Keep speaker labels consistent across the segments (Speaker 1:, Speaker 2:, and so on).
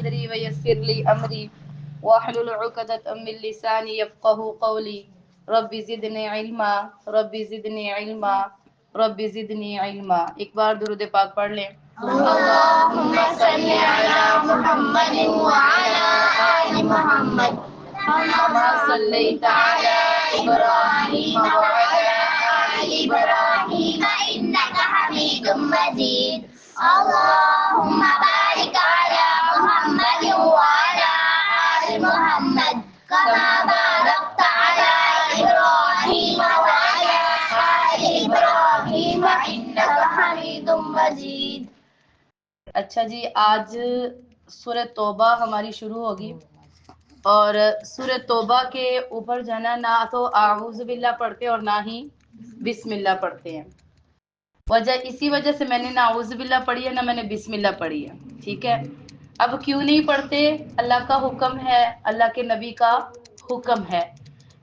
Speaker 1: صدری ویسر لی امری واحلل عقدۃ من لسانی یفقهوا قولی رب زدنی علما رب زدنی علما رب زدنی علما۔ ایک بار درود پاک پڑھ لیں۔
Speaker 2: اللهم صل على محمد وعلى آل محمد
Speaker 1: كما صليت على إبراهيم وعلى آل
Speaker 2: إبراهيم إنك حميد مجيد اللهم بارك على محمد وعلى آل محمد كما باركت على إبراهيم وعلى آل إبراهيم إنك حميد مجيد۔
Speaker 1: اچھا جی، آج سورہ توبہ ہماری شروع ہوگی، اور سورہ توبہ کے اوپر جو ہے نہ تو اعوذ باللہ پڑھتے اور نہ ہی بسم اللہ پڑھتے ہیں۔ اسی وجہ سے میں نے نہ اعوذ باللہ پڑھی ہے نہ میں نے بسم اللہ پڑھی ہے، ٹھیک ہے۔ اب کیوں نہیں پڑھتے؟ اللہ کا حکم ہے، اللہ کے نبی کا حکم ہے،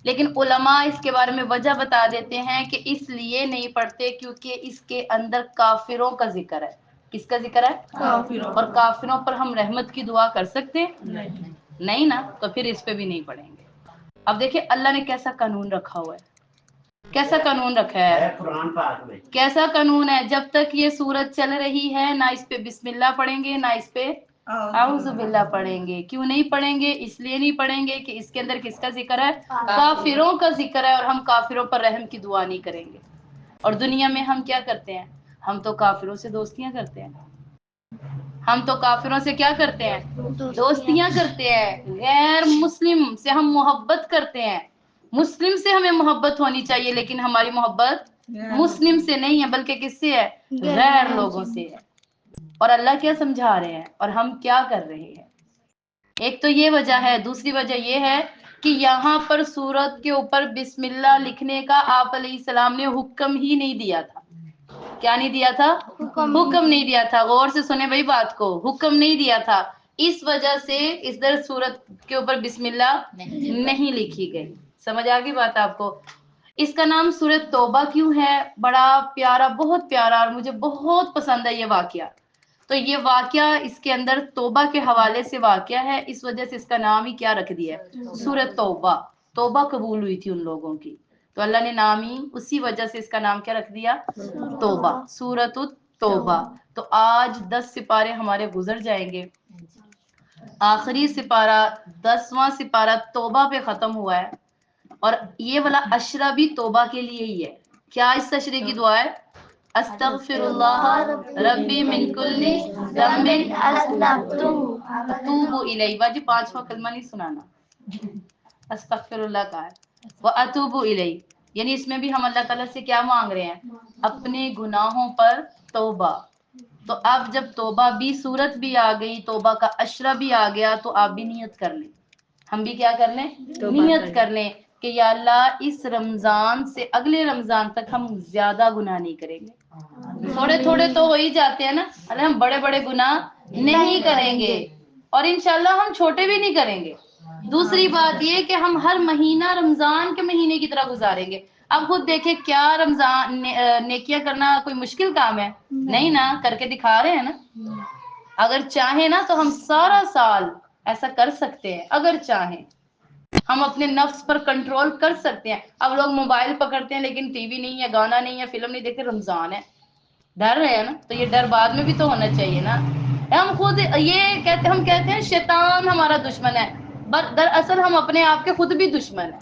Speaker 1: لیکن علماء اس کے بارے میں وجہ بتا دیتے ہیں کہ اس لیے نہیں پڑھتے کیونکہ اس کے اندر کافروں کا ذکر ہے۔ کس کا ذکر ہے؟ کافروں۔ اور کافروں پر ہم رحمت کی دعا کر سکتے؟ نہیں نا، تو پھر اس پہ بھی نہیں پڑھیں گے۔ اب دیکھیں اللہ نے کیسا قانون رکھا ہوا ہے، کیسا قانون رکھا ہے قرآن پاک میں، کیسا قانون ہے۔ جب تک یہ سورت چل رہی ہے نہ اس پہ بسم اللہ پڑھیں گے نہ اس پہ اعوذ باللہ پڑھیں گے۔ کیوں نہیں پڑھیں گے؟ اس لیے نہیں پڑھیں گے کہ اس کے اندر کس کا ذکر ہے؟ کافروں کا ذکر ہے، اور ہم کافروں پر رحم کی دعا نہیں کریں گے۔ اور دنیا میں ہم کیا کرتے ہیں؟ ہم تو کافروں سے دوستیاں کرتے ہیں، ہم تو کافروں سے کیا کرتے ہیں؟ دوستیاں کرتے ہیں۔ غیر مسلم سے ہم محبت کرتے ہیں۔ مسلم سے ہمیں محبت ہونی چاہیے، لیکن ہماری محبت مسلم سے نہیں ہے بلکہ کس سے ہے؟ غیر لوگوں سے ہے۔ اور اللہ کیا سمجھا رہے ہیں اور ہم کیا کر رہے ہیں؟ ایک تو یہ وجہ ہے، دوسری وجہ یہ ہے کہ یہاں پر سورت کے اوپر بسم اللہ لکھنے کا آپ علیہ السلام نے حکم ہی نہیں دیا تھا۔ کیا نہیں دیا تھا؟ حکم نہیں دیا تھا۔ غور سے سنیں بھائی بات کو، حکم نہیں دیا تھا، اس وجہ سے اس در سورت کے اوپر بسم اللہ نہیں لکھی گئی۔ سمجھ آ گئی بات آپ کو؟ اس کا نام سورۃ توبہ کیوں ہے؟ بڑا پیارا، بہت پیارا، اور مجھے بہت پسند ہے یہ واقعہ۔ تو یہ واقعہ اس کے اندر توبہ کے حوالے سے واقعہ ہے، اس وجہ سے اس کا نام ہی کیا رکھ دیا ہے؟ سورۃ توبہ۔ توبہ قبول ہوئی تھی ان لوگوں کی، تو اللہ نے نام ہی اسی وجہ سے اس کا نام کیا رکھ دیا؟ توبہ، سورۃ التوبہ۔ تو آج 10 سپارے ہمارے گزر جائیں گے۔ آخری سپارہ 10واں سپارہ توبہ پہ ختم ہوا ہے، اور یہ والا اشرہ بھی توبہ کے لیے ہی ہے۔ کیا اس اشرے کی دعا ہے؟ استغفر اللہ ربی من کل ذنب اتوب الیہ۔ باجی 5واں کلمہ نہیں سنانا، استغفر اللہ کا ہے، واتوب الیہ، یعنی اس میں بھی ہم اللہ تعالیٰ سے کیا مانگ رہے ہیں؟ اپنے گناہوں پر توبہ۔ تو اب جب توبہ بھی صورت بھی آ گئی، توبہ کا اشرہ بھی آ گیا، تو آپ بھی نیت کر لیں، ہم بھی کیا کر لیں؟ نیت کر لیں کہ یا اللہ اس رمضان سے اگلے رمضان تک ہم زیادہ گناہ نہیں کریں گے۔ تھوڑے تھوڑے تو ہو ہی جاتے ہیں نا، اللہ ہم بڑے بڑے گناہ نہیں کریں گے، اور انشاءاللہ ہم چھوٹے بھی نہیں کریں گے۔ دوسری بات یہ کہ ہم ہر مہینہ رمضان کے مہینے کی طرح گزاریں گے۔ اب خود دیکھیں، کیا رمضان نیکیاں کرنا کوئی مشکل کام ہے؟ نہیں نا، کر کے دکھا رہے ہیں نا۔ اگر چاہیں نا تو ہم سارا سال ایسا کر سکتے ہیں، اگر چاہیں ہم اپنے نفس پر کنٹرول کر سکتے ہیں۔ اب لوگ موبائل پکڑتے ہیں لیکن ٹی وی نہیں ہے، گانا نہیں ہے، فلم نہیں دیکھتے، رمضان ہے، ڈر رہے ہیں نا، تو یہ ڈر بعد میں بھی تو ہونا چاہیے نا۔ ہم خود یہ کہتے ہیں شیطان ہمارا دشمن ہے، دراصل ہم اپنے آپ کے خود بھی دشمن ہیں۔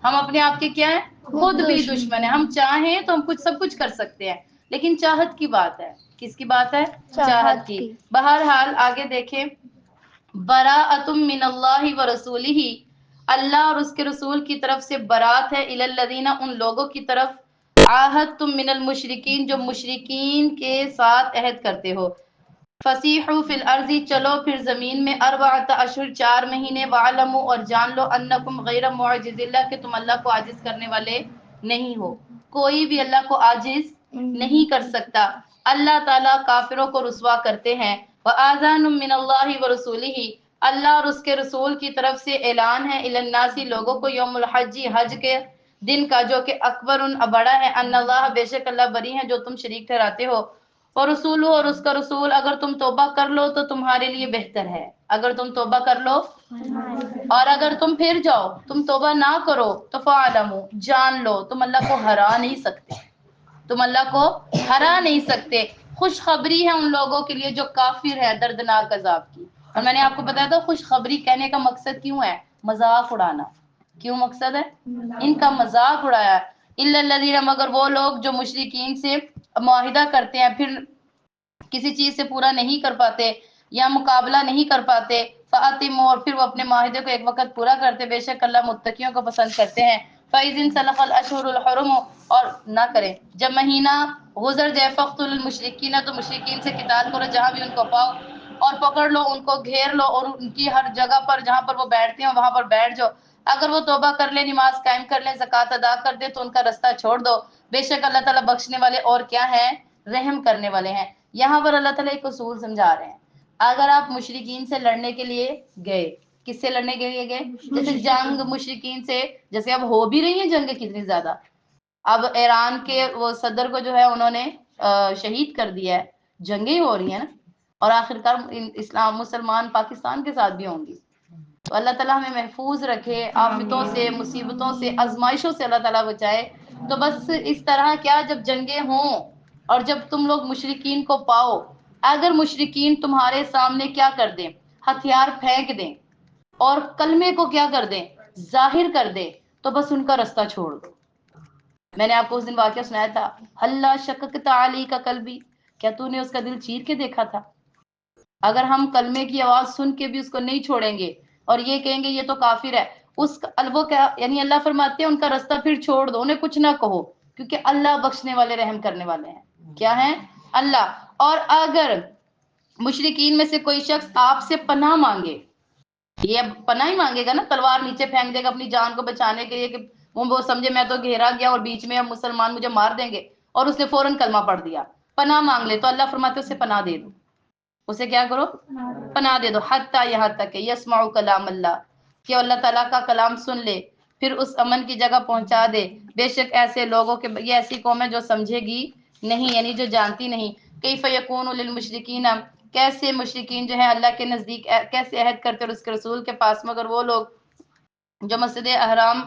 Speaker 1: ہم اپنے آپ کے کیا ہیں؟ خود بھی دشمن ہیں۔ ہم چاہیں تو ہم سب کچھ کر سکتے ہیں، لیکن چاہت کی بات ہے۔ کس کی بات ہے؟ چاہت کی۔ بہرحال آگے دیکھیں، براءۃ من اللہ ورسولہ، اللہ اور اس کے رسول کی طرف سے برات ہے، الی الذین، ان لوگوں کی طرف، عاہدتم من المشرکین، جو مشرکین کے ساتھ عہد کرتے ہو، فسیحوا فی الارض، چلو پھر زمین میں، اربعۃ اشہر، 4 مہینے، وعلموا، اور جان لو، انکم غیر معجز اللہ، کہ تم اللہ کو عاجز کرنے والے نہیں ہو، کوئی بھی اللہ کو عاجز نہیں کر سکتا۔ اللہ تعالیٰ کافروں کو رسوا کرتے ہیں۔ وآذان من اللہ ورسولہ، اللہ اور اس کے رسول کی طرف سے اعلان ہے، الی الناس، لوگوں کو، یوم الحج، حج کے دن کا، جو کہ اکبر، بڑا ہے، ان اللہ، بے شک اللہ، بری ہے جو تم شریک ٹھہراتے ہو، اور رسول، اور اس کا رسول، اگر تم توبہ کر لو تو تمہارے لیے بہتر ہے۔ اگر تم توبہ کر لو اور اگر تم پھر جاؤ تم توبہ نہ کرو تو فعلموا جان لو تم اللہ کو ہرا نہیں سکتے، تم اللہ کو ہرا نہیں سکتے۔ خوشخبری ہے ان لوگوں کے لیے جو کافر ہے دردناک عذاب کی۔ اور میں نے آپ کو بتایا تھا خوشخبری کہنے کا مقصد کیوں ہے؟ مذاق اڑانا۔ کیوں مقصد ہے؟ ان کا مذاق اڑایا۔ الا الذین مگر وہ لوگ جو مشرکین سے معاہدہ کرتے ہیں پھر کسی چیز سے پورا نہیں کر پاتے یا مقابلہ نہیں کر پاتے، فاتموا اور پھر وہ اپنے معاہدے کو ایک وقت پورا کرتے، بے شک اللہ متقیوں کو پسند کرتے ہیں۔ فَإِذِ انسَلَخَ الْأَشْهُرُ الْحُرُمُ اور نہ کریں جب مہینہ گزر جائے فَاقْتُلُوا الْمُشْرِكِينَ تو مشرکین سے قتال کرو جہاں بھی ان کو پاؤ اور پکڑ لو ان کو، گھیر لو اور ان کی ہر جگہ پر جہاں پر وہ بیٹھتے ہیں وہاں پر بیٹھ جاؤ۔ اگر وہ توبہ کر لے نماز قائم کر لے زکوٰۃ ادا کر دے تو ان کا رستہ چھوڑ دو، بے شک اللہ تعالیٰ بخشنے والے اور کیا ہے رحم کرنے والے ہیں۔ یہاں پر اللہ تعالیٰ ایک اصول سمجھا رہے ہیں، اگر آپ مشرکین سے لڑنے کے لیے گئے، کس سے لڑنے کے لیے گئے؟ جیسے جنگ مشرکین سے، جیسے اب ہو بھی رہی ہیں جنگیں کتنی زیادہ، اب ایران کے وہ صدر کو جو ہے انہوں نے شہید کر دیا ہے، جنگیں ہو رہی ہیں نا، اور آخرکار اسلام مسلمان پاکستان کے ساتھ بھی ہوں گی۔ تو اللہ تعالیٰ ہمیں محفوظ رکھے آفتوں سے، مصیبتوں سے، آزمائشوں سے اللہ تعالیٰ بچائے۔ تو بس اس طرح کیا جب جنگیں ہوں اور جب تم لوگ مشرکین کو پاؤ، اگر مشرکین تمہارے سامنے کیا کر دیں؟ ہتھیار پھینک دیں اور کلمے کو کیا کر دیں؟ ظاہر کر دیں، تو بس ان کا رستہ چھوڑ دو۔ میں نے آپ کو اس دن واقعہ سنایا تھا، اللہ شککت علی کا قلبی، کیا تو نے اس کا دل چیر کے دیکھا تھا؟ اگر ہم کلمے کی آواز سن کے بھی اس کو نہیں چھوڑیں گے اور یہ کہیں گے یہ تو کافر ہے، اس وہ کیا یعنی اللہ فرماتے ہیں ان کا رستہ پھر چھوڑ دو، انہیں کچھ نہ کہو، کیونکہ اللہ بخشنے والے رحم کرنے والے ہیں۔ کیا ہیں؟ اللہ۔ اور اگر مشرکین میں سے کوئی شخص آپ سے پناہ مانگے، یہ اب پناہ ہی مانگے گا نا، تلوار نیچے پھینک دے گا اپنی جان کو بچانے کے لیے کہ وہ سمجھے میں تو گھیرا گیا اور بیچ میں اب مسلمان مجھے مار دیں گے، اور اس نے فوراً کلمہ پڑھ دیا، پناہ مانگ لے، تو اللہ فرماتے اسے پناہ دے دو، اسے کیا کرو؟ پناہ دے دو، حتیٰ یہاں تک کہ یسمع کلام اللہ، کہ اللہ تعالیٰ کا کلام سن لے، پھر اس امن کی جگہ پہنچا دے۔ بے شک ایسے لوگوں کے یہ ایسی قوم ہے جو سمجھے گی نہیں، یعنی جو جانتی نہیں۔ کیف یکون للمشرکین، کیسے مشرکین جو ہے اللہ کے نزدیک کیسے عہد کرتے اور اس کے رسول کے پاس، مگر وہ لوگ جو مسجد احرام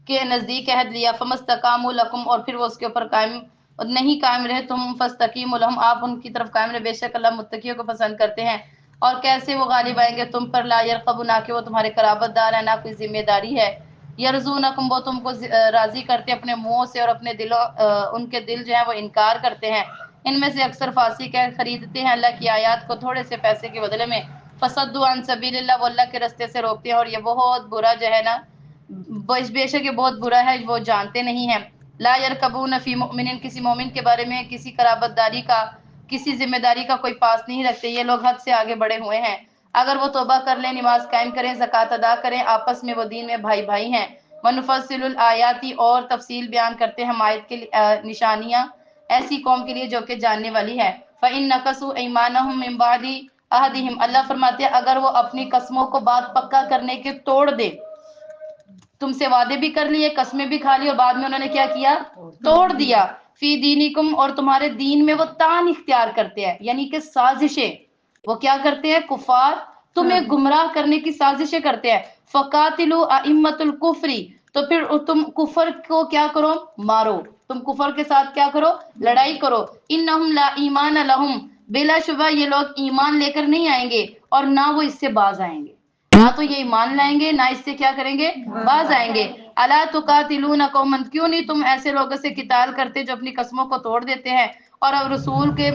Speaker 1: کے نزدیک عہد لیا، فمستقاموا لکم اور پھر وہ اس کے اوپر قائم نہیں قائم رہے، تم فاستقیموا لہم آپ ان کی طرف قائم رہے، بے شک اللہ متقیوں کو پسند کرتے ہیں۔ اور کیسے وہ غالب آئیں گے تم پر، لا یرقبوا نہ کہ وہ تمہارے قرابت دار ہے، نہ کوئی ذمہ داری ہے، یرزونکم وہ تم کو راضی کرتے اپنے منہوں سے اور اپنے دلوں ان کے دل جو ہے وہ انکار کرتے ہیں۔ ان میں سے اکثر فاسق ہے، خریدتے ہیں اللہ کی آیات کو تھوڑے سے پیسے کے بدلے میں، فصدوا عن سبیل اللہ وہ اللہ کے راستے سے روکتے ہیں، اور یہ بہت برا جو ہے نا، بے شک یہ بہت برا ہے، وہ جانتے نہیں ہیں۔ لا یرکبون فی مؤمن کسی مومن کے بارے میں کسی قرابت داری کا، کسی ذمہ داری کا کوئی پاس نہیں رکھتے، یہ لوگ حد سے آگے بڑھے ہوئے ہیں۔ اگر وہ توبہ کر لیں، نماز قائم کریں، زکوٰۃ ادا کریں، آپس میں وہ دین میں بھائی بھائی ہیں، ونفصل الآیاتی اور تفصیل بیان کرتے ہیں ہم آیت کے نشانیاں ایسی قوم کے لیے جو کہ جاننے والی ہے۔ فإن نقصوا ایمانہم من بعد عہدہم اللہ فرماتے ہیں اگر وہ اپنی قسموں کو بات پکا کرنے کے توڑ دے، تم سے وعدے بھی کر لیے، قسمیں بھی کھا لی، اور بعد میں انہوں نے کیا کیا؟ توڑ دیا۔ فی دینکم اور تمہارے دین میں وہ تان اختیار کرتے ہیں، یعنی کہ سازشیں، وہ کیا کرتے ہیں؟ کفار تمہیں گمراہ کرنے کی سازشیں کرتے ہیں۔ فقاتلوا ائمۃ الکفر تو پھر تم کفر کو کیا کرو؟ مارو، تم کفر کے ساتھ کیا کرو؟ لڑائی کرو۔ انہم لا ایمان لہم بلا شبہ یہ لوگ ایمان لے کر نہیں آئیں گے اور نہ وہ اس سے باز آئیں گے، نہ تو یہ ایمان لائیں گے نہ اس سے کیا کریں گے؟ باز آئیں گے۔ الا تقاتلون قوما کیوں نہیں تم ایسے لوگوں سے قتال کرتے جو اپنی قسموں کو توڑ دیتے ہیں اور اب رسول کے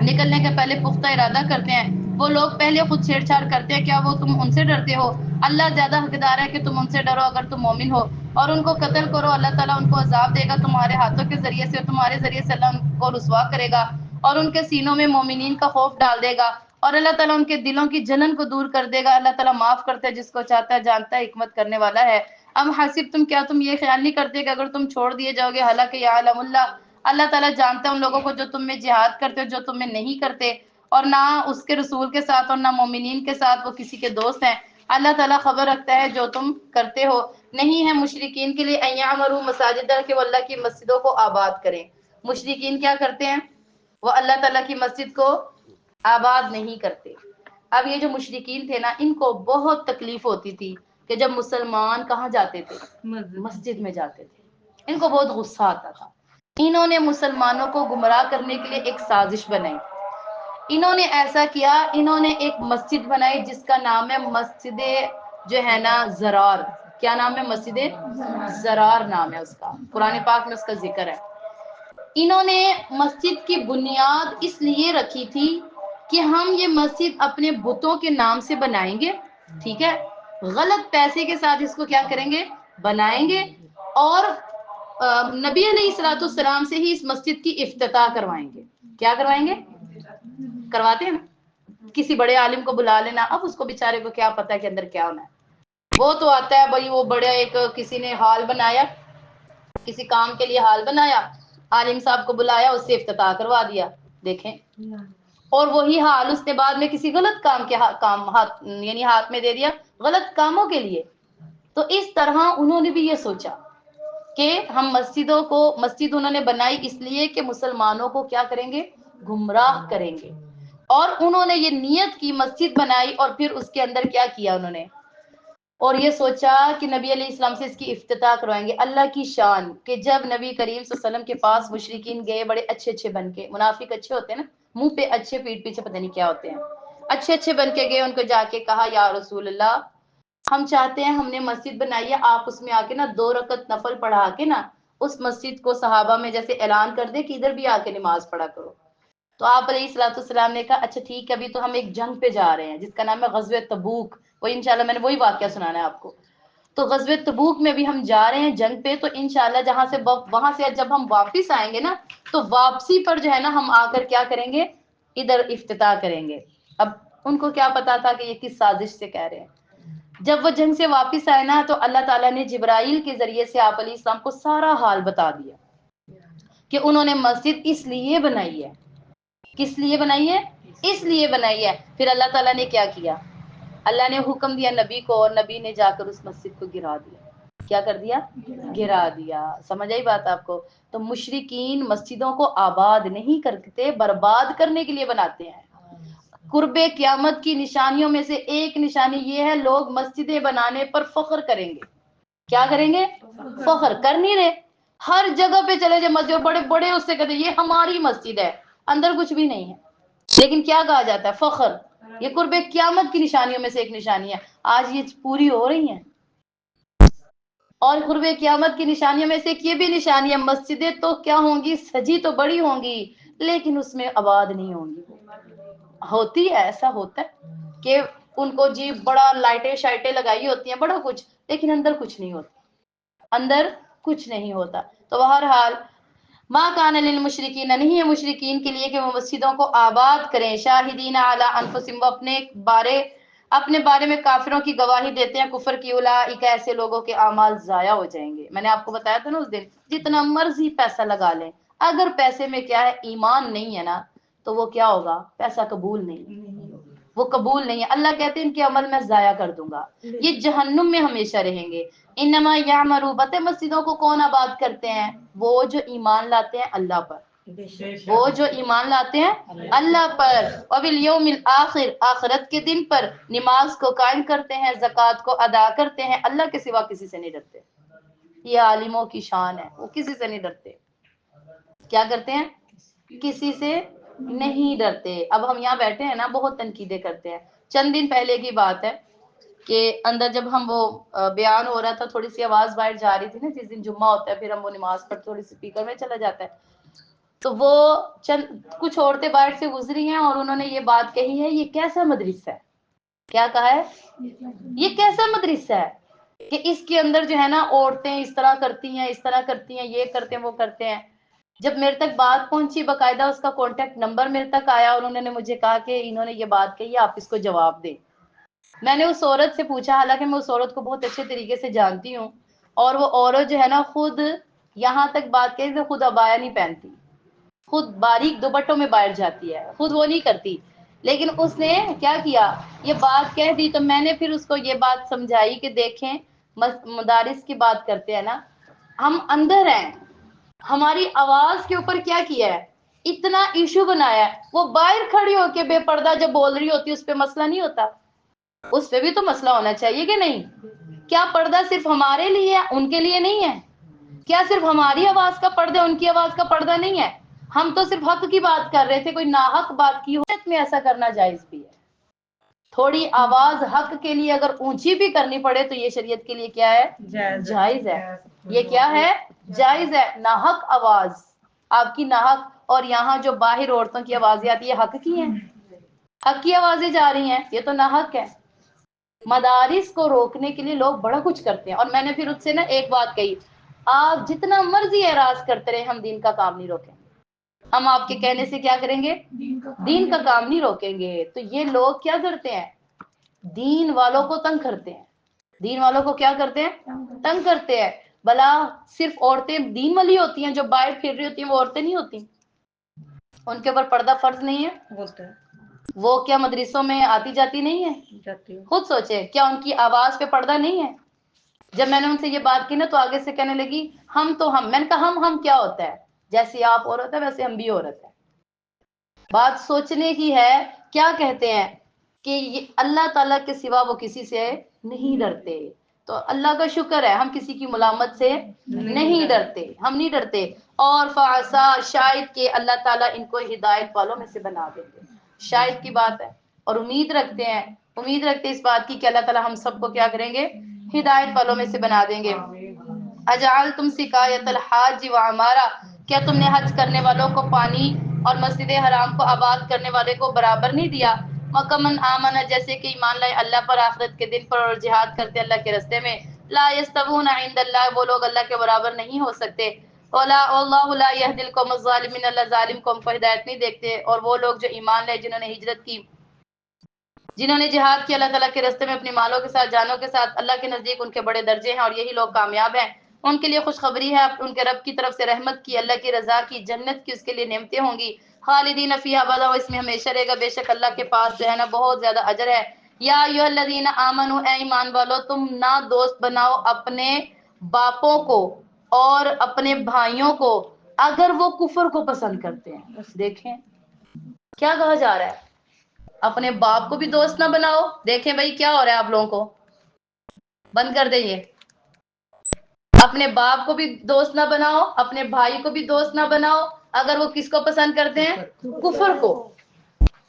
Speaker 1: نکلنے کے پہلے پختہ ارادہ کرتے ہیں، وہ لوگ پہلے خود چھیڑ چھاڑ کرتے ہیں، کیا وہ تم ان سے ڈرتے ہو؟ اللہ زیادہ حقدار ہے کہ تم ان سے ڈرو اگر تم مومن ہو، اور ان کو قتل کرو، اللہ تعالیٰ ان کو عذاب دے گا تمہارے ہاتھوں کے ذریعے سے، تمہارے ذریعے سے اللہ ان کو رسوا کرے گا اور ان کے سینوں میں مومنین کا خوف ڈال دے گا، اور اللہ تعالیٰ ان کے دلوں کی جلن کو دور کر دے گا۔ اللہ تعالیٰ معاف کرتا ہے جس کو چاہتا ہے، جانتا ہے، حکمت کرنے والا ہے۔ ام حسب کیا تم یہ خیال نہیں کرتے کہ اگر تم چھوڑ دیے جاؤ گے، حالانکہ یعلم اللہ تعالیٰ جانتا ہے ان لوگوں کو جو تم میں جہاد کرتے ہو جو تم میں نہیں کرتے، اور نہ اس کے رسول کے ساتھ اور نہ مومنین کے ساتھ وہ کسی کے دوست ہیں، اللہ تعالیٰ خبر رکھتا ہے جو تم کرتے ہو۔ نہیں ہے مشرکین کے لیے ان یعمروا مساجد کہ وہ اللہ کی مسجدوں کو آباد کریں۔ مشرکین کیا کرتے ہیں؟ وہ اللہ تعالیٰ کی مسجد کو آباد نہیں کرتے۔ اب یہ جو مشرکین تھے نا، ان کو بہت تکلیف ہوتی تھی کہ جب مسلمان کہاں جاتے تھے؟ مسجد میں جاتے تھے، ان کو بہت غصہ آتا تھا۔ انہوں نے مسلمانوں کو گمراہ کرنے کے لیے ایک سازش بنائی۔ انہوں نے ایسا کیا، انہوں نے ایک مسجد بنائی جس کا نام ہے مسجد جو ہے نا زرار۔ کیا نام ہے؟ مسجد زرار نام ہے اس کا، قرآن پاک میں اس کا ذکر ہے۔ انہوں نے مسجد کی بنیاد اس لیے رکھی تھی کہ ہم یہ مسجد اپنے بتوں کے نام سے بنائیں گے، ٹھیک ہے، غلط پیسے کے ساتھ اس کو کیا کریں گے؟ بنائیں گے، اور نبی علیہ الصلوۃ والسلام سے ہی اس مسجد کی افتتاح کروائیں گے۔ کیا کروائیں گے؟ کرواتے ہیں نا، کسی بڑے عالم کو بلا لینا، اب اس کو بیچارے کو کیا پتا ہے کہ اندر کیا ہونا ہے، وہ تو آتا ہے بھائی، وہ بڑے ایک کسی نے ہال بنایا، کسی کام کے لیے ہال بنایا، عالم صاحب کو بلایا، اس سے افتتاح کروا دیا، دیکھیں، اور وہی حال اس نے بعد میں کسی غلط کام کے یعنی ہاتھ میں دے دیا، غلط کاموں کے لیے۔ تو اس طرح انہوں نے بھی یہ سوچا کہ ہم مسجد انہوں نے بنائی اس لیے کہ مسلمانوں کو کیا کریں گے؟ گمراہ کریں گے، اور انہوں نے یہ نیت کی، مسجد بنائی، اور پھر اس کے اندر کیا کیا انہوں نے، اور یہ سوچا کہ نبی علیہ السلام سے اس کی افتتاح کروائیں گے۔ اللہ کی شان کہ جب نبی کریم صلی اللہ علیہ وسلم کے پاس مشرکین گئے بڑے اچھے اچھے بن کے، منافق اچھے ہوتے ہیں نا، منہ پہ اچھے، پیٹ پیچھے پتہ نہیں کیا ہوتے ہیں، اچھے اچھے بن کے گئے، ان کو جا کے کہا یا رسول اللہ، ہم چاہتے ہیں، ہم نے مسجد بنائی ہے، آپ اس میں آ کے نا 2 رکعت نفل پڑھا کے نا اس مسجد کو صحابہ میں جیسے اعلان کر دے کہ ادھر بھی آ کے نماز پڑھا کرو۔ تو آپ علیہ الصلوۃ والسلام نے کہا اچھا ٹھیک ہے، ابھی تو ہم ایک جنگ پہ جا رہے ہیں جس کا نام ہے غزوہ تبوک، وہ انشاءاللہ میں نے وہی واقعہ سنانا ہے آپ کو۔ تو غزوہ تبوک میں بھی ہم جا رہے ہیں جنگ پہ، تو انشاءاللہ وہاں سے جب ہم واپس آئیں گے نا، تو واپسی پر جو ہے نا ہم آ کر کیا کریں گے؟ ادھر افتتاح کریں گے۔ اب ان کو کیا پتا تھا کہ یہ کس سازش سے کہہ رہے ہیں۔ جب وہ جنگ سے واپس آئے نا، تو اللہ تعالیٰ نے جبرائیل کے ذریعے سے آپ علیہ السلام کو سارا حال بتا دیا کہ انہوں نے مسجد اس لیے بنائی ہے۔ کس لیے بنائی ہے؟ اس لیے بنائی ہے۔ پھر اللہ تعالیٰ نے کیا کیا؟ اللہ نے حکم دیا نبی کو، اور نبی نے جا کر اس مسجد کو گرا دیا۔ کیا کر دیا؟ گرا دیا۔ سمجھ آئی بات آپ کو؟ تو مشرکین مسجدوں کو آباد نہیں کرتے، برباد کرنے کے لیے بناتے ہیں۔ قرب قیامت کی نشانیوں میں سے ایک نشانی یہ ہے، لوگ مسجدیں بنانے پر فخر کریں گے۔ کیا کریں گے؟ فخر کر نہیں رہے، ہر جگہ پہ چلے جائے مسجد، بڑے بڑے اس سے کہتے ہیں یہ ہماری مسجد ہے، اندر کچھ بھی نہیں ہے، لیکن کیا کہا جاتا ہے؟ فخر۔ یہ قرب قیامت کی نشانیوں میں سے ایک نشانی ہے، آج یہ پوری ہو رہی ہیں۔ اور قرب قیامت کی نشانیوں میں سے ایک یہ بھی نشانی ہے، مسجدیں تو کیا ہوں گی؟ سجی تو بڑی ہوں گی، لیکن اس میں آباد نہیں ہوں گی۔ ہوتی ہے، ایسا ہوتا ہے کہ ان کو جی بڑا لائٹیں شائٹیں لگائی ہوتی ہیں، بڑا کچھ، لیکن اندر کچھ نہیں ہوتا، اندر کچھ نہیں ہوتا۔ تو بہرحال ما کان للمشرکین، نہیں ہے مشرکین کے لیے کہ وہ مسجدوں کو آباد کریں، شاہدین علی انفسہم، وہ اپنے بارے میں کافروں کی گواہی دیتے ہیں کفر کی، اولئک، ایسے لوگوں کے اعمال ضائع ہو جائیں گے۔ میں نے آپ کو بتایا تھا نا اس دن، جتنا مرضی پیسہ لگا لیں، اگر پیسے میں کیا ہے؟ ایمان نہیں ہے نا، تو وہ کیا ہوگا؟ پیسہ قبول نہیں، وہ قبول نہیں ہے۔ اللہ کہتے ہیں ان کے عمل میں ضائع کر دوں گا، یہ جہنم میں ہمیشہ رہیں گے۔ انما یعمر، بت مسجدوں کو کون آباد کرتے ہیں؟ وہ جو ایمان لاتے ہیں اللہ پر، وہ جو ایمان لاتے ہیں اللہ پر، وبالیوم الآخر، آخرت کے دن پر، نماز کو قائم کرتے ہیں، زکوٰۃ کو ادا کرتے ہیں، اللہ کے سوا کسی سے نہیں ڈرتے۔ یہ عالموں کی شان ہے، وہ کسی سے نہیں ڈرتے۔ کیا کرتے ہیں؟ کسی سے نہیں ڈرتے۔ اب ہم یہاں بیٹھے ہیں نا، بہت تنقیدیں کرتے ہیں۔ چند دن پہلے کی بات ہے کہ اندر جب ہم وہ بیان ہو رہا تھا، تھوڑی سی آواز باہر جا رہی تھی نا، جس دن جمعہ ہوتا ہے پھر ہم وہ نماز پر تھوڑی سی اسپیکر میں چلا جاتا ہے، تو وہ کچھ عورتیں باہر سے گزری ہیں اور انہوں نے یہ بات کہی ہے، یہ کیسا مدرسہ ہے؟ کیا کہا ہے؟ یہ کیسا مدرسہ ہے کہ اس کے اندر جو ہے نا عورتیں اس طرح کرتی ہیں، اس طرح کرتی ہیں، یہ کرتے ہیں، وہ کرتے ہیں۔ جب میرے تک بات پہنچی، باقاعدہ اس کا کانٹیکٹ نمبر میرے تک آیا، اور انہوں نے مجھے کہا کہ انہوں نے یہ بات کہی ہے، آپ اس کو جواب دیں۔ میں نے اس عورت سے پوچھا، حالانکہ میں اس عورت کو بہت اچھے طریقے سے جانتی ہوں، اور وہ عورت جو ہے نا خود یہاں تک بات کہی تو خود عبایا نہیں پہنتی، خود باریک دوپٹوں میں باہر جاتی ہے، خود وہ نہیں کرتی، لیکن اس نے کیا کیا؟ یہ بات کہہ دی۔ تو میں نے پھر اس کو یہ بات سمجھائی کہ دیکھیں، مدارس کی بات کرتے ہیں نا، ہم اندر ہیں، ہماری آواز کے اوپر کیا کیا ہے؟ اتنا ایشو بنایا ہے. وہ باہر کھڑی ہو کے بے پردہ جب بول رہی ہوتی اس پہ مسئلہ نہیں ہوتا؟ اس پہ بھی تو مسئلہ ہونا چاہیے کہ نہیں؟ کیا پردہ صرف ہمارے لیے ہے، ان کے لیے نہیں ہے؟ کیا صرف ہماری آواز کا پردہ ان کی آواز کا پردہ نہیں ہے؟ ہم تو صرف حق کی بات کر رہے تھے، کوئی ناحق بات کی ہو میں ایسا کرنا جائز بھی ہے. تھوڑی آواز حق کے لیے اگر اونچی بھی کرنی پڑے تو یہ شریعت کے لیے کیا ہے؟ جائز ہے. یہ کیا ہے؟ جائز ہے. ناحق آواز آپ کی ناحق، اور یہاں جو باہر عورتوں کی آوازیں آتی ہے حق کی ہیں، حق کی آوازیں جا رہی ہیں، یہ تو ناحق ہے. مدارس کو روکنے کے لیے لوگ بڑا کچھ کرتے ہیں. اور میں نے پھر اس سے نا ایک بات کہی، آپ جتنا مرضی اعراض کرتے رہے، ہم دین کا کام نہیں روکیں. ہم آپ کے کہنے سے کیا کریں گے؟ دین کا کام نہیں روکیں گے. تو یہ لوگ کیا کرتے ہیں؟ دین والوں کو تنگ کرتے ہیں. دین والوں کو کیا کرتے ہیں؟ تنگ کرتے ہیں. بلا صرف عورتیں دین والی ہوتی ہیں جو باہر پھر رہی ہوتی ہیں، وہ عورتیں نہیں ہوتی؟ ان کے اوپر پردہ فرض نہیں ہے؟ وہ کیا مدرسوں میں آتی جاتی نہیں ہے؟ خود سوچے، کیا ان کی آواز پہ پردہ نہیں ہے؟ جب میں نے ان سے یہ بات کی نا تو آگے سے کہنے لگی میں نے کہا ہم کیا ہوتا ہے؟ جیسے آپ عورت ہے ویسے ہم بھی عورت ہیں. بات سوچنے کی ہے. کیا کہتے ہیں کہ یہ اللہ تعالیٰ کے سوا وہ کسی سے نہیں ڈرتے. تو اللہ کا شکر ہے ہم کسی کی ملامت سے نہیں ڈرتے، ہم نہیں ڈرتے. اور فعسا، شاید کہ اللہ تعالیٰ ان کو ہدایت والوں میں سے بنا دیں گے. شاید کی بات ہے، اور امید رکھتے ہیں اس بات کی کہ اللہ تعالیٰ ہم سب کو کیا کریں گے؟ ہدایت والوں میں سے بنا دیں گے. اجعلتم سقایۃ الحاج وعمارہ، کیا تم نے حج کرنے والوں کو پانی اور مسجد حرام کو آباد کرنے والے کو برابر نہیں دیا؟ وَكَمَنْ آمَنَ، جیسے کہ ایمان لائے اللہ پر، آخرت کے دن پر، اور جہاد کرتے اللہ کے راستے میں. لا يستوون عند اللہ، وہ لوگ اللہ کے برابر نہیں ہو سکتے. واللہ لا يهدي القوم الظالمین، اللہ ظالم قوم کو ہدایت نہیں دیکھتے. اور وہ لوگ جو ایمان لائے، جنہوں نے ہجرت کی، جنہوں نے جہاد کیا اللہ تعالیٰ کے راستے میں اپنی مالوں کے ساتھ، جانوں کے ساتھ، اللہ کے نزدیک ان کے بڑے درجے ہیں، اور یہی لوگ کامیاب ہیں. ان کے لیے خوشخبری ہے ان کے رب کی طرف سے، رحمت کی، اللہ کی رضا کی، جنت کی اس کے لیے نعمتیں ہوں گی. خالدین فیہا ابدا، اس میں ہمیشہ رہے گا. بے شک اللہ کے پاس جو ہے نا بہت زیادہ اجر ہے. یا ایھا الذین آمنو، اے ایمان والو، تم نہ دوست بناؤ اپنے باپوں کو اور اپنے بھائیوں کو اگر وہ کفر کو پسند کرتے ہیں. دیکھیں کیا کہا جا رہا ہے، اپنے باپ کو بھی دوست نہ بناؤ. دیکھیں بھائی کیا ہو رہا ہے آپ لوگوں کو، بند کر دیں یہ. اپنے باپ کو بھی دوست نہ بناؤ، اپنے بھائی کو بھی دوست نہ بناؤ اگر وہ کس کو پسند کرتے ہیں؟ کفر کو.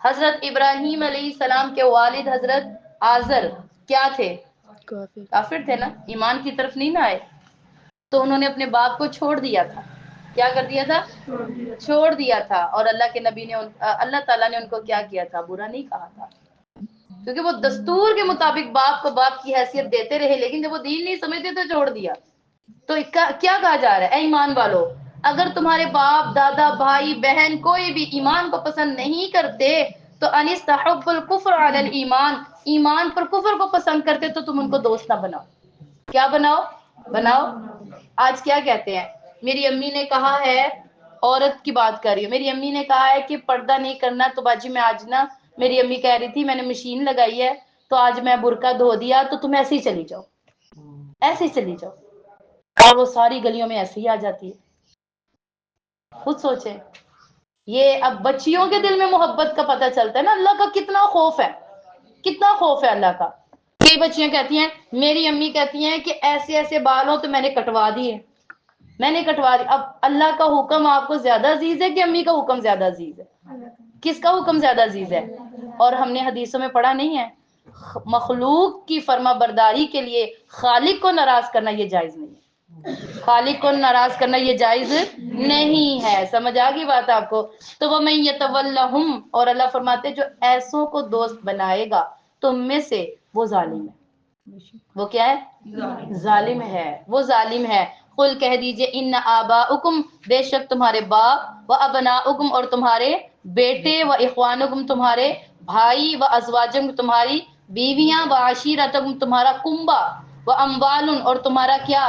Speaker 1: حضرت ابراہیم علیہ السلام کے والد حضرت آزر کیا تھے؟ کافر تھے نا، ایمان کی طرف نہیں نہ آئے. تو انہوں نے اپنے باپ کو چھوڑ دیا تھا. کیا کر دیا تھا؟ چھوڑ دیا تھا. اور اللہ کے نبی نے اللہ تعالیٰ نے ان کو کیا کیا تھا؟ برا نہیں کہا تھا. کیونکہ وہ دستور کے مطابق باپ کو باپ کی حیثیت دیتے رہے، لیکن جب وہ دین نہیں سمجھتے تو چھوڑ دیا. تو کیا کہا جا رہا ہے؟ اے ایمان والو، اگر تمہارے باپ، دادا، بھائی، بہن کوئی بھی ایمان کو پسند نہیں کرتے تو انستحب الکفر علی الایمان، ایمان پر کفر کو پسند کرتے تو تم ان کو دوست نہ بناؤ. کیا بناؤ. آج کیا کہتے ہیں، میری امی نے کہا ہے، عورت کی بات کر رہی ہوں، میری امی نے کہا ہے کہ پردہ نہیں کرنا. تو باجی میں آج نا، میری امی کہہ رہی تھی میں نے مشین لگائی ہے تو آج میں برقع دھو دیا تو تم ایسے ہی چلی جاؤ، ایسے ہی چلی جاؤ. اور وہ ساری گلیوں میں ایسے ہی آ جاتی ہے. خود سوچیں، یہ اب بچیوں کے دل میں محبت کا پتہ چلتا ہے نا اللہ کا کتنا خوف ہے، کتنا خوف ہے اللہ کا. کئی بچیاں کہتی ہیں، میری امی کہتی ہیں کہ ایسے ایسے بال ہوں تو میں نے کٹوا دیے، میں نے کٹوا دی. اب اللہ کا حکم آپ کو زیادہ عزیز ہے کہ امی کا حکم زیادہ عزیز ہے؟ کس کا حکم زیادہ عزیز ہے؟ اور ہم نے حدیثوں میں پڑھا نہیں ہے، مخلوق کی فرما برداری کے لیے خالق کو ناراض کرنا یہ جائز نہیں ہے. خالق کو ناراض کرنا یہ جائز نہیں ہے. سمجھ آ گئی بات آپ کو؟ تو وَمَن يَتَوَلَّهُمْ، اور اللہ فرماتے جو ایسوں کو دوست بنائے گا تم میں سے، وہ ظالم ہے. وہ کیا ہے؟ ظالم ہے. وہ ظالم ہے. قل کہہ دیجئے، ان آباؤکم، بے شک تمہارے باپ، و ابناؤکم، اور تمہارے بیٹے، و اخوانکم، تمہارے بھائی، و ازواجکم، تمہاری بیویاں، و عشیرتکم، تمہارا کنبہ، و اموال، اور تمہارا کیا؟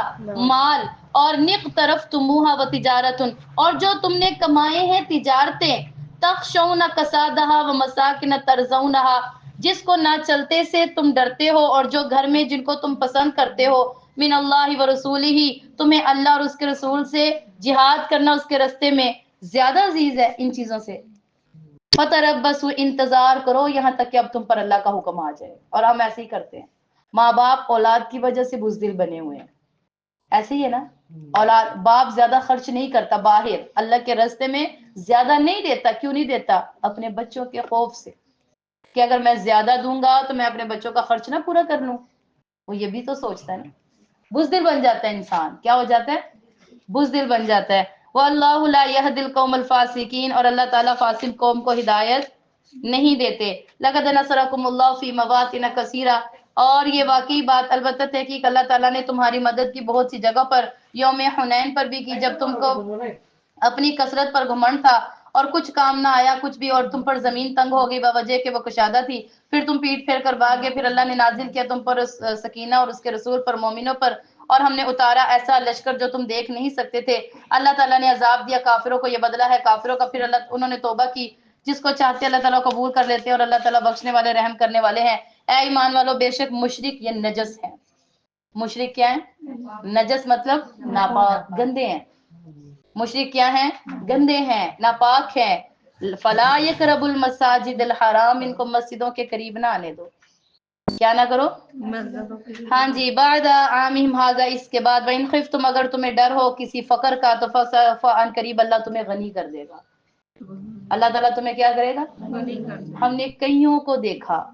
Speaker 1: مال. اور نقترفتموہا، و تجارتن، اور جو تم نے کمائے ہیں تجارتیں، تخشون کسادہا، و مساکن ترضونہا، جس کو نہ چلتے سے تم ڈرتے ہو، اور جو گھر میں جن کو تم پسند کرتے ہو، من اللہ و رسولہ، تمہیں اللہ اور اس کے رسول سے جہاد کرنا اس کے رستے میں، زیادہ عزیز ہے ان چیزوں سے. فتربصوا، انتظار کرو یہاں تک کہ اب تم پر اللہ کا حکم آ جائے. اور ہم ایسے ہی کرتے ہیں. ماں باپ اولاد کی وجہ سے بزدل بنے ہوئے ہیں. ایسے ہی ہے نا. اولاد باپ زیادہ خرچ نہیں کرتا باہر اللہ کے راستے میں، زیادہ نہیں دیتا. کیوں نہیں دیتا؟ اپنے بچوں کے خوف سے کہ اگر میں زیادہ دوں گا تو میں اپنے بچوں کا خرچ نہ پورا کر لوں. وہ یہ بھی تو سوچتا ہے نا. بزدل بن جاتا ہے انسان. کیا ہو جاتا ہے؟ بزدل بن جاتا ہے. واللہ لا یہدی القوم الفاسقین، اور اللہ تعالیٰ فاسق قوم کو ہدایت نہیں دیتے. لقد نصرکم اللہ فی مواطن کثیرہ، اور یہ واقعی بات البتہ تحقیق اللہ تعالیٰ نے تمہاری مدد کی بہت سی جگہ پر. یوم حنین پر بھی کی، جب تم کو اپنی کثرت پر گھمنڈ تھا اور کچھ کام نہ آیا کچھ بھی، اور تم پر زمین تنگ ہو گئی بوجہ کہ وہ کشادہ تھی. پھر تم پیٹ پھیر کر بھاگ گئے. پھر اللہ نے نازل کیا تم پر سکینہ اور اس کے رسول پر، مومنوں پر. اور ہم نے اتارا ایسا لشکر جو تم دیکھ نہیں سکتے تھے. اللہ تعالیٰ نے عذاب دیا کافروں کو، یہ بدلہ ہے کافروں کا. پھر انہوں نے توبہ کی. جس کو چاہتے اللہ تعالیٰ قبول کر لیتے ہیں، اور اللہ تعالیٰ بخشنے والے رحم کرنے والے ہیں. اے ایمان والو، بے شک مشرک یہ نجس ہیں. مشرک کیا ہے؟ نجس مطلب ناپاک، گندے ہیں. مشرک کیا ہیں؟ گندے ہیں، ناپاک ہیں. فلا یقرب المساجد الحرام، ان کو مسجدوں کے قریب نہ آنے دو. کیا نہ کرو؟ ہاں جی. بعد عامہم ھذا، اس کے بعد. وَإِنْ خِفْتُمْ، اگر تمہیں ڈر ہو کسی فقر کا تو فَعَنْ قریب اللہ تمہیں غنی کر دے گا. اللہ تعالیٰ تمہیں کیا کرے گا؟ ہم نے کئیوں کو دیکھا،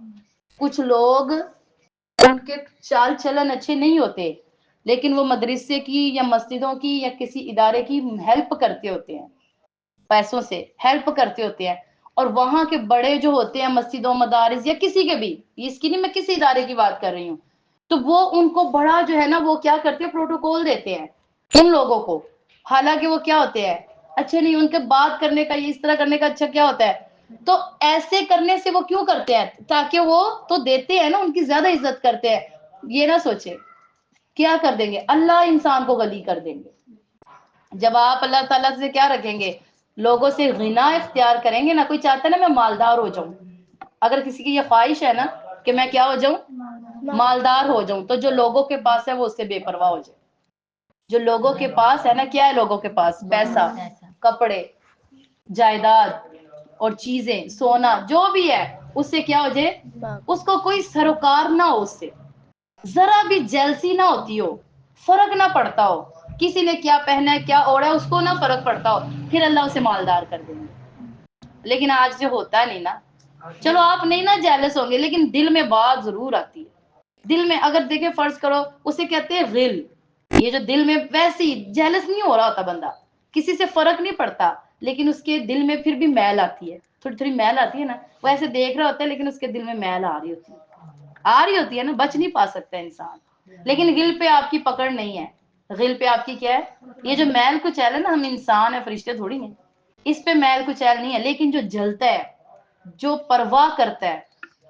Speaker 1: کچھ لوگ ان کے چال چلن اچھے نہیں ہوتے لیکن وہ مدرسے کی یا مسجدوں کی یا کسی ادارے کی ہیلپ کرتے ہوتے ہیں، پیسوں سے ہیلپ کرتے ہوتے ہیں. اور وہاں کے بڑے جو ہوتے ہیں مسجدوں مدارس یا کسی کے بھی، اس کی نہیں، میں کسی ادارے کی بات کر رہی ہوں، تو وہ ان کو بڑا جو ہے نا وہ کیا کرتے ہیں، پروٹوکول دیتے ہیں ان لوگوں کو. حالانکہ وہ کیا ہوتے ہیں؟ اچھا نہیں. ان کے بات کرنے کا، اس طرح کرنے کا اچھا کیا ہوتا ہے؟ تو ایسے کرنے سے وہ کیوں کرتے ہیں؟ تاکہ وہ تو دیتے ہیں نا، ان کی زیادہ عزت کرتے ہیں. یہ نہ سوچے کیا کر دیں گے، اللہ انسان کو غنی کر دیں گے. جب آپ اللہ تعالیٰ سے کیا رکھیں گے، لوگوں سے غنا اختیار کریں گے نا. کوئی چاہتا ہے نا میں مالدار ہو جاؤں، اگر کسی کی یہ خواہش ہے نا کہ میں کیا ہو جاؤں، مالدار ہو جاؤں، تو جو لوگوں کے پاس ہے وہ اس سے بے پرواہ ہو جائے. جو لوگوں کے پاس ہے نا، کیا ہے لوگوں کے پاس؟ پیسہ، کپڑے، جائیداد اور چیزیں، سونا، جو بھی ہے، اس سے کیا ہو جائے، اس کو کوئی سروکار نہ ہو، اس سے ذرا بھی جیلسی نہ ہوتی ہو، فرق نہ پڑتا ہو کسی نے کیا پہنا ہے کیا اوڑا ہے، اس کو نہ فرق پڑتا ہو، پھر اللہ اسے مالدار کر دیں گے. لیکن آج جو ہوتا نہیں نا، چلو آپ نہیں نا جیلس ہوں گے لیکن دل میں بات ضرور آتی ہے. دل میں اگر دیکھیں، فرض کرو اسے کہتے ہیں غل، یہ جو دل میں، ویسے ہی جیلس نہیں ہو رہا ہوتا بندہ، کسی سے فرق نہیں پڑتا لیکن اس کے دل میں پھر بھی میل آتی ہے، تھوڑی تھوڑی میل آتی ہے نا. وہ ایسے دیکھ رہا ہوتا ہے لیکن اس کے دل میں میل آ رہی ہوتی ہے نا، بچ نہیں پا سکتا انسان. لیکن غل پہ آپ کی پکڑ نہیں ہے. غل پہ آپ کی کیا ہے؟ یہ جو میل کچیل ہے نا، ہم انسان ہیں، فرشتے تھوڑی ہیں، اس پہ میل کچیل نہیں ہے. لیکن جو جلتا ہے، جو پرواہ کرتا ہے،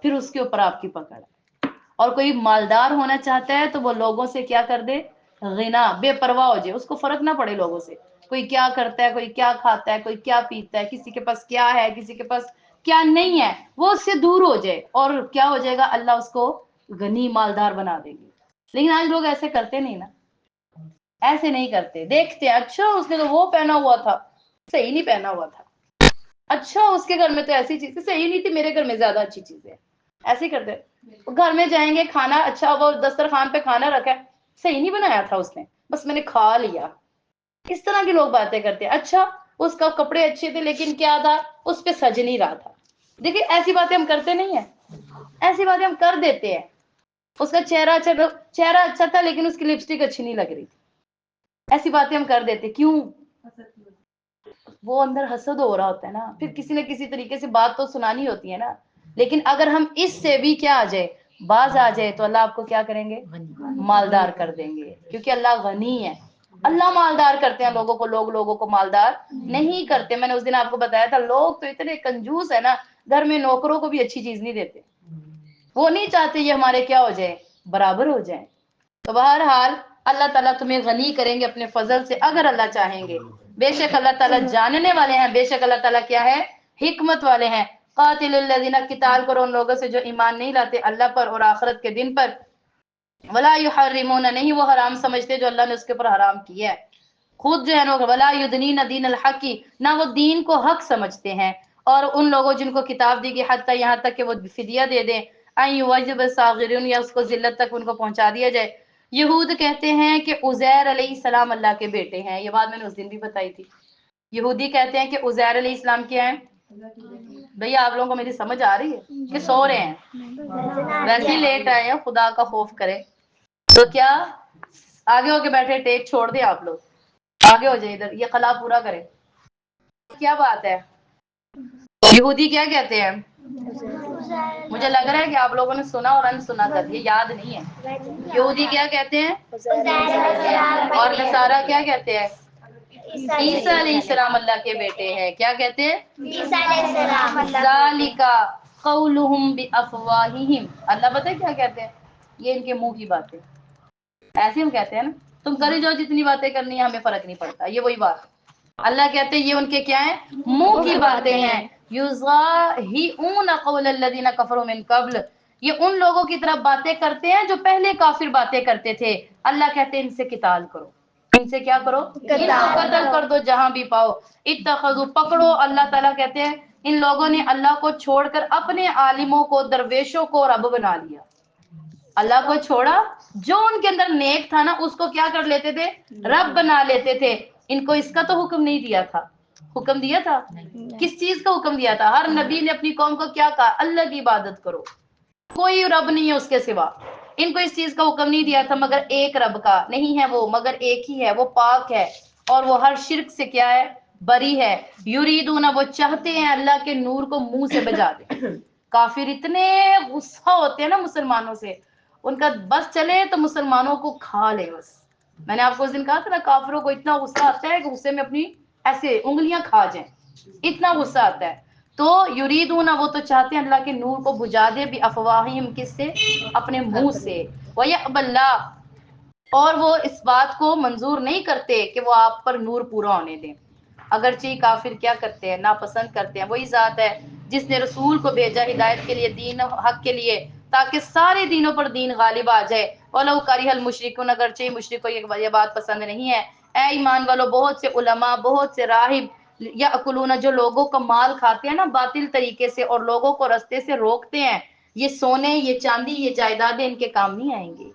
Speaker 1: پھر اس کے اوپر آپ کی پکڑ ہے. اور کوئی مالدار ہونا چاہتا ہے تو وہ لوگوں سے کیا کر دے، غنا، بے پرواہ ہو جائے، اس کو فرق نہ پڑے لوگوں سے. کوئی کیا کرتا ہے، کوئی کیا کھاتا ہے، کوئی کیا پیتا ہے، کسی کے پاس کیا ہے، کسی کے پاس کیا نہیں ہے، وہ اس سے دور ہو جائے. اور کیا ہو جائے گا، اللہ اس کو غنی مالدار بنا دیں گے. لیکن آج لوگ ایسے کرتے نہیں نا، ایسے نہیں کرتے. دیکھتے ہیں اچھا اس نے تو وہ پہنا ہوا تھا، صحیح نہیں پہنا ہوا تھا، اچھا اس کے گھر میں تو ایسی چیز صحیح نہیں تھی، میرے گھر میں زیادہ اچھی چیزیں. ایسے ہی کرتے. گھر میں جائیں گے، کھانا اچھا، وہ دسترخوان پہ کھانا رکھا ہے، صحیح نہیں بنایا تھا اس نے، بس میں نے کھا لیا. اس طرح کے لوگ باتیں کرتے ہیں. اچھا اس کا کپڑے اچھے تھے لیکن کیا تھا، اس پہ سج نہیں رہا تھا. دیکھیں ایسی باتیں ہم کرتے نہیں ہیں، ایسی باتیں ہم کر دیتے ہیں. اس کا چہرہ اچھا تھا لیکن اس کی لپسٹک اچھی نہیں لگ رہی تھی. ایسی باتیں ہم کر دیتے. کیوں؟ وہ اندر حسد ہو رہا ہوتا ہے نا، پھر کسی نہ کسی طریقے سے بات تو سنانی ہوتی ہے نا. لیکن اگر ہم اس سے بھی کیا آ جائے، باز آ جائے، تو اللہ آپ کو کیا کریں گے، مالدار کر دیں گے. کیونکہ اللہ غنی ہے. اللہ مالدار کرتے ہیں لوگوں کو، لوگ لوگوں کو مالدار نہیں کرتے. میں نے اس دن آپ کو بتایا تھا، لوگ تو اتنے کنجوس ہے نا، گھر میں نوکروں کو بھی اچھی چیز نہیں دیتے. وہ نہیں چاہتے یہ ہمارے کیا ہو جائے، برابر ہو جائیں. تو بہرحال اللہ تعالیٰ تمہیں غنی کریں گے اپنے فضل سے اگر اللہ چاہیں گے. بے شک اللہ تعالیٰ جاننے والے ہیں، بے شک اللہ تعالیٰ کیا ہے، حکمت والے ہیں. قاتل الذین، قتال کرو ان لوگوں سے جو ایمان نہیں لاتے اللہ پر اور آخرت کے دن پر. ولا یحرمون، نہیں وہ حرام سمجھتے جو اللہ نے اس کے اوپر حرام کیا ہے. خود جو ہے نا ولا یدنین دین الحق کی، نہ وہ دین کو حق سمجھتے ہیں، اور ان لوگوں جن کو کتاب دی گئی حتیٰ یہاں تک کہ وہ فدیہ دے دیں، این یوجب الصاغرون یا اس کو ذلت تک ان کو پہنچا دیا جائے۔ یہود کہتے ہیں کہ عزیر علیہ السلام اللہ کے بیٹے ہیں، یہ بات میں نے اس دن بھی بتائی تھی۔ یہودی کہتے ہیں کہ عزیر علیہ السلام کیا ہیں؟ بھیا آپ لوگوں کو میری سمجھ آ رہی ہے کہ سو رہے ہیں؟ ویسے ہی لیٹ آئے ہیں، خدا کا خوف کرے تو کیا آگے ہو کے بیٹھے، ٹیک چھوڑ دیں آپ لوگ، آگے ہو جائیں ادھر، یہ خلا پورا کریں۔ کیا بات ہے، یہودی کیا کہتے ہیں؟ مجھے لگ رہا ہے کہ آپ لوگوں نے سنا اور انسنا کر دیا، یاد نہیں ہے۔ یہودی کیا کہتے ہیں؟ اور نصارہ کیا کہتے ہیں؟ عیسیٰ علیہ السلام اللہ کے بیٹے ہیں۔ کیا کہتے ہیں؟
Speaker 2: عیسیٰ علیہ السلام
Speaker 1: ذالک قولہم بافواہہم، اللہ پتہ ہے کیا کہتے ہیں؟ یہ ان کے منہ کی باتیں، ایسے ہم کہتے ہیں نا تم کری جاؤ جتنی باتیں کرنی ہے، ہمیں فرق نہیں پڑتا، یہ وہی بات۔ اللہ کہتے ہیں یہ ان کے کیا ہیں؟ منہ کی باتیں ہیں۔ یضاہئون قول الذین کفروا من قبل، یہ ان لوگوں کی طرف باتیں کرتے ہیں جو پہلے کافر باتیں کرتے تھے۔ اللہ کہتے ہیں ان سے قتال کرو، ان سے کیا کرو؟ ان کو قتل کر دو جہاں بھی پاؤ۔ اتخذوا، پکڑو، اللہ تعالیٰ کہتے ہیں ان لوگوں نے اللہ کو چھوڑ کر اپنے عالموں کو، درویشوں کو رب بنا لیا۔ اللہ کو چھوڑا، جو ان کے اندر نیک تھا نا اس کو کیا کر لیتے تھے؟ رب بنا لیتے تھے۔ ان کو اس کا تو حکم نہیں دیا تھا، حکم دیا تھا کس چیز کا حکم دیا تھا؟ ہر نبی نے اپنی قوم کو کیا کہا؟ اللہ کی عبادت کرو، کوئی رب نہیں ہے اس کے سوا۔ ان کو اس چیز کا حکم نہیں دیا تھا مگر ایک رب کا، نہیں ہے وہ مگر ایک ہی ہے، وہ پاک ہے اور وہ ہر شرک سے کیا ہے؟ بری ہے۔ یریدون، وہ چاہتے ہیں اللہ کے نور کو منہ سے بجا دیں۔ کافر اتنے غصہ ہوتے ہیں نا مسلمانوں سے، ان کا بس چلے تو مسلمانوں کو کھا لے بس۔ میں نے آپ کو اس دن کہا تھا نا کافروں کو اتنا غصہ آتا ہے کہ غصے میں اپنی ایسے انگلیاں کھا جائیں، اتنا غصہ آتا ہے۔ تو یریدون، وہ تو چاہتے ہیں اللہ کے نور کو بجھا دے، بھی افواہہم، کس سے؟ اپنے منہ سے۔ وَيَأْبَى اللَّهُ، اور وہ اس بات کو منظور نہیں کرتے کہ وہ آپ پر نور پورا ہونے دیں۔ اگرچہ کافر کیا کرتے ہیں؟ ناپسند کرتے ہیں۔ وہی ذات ہے جس نے رسول کو بھیجا ہدایت کے لیے، دین حق کے لیے، تاکہ سارے دینوں پر دین غالب آ جائے۔ وَلَوْ كَرِهَ الْمُشْرِكُونَ، اگرچہ مشرکوں کو یہ بات پسند نہیں ہے۔ اے ایمان والو، بہت سے علماء، بہت سے راہب، یأکلون، جو لوگوں کا مال کھاتے ہیں نا باطل طریقے سے اور لوگوں کو رستے سے روکتے ہیں، یہ سونے، یہ چاندی، یہ جائیدادیں ان کے کام نہیں آئیں گی۔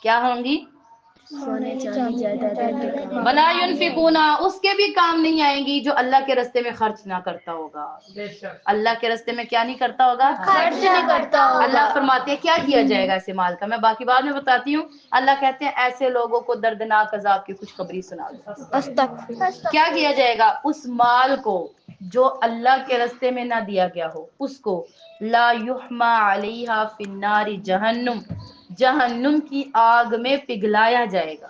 Speaker 1: کیا ہوں گی؟
Speaker 2: سونے چاندی جائیداد،
Speaker 1: ولا ينفقون، اس کے بھی کام نہیں آئیں گی جو اللہ کے رستے میں خرچ نہ کرتا ہوگا۔ اللہ کے رستے میں کیا نہیں کرتا ہوگا؟
Speaker 2: خرچ نہیں کرتا ہوگا۔
Speaker 1: اللہ فرماتے ہیں کیا کیا جائے گا ایسے مال کا، میں باقی بعد میں بتاتی ہوں۔ اللہ کہتے ہیں ایسے لوگوں کو دردناک عذاب کی خوشخبری سنا دو۔ کیا کیا جائے گا؟ اس مال کو جو اللہ کے رستے میں نہ دیا گیا ہو، اس کو لا یحمى علیہا فی النار جہنم، جہنم کی آگ میں پگھلایا جائے گا،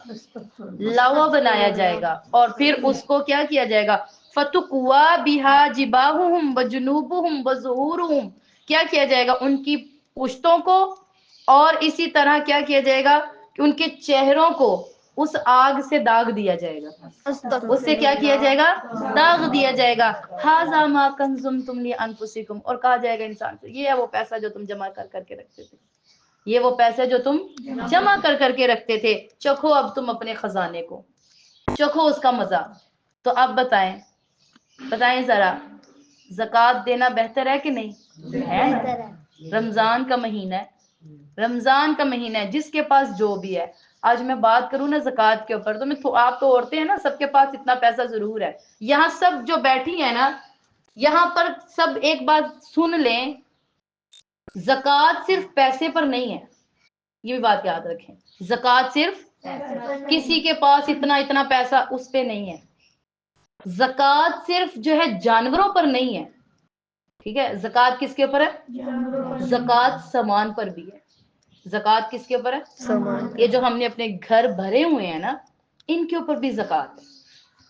Speaker 1: لوا بنایا جائے گا، اور پھر اس کو کیا کیا جائے گا؟ فتقوا بها جباہہم وجنوبہم وظہورہم، کیا جائے گا؟ ان کی پشتوں کو، اور اسی طرح کیا کیا جائے گا کہ ان کے چہروں کو اس آگ سے داغ دیا جائے گا، اس سے کیا کیا جائے گا؟ داغ دیا جائے گا۔ ھذا ما کنزمتم لانفسکم، اور کہا جائے گا انسان سے یہ ہے وہ پیسہ جو تم جمع کر کر کے رکھتے تھے، یہ وہ پیسے جو تم جمع کر کر کے رکھتے تھے، چکھو اب تم اپنے خزانے کو، چکھو اس کا مزہ۔ تو اب بتائیں ذرا، زکوٰۃ دینا بہتر ہے کہ نہیں؟ ہے نا؟ رمضان کا مہینہ ہے، رمضان کا مہینہ ہے، جس کے پاس جو بھی ہے۔ آج میں بات کروں نا زکوٰۃ کے اوپر، تو آپ تو عورتیں ہیں نا، سب کے پاس اتنا پیسہ ضرور ہے۔ یہاں سب جو بیٹھی ہیں نا، یہاں پر سب ایک بات سن لیں، زکوٰۃ صرف پیسے پر نہیں ہے، یہ بھی بات یاد رکھیں۔ زکوٰۃ صرف کسی کے پاس اتنا پیسہ اس پہ نہیں ہے۔ زکوٰۃ صرف جو ہے جانوروں پر نہیں ہے، ٹھیک ہے؟ زکوٰۃ کس کے اوپر ہے؟ زکوٰۃ سامان پر بھی ہے۔ زکوٰۃ کس کے اوپر ہے؟
Speaker 2: سامان۔
Speaker 1: یہ جو ہم نے اپنے گھر بھرے ہوئے ہیں نا، ان کے اوپر بھی زکوٰۃ ہے۔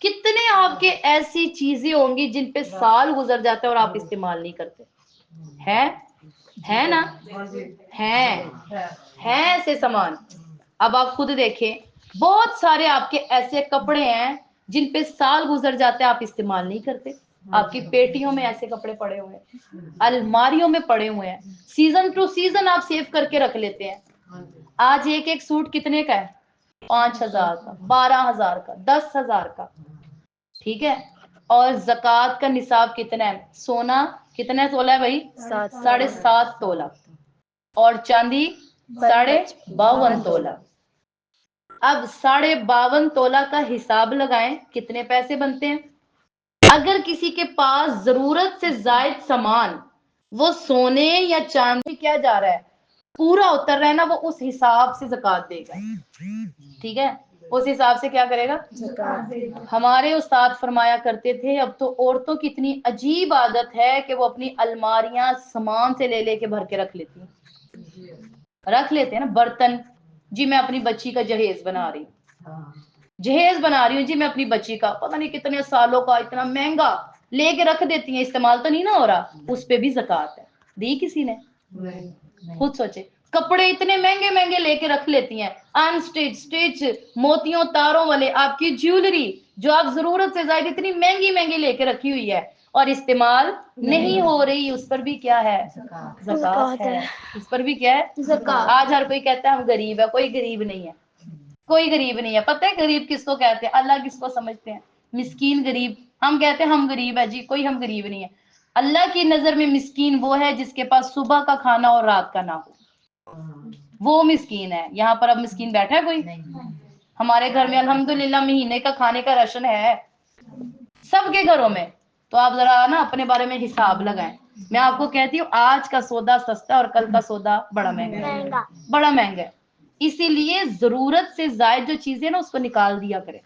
Speaker 1: کتنے آپ کے ایسی چیزیں ہوں گی جن پہ سال گزر جاتا ہے اور آپ استعمال نہیں کرتے؟ ہے نا؟ ہے ایسے سامان۔ اب آپ خود دیکھیں، بہت سارے آپ کے ایسے کپڑے ہیں جن پہ سال گزر جاتے ہیں، آپ استعمال نہیں کرتے۔ آپ کی پیٹیوں میں ایسے کپڑے پڑے ہوئے ہیں، الماریوں میں پڑے ہوئے ہیں، سیزن ٹو سیزن آپ سیو کر کے رکھ لیتے ہیں۔ آج ایک سوٹ کتنے کا ہے؟ 5,000 کا, 12,000 کا, 10,000 کا. ٹھیک ہے. اور زکوٰۃ کا نصاب کتنا ہے؟ سونا کتنا تولہ ہے بھائی؟ 7.5 تولہ. اور چاندی 52 تولہ. اب 52 تولہ کا حساب لگائیں کتنے پیسے بنتے ہیں. اگر کسی کے پاس ضرورت سے زائد سامان وہ سونے یا چاندی کیا جا رہا ہے پورا اتر رہا ہے نا، وہ اس حساب سے زکوٰۃ دے گا. ٹھیک ہے، اس حساب سے کیا کرے گا؟ ہمارے استاد فرمایا کرتے تھے اب تو عورتوں کی اتنی عجیب عادت ہے کہ وہ اپنی الماریاں سامان سے لے لے کے بھر کے رکھ لیتی ہیں. رکھ لیتے ہیں نا برتن. جی میں اپنی بچی کا جہیز بنا رہی ہوں جی، میں اپنی بچی کا پتہ نہیں کتنے سالوں کا اتنا مہنگا لے کے رکھ دیتی ہیں، استعمال تو نہیں نہ ہو رہا، اس پہ بھی زکوٰۃ ہے. دی کسی نے؟ خود سوچے. کپڑے اتنے مہنگے مہنگے لے کے رکھ لیتی ہیں، انسٹچ سٹچ موتیوں تاروں والے. آپ کی جیولری جو آپ ضرورت سے زائد اتنی مہنگی مہنگی لے کے رکھی ہوئی ہے اور استعمال نہیں ہو رہی، اس پر بھی کیا ہے؟ زکوٰۃ ہے. اس پر بھی کیا ہے؟ زکوٰۃ. آج ہر کوئی کہتا ہے ہم غریب ہے، کوئی غریب نہیں ہے. کوئی غریب نہیں ہے. پتہ ہے غریب کس کو کہتے ہیں؟ اللہ کس کو سمجھتے ہیں؟ مسکین غریب. ہم کہتے ہیں ہم غریب ہے جی، کوئی ہم غریب نہیں ہے. اللہ کی نظر میں مسکین وہ ہے جس کے پاس صبح کا کھانا اور رات کا نہ ہو، وہ مسکین ہے. یہاں پر اب مسکین بیٹھا ہے کوئی؟ ہمارے گھر میں الحمدللہ مہینے کا کھانے کا راشن ہے سب کے گھروں میں. تو آپ ذرا نا اپنے بارے میں حساب لگائیں. میں آپ کو کہتی ہوں آج کا سودا سستا اور کل کا سودا بڑا مہنگا ہے، بڑا مہنگا ہے. اسی لیے ضرورت سے زائد جو چیزیں نا اس کو نکال دیا کریں.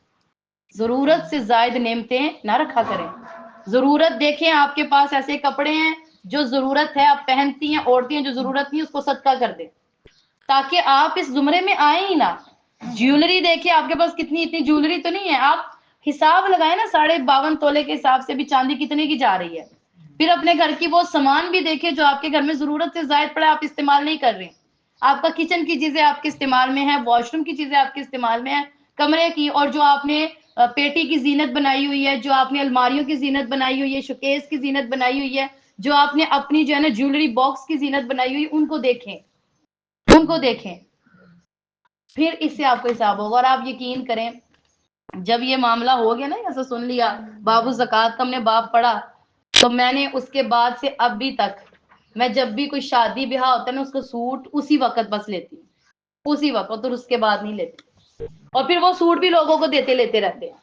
Speaker 1: ضرورت سے زائد نعمتیں نہ رکھا کریں. ضرورت دیکھیں آپ کے پاس ایسے کپڑے ہیں جو ضرورت ہے آپ پہنتی ہیں، اوڑھتی ہیں، جو ضرورت نہیں اس کو صدقہ کر دیں تاکہ آپ اس زمرے میں آئیں ہی نہ. جیولری دیکھیں آپ کے پاس کتنی اتنی جیولری تو نہیں ہے، آپ حساب لگائیں نا 52 تولے کے حساب سے بھی چاندی کتنے کی جا رہی ہے. پھر اپنے گھر کی وہ سامان بھی دیکھیں جو آپ کے گھر میں ضرورت سے زائد پڑا آپ استعمال نہیں کر رہے. آپ کا کچن کی چیزیں آپ کے استعمال میں ہیں، واش روم کی چیزیں آپ کے استعمال میں ہیں، کمرے کی، اور جو آپ نے پیٹی کی زینت بنائی ہوئی ہے، جو آپ نے الماریوں کی زینت بنائی ہوئی ہے، شوکیس کی زینت بنائی ہوئی ہے، جو آپ نے اپنی جو ہے نا جیولری باکس کی زینت بنائی ہوئی، ان کو دیکھیں، ان کو دیکھیں. پھر اس سے آپ کو حساب ہوگا. اور آپ یقین کریں جب یہ معاملہ ہو گیا نا، ایسا سن لیا بابو زکوٰۃ کا ہم نے باب پڑھا، تو میں نے اس کے بعد سے ابھی تک میں جب بھی کوئی شادی بیاہ ہوتا ہے نا اس کو سوٹ اسی وقت بس لیتی ہوں، اسی وقت، اور اس کے بعد نہیں لیتی. اور پھر وہ سوٹ بھی لوگوں کو دیتے لیتے رہتے ہیں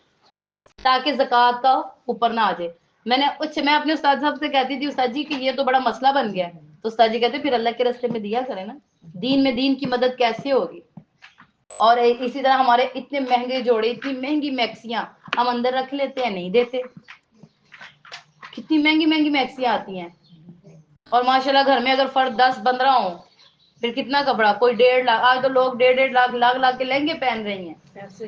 Speaker 1: تاکہ زکوٰۃ کا اوپر نہ آ جائے. میں اپنے استاد صاحب سے کہتی تھی استاد جی کہ یہ تو بڑا مسئلہ بن گیا ہے. تو استاد جی کہتے پھر اللہ کے راستے میں دیا کرے نا، دین میں دین کی مدد کیسے ہوگی. اور اسی طرح ہمارے اتنے مہنگے جوڑے، اتنی مہنگی میکسیاں ہم اندر رکھ لیتے ہیں، نہیں دیتے. کتنی مہنگی مہنگی میکسیاں آتی ہیں، اور ماشاءاللہ گھر میں اگر فرد 10-15 ہوں پھر کتنا کپڑا، کوئی 1.5 لاکھ. آج تو لوگ 1.5 لاکھ کے لہنگے پہن رہی ہیں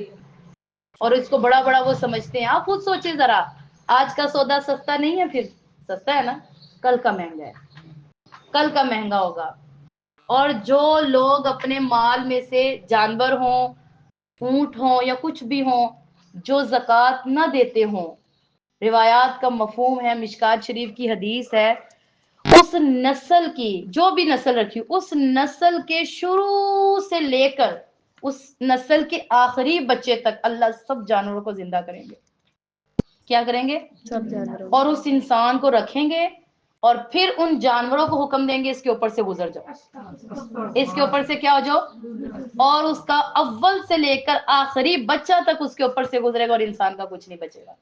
Speaker 1: اور اس کو بڑا بڑا وہ سمجھتے ہیں. آپ خود سوچیں ذرا، آج کا سودا سستا نہیں ہے، پھر سستا ہے نا، کل کا مہنگا ہے، کل کا مہنگا ہوگا. اور جو لوگ اپنے مال میں سے جانور ہوں، اونٹ ہوں یا کچھ بھی ہوں، جو زکوٰۃ نہ دیتے ہوں، روایات کا مفہوم ہے، مشکات شریف کی حدیث ہے، اس نسل کی جو بھی نسل رکھی اس نسل کے شروع سے لے کر اس نسل کے آخری بچے تک اللہ سب جانوروں کو زندہ کریں گے. کیا کریں گے؟
Speaker 2: سب جانوروں
Speaker 1: اور اس انسان کو رکھیں گے اور پھر ان جانوروں کو حکم دیں گے اس کے اوپر سے گزر جاؤ، اس کے اوپر سے کیا ہو جاؤ، اور اس کا اول سے لے کر آخری بچہ تک اس کے اوپر سے گزرے گا اور انسان کا کچھ نہیں بچے گا.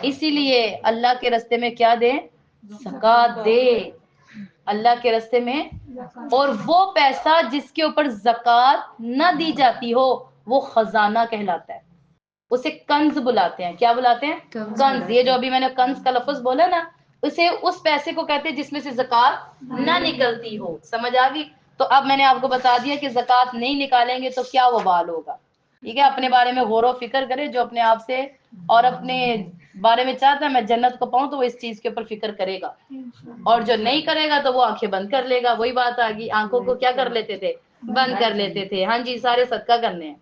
Speaker 1: اسی لیے اللہ کے راستے میں کیا دیں؟ زکوٰۃ دے اللہ کے راستے میں. اور وہ پیسہ جس کے اوپر زکوٰۃ نہ دی جاتی ہو وہ خزانہ کہلاتا ہے، اسے کنز بلاتے ہیں. کیا بلاتے ہیں؟ کنز. یہ جو ابھی میں نے کنز کا لفظ بولا نا، اسے اس پیسے کو کہتے ہیں جس میں سے زکوٰۃ نہ نکلتی ہو. سمجھ آ گئی؟ تو اب میں نے آپ کو بتا دیا کہ زکوٰۃ نہیں نکالیں گے تو کیا وبال ہوگا. ٹھیک ہے، اپنے بارے میں غور و فکر کرے. جو اپنے آپ سے اور اپنے بارے میں چاہتا ہے میں جنت کو پاؤں تو وہ اس چیز کے اوپر فکر کرے گا، اور جو نہیں کرے گا تو وہ آنکھیں بند کر لے گا. وہی بات آ گئی، آنکھوں کو کیا کر لیتے تھے؟ بند کر لیتے تھے. ہاں جی، سارے صدقہ کرنے ہیں.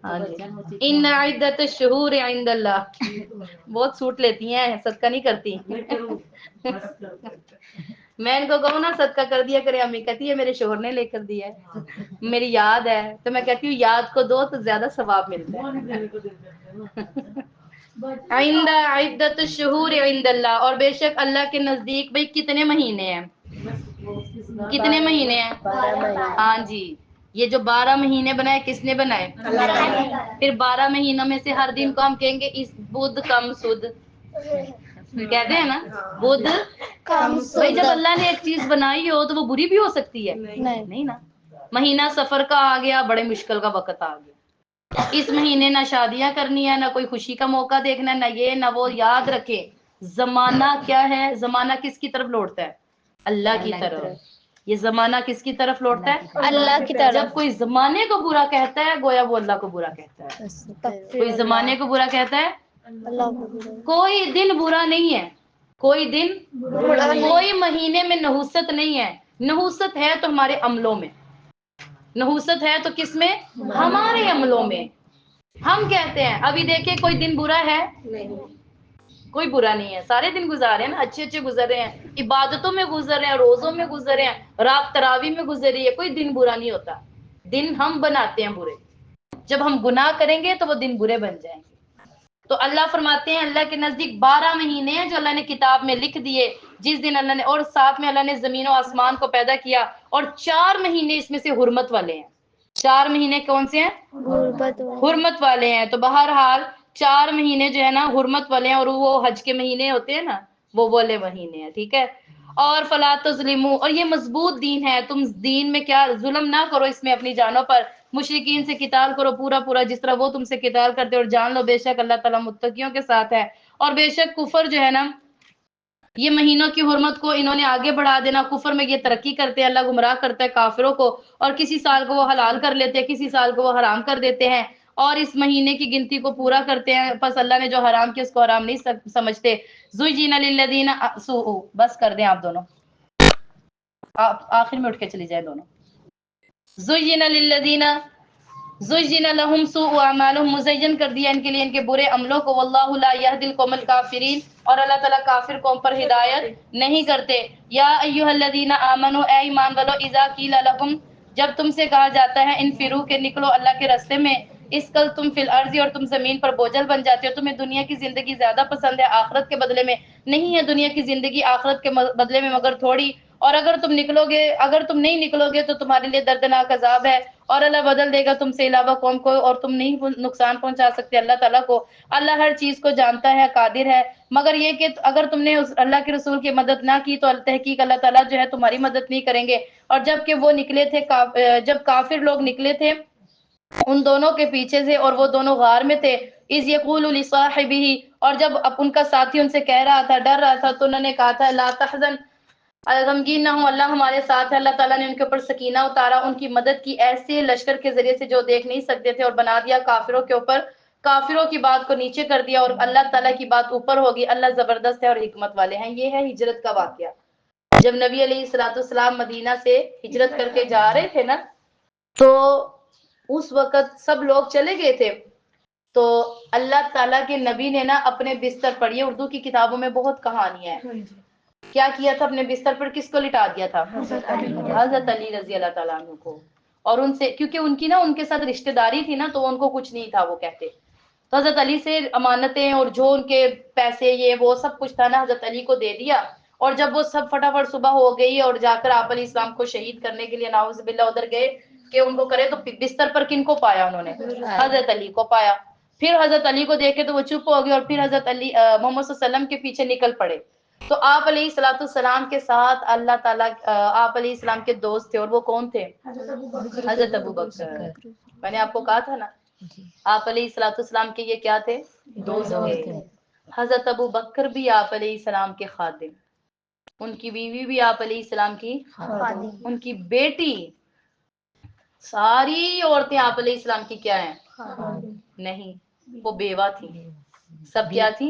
Speaker 1: ہاں جی، ان عدت الشہور عند اللہ. بہت سوٹ لیتی ہیں، صدقہ نہیں کرتی. میں ان کو کہوں نا صدقہ کر دیا کرے، امی کہتی ہے میرے شوہر نے لے کر دیا ہے، میری یاد ہے، تو میں کہتی ہوں یاد کو دو تو زیادہ ثواب ملتا ہے۔ عند عدت الشہور عند اللہ، اور بے شک اللہ کے نزدیک بھئی کتنے مہینے ہیں؟ کتنے مہینے ہیں؟
Speaker 2: 12 مہینے۔
Speaker 1: ہاں جی، یہ جو 12 مہینے بنائے کس نے بنائے؟
Speaker 2: اللہ تعالیٰ۔
Speaker 1: پھر 12 مہینوں میں سے ہر دن کو ہم کہیں گے اس بدھ کم سدھ، کہتے ہیں نا بدھ
Speaker 2: کم
Speaker 1: بھائی، جب
Speaker 2: سدھ۔
Speaker 1: اللہ نے ایک چیز بنائی ہو تو وہ بری بھی ہو سکتی ہے؟ نہیں نا۔ مہینہ سفر کا آ گیا، بڑے مشکل کا وقت آ گیا، اس مہینے نہ شادیاں کرنی ہے، نہ کوئی خوشی کا موقع دیکھنا ہے، نہ یہ نہ وہ۔ یاد رکھے زمانہ کیا ہے؟ زمانہ کس کی طرف لوٹتا ہے؟ اللہ کی طرف۔ یہ زمانہ کس کی طرف لوٹتا ہے؟
Speaker 2: اللہ کی طرف۔
Speaker 1: جب کوئی زمانے کو برا کہتا ہے گویا وہ اللہ کو برا کہتا ہے۔ کوئی زمانے کو برا کہتا ہے،
Speaker 2: اللہ کو برا۔
Speaker 1: کوئی دن برا نہیں ہے، کوئی دن،
Speaker 2: برا نہیں۔
Speaker 1: کوئی مہینے میں نحوست نہیں ہے۔ نحوست ہے تو ہمارے عملوں میں، نحوست ہے تو کس میں؟ ہمارے عملوں میں۔ ہم کہتے ہیں ابھی دیکھیں کوئی دن برا ہے؟ کوئی برا نہیں ہے، سارے دن گزارے ہیں نا، اچھے اچھے گزر رہے ہیں، عبادتوں میں گزر رہے ہیں، روزوں میں گزر رہے ہیں، رات تراویح میں گزر رہی ہے، کوئی دن برا نہیں ہوتا۔ دن ہم بناتے ہیں برے، جب ہم گناہ کریں گے تو وہ دن برے بن جائیں گے۔ تو اللہ فرماتے ہیں اللہ کے نزدیک 12 مہینے ہیں جو اللہ نے کتاب میں لکھ دیے، جس دن اللہ نے، اور ساتھ میں اللہ نے زمین و آسمان کو پیدا کیا، اور 4 مہینے اس میں سے حرمت والے ہیں۔ 4 مہینے کون سے ہیں؟
Speaker 2: غربت۔
Speaker 1: حرمت والے ہیں۔ تو بہرحال 4 مہینے جو ہے نا حرمت والے ہیں، اور وہ حج کے مہینے ہوتے ہیں نا، وہ والے مہینے ہیں، ٹھیک ہے۔ اور فلا تظلموا، اور یہ مضبوط دین ہے، تم دین میں کیا ظلم نہ کرو اس میں اپنی جانوں پر، مشرکین سے قتال کرو پورا پورا جس طرح وہ تم سے قتال کرتے، اور جان لو بے شک اللہ تعالیٰ متقیوں کے ساتھ ہے۔ اور بے شک کفر جو ہے نا، یہ مہینوں کی حرمت کو انہوں نے آگے بڑھا دینا، کفر میں یہ ترقی کرتے ہیں، اللہ گمراہ کرتا ہے کافروں کو، اور کسی سال کو وہ حلال کر لیتے ہیں، کسی سال کو وہ حرام کر دیتے ہیں، اور اس مہینے کی گنتی کو پورا کرتے ہیں، پس اللہ نے جو حرام کیا اس کو حرام نہیں سمجھتے۔ زُيِّنَ لِلَّذِينَ سوء، بس کر دیں آپ دونوں، آپ آخر میں اٹھ کے چلی جائیں دونوں۔ زُيِّنَ لِلَّذِينَ زُيِّنَ لَهُمْ سُوءُ أَعْمَالِهِمْ، مزین کر دیا ان کے لیے ان کے برے عملوں کو، واللہ لا يهدي القوم الكافرین، اور اللہ تعالیٰ کافر قوم پر ہدایت نہیں کرتے۔ یا ایھا الذین آمنوا، اے ایمان والو، اذا قیل لکم، جب تم سے کہا جاتا ہے انفروا کہ نکلو اللہ کے راستے میں، اس کل تم فی الارض، اور تم زمین پر بوجھل بن جاتے ہو، تمہیں دنیا کی زندگی زیادہ پسند ہے آخرت کے بدلے میں، نہیں ہے دنیا کی زندگی آخرت کے بدلے میں مگر تھوڑی، اور اگر تم نکلو گے، اگر تم نہیں نکلو گے تو تمہارے لیے دردناک عذاب ہے، اور اللہ بدل دے گا تم سے علاوہ قوم کو، اور تم نہیں نقصان پہنچا سکتے اللہ تعالیٰ کو، اللہ ہر چیز کو جانتا ہے، قادر ہے، مگر یہ کہ اگر تم نے اللہ کے رسول کی مدد نہ کی تو تحقیق اللہ تعالیٰ جو ہے تمہاری مدد نہیں کریں گے۔ اور جب کہ وہ نکلے تھے، جب کافر لوگ نکلے تھے ان دونوں کے پیچھے سے، اور وہ دونوں غار میں تھے، اذ یقول لصاحبہ، اور جب ان کا ساتھی ان سے کہہ رہا تھا، ڈر رہا تھا، تو انہوں نے کہا تھا لا تحزن، غمگین نہ ہو، اللہ ہمارے ساتھ ہے۔ اللہ تعالیٰ نے ان کے اوپر سکینہ اتارا، ان کی مدد کی ایسے لشکر کے ذریعے سے جو دیکھ نہیں سکتے تھے، اور بنا دیا کافروں کے اوپر، کافروں کی بات کو نیچے کر دیا، اور اللہ تعالیٰ کی بات اوپر ہوگی، اللہ زبردست ہے اور حکمت والے ہیں۔ یہ ہے ہجرت کا واقعہ۔ جب نبی علیہ الصلوۃ والسلام مدینہ سے ہجرت کر کے جا رہے تھے نا، تو اس وقت سب لوگ چلے گئے تھے، تو اللہ تعالیٰ کے نبی نے نا اپنے بستر پر، یہ اردو کی کتابوں میں بہت کہانیاں ہیں، کیا کیا تھا، اپنے بستر پر کس کو لٹا دیا تھا؟ حضرت علی رضی اللہ تعالیٰ عنہ کو، اور ان سے، کیونکہ ان کی نا ان کے ساتھ رشتہ داری تھی نا، تو ان کو کچھ نہیں تھا وہ کہتے، تو حضرت علی سے امانتیں اور جو ان کے پیسے یہ وہ سب کچھ تھا نا حضرت علی کو دے دیا، اور جب وہ سب فٹافٹ صبح ہو گئی اور جا کر آپ علیہ السلام کو شہید کرنے کے لیے نعوذ باللہ ادھر گئے کہ ان کو کرے، تو بستر پر کن کو پایا انہوں نے؟ حضرت علی کو پایا۔ پھر حضرت علی کو دیکھے تو وہ چپ ہو گئے، اور پھر حضرت علی محمد صلی اللہ علیہ وسلم کے پیچھے نکل پڑے۔ تو آپ علیہ الصلوۃ والسلام کے ساتھ اللہ تعالیٰ، آپ علیہ السلام کے دوست تھے، اور وہ کون تھے؟ حضرت ابو بکر۔ میں نے آپ کو کہا تھا نا آپ علیہ الصلوۃ والسلام کے یہ کیا تھے؟ دوست تھے۔ حضرت ابو بکر بھی آپ علیہ السلام کے خادم، ان کی بیوی بھی آپ علیہ السلام کی خادم، ان کی بیٹی، ساری عورتیں آپ علیہ السلام کی کیا ہیں؟ نہیں، وہ بیوہ تھی، سب کیا تھی؟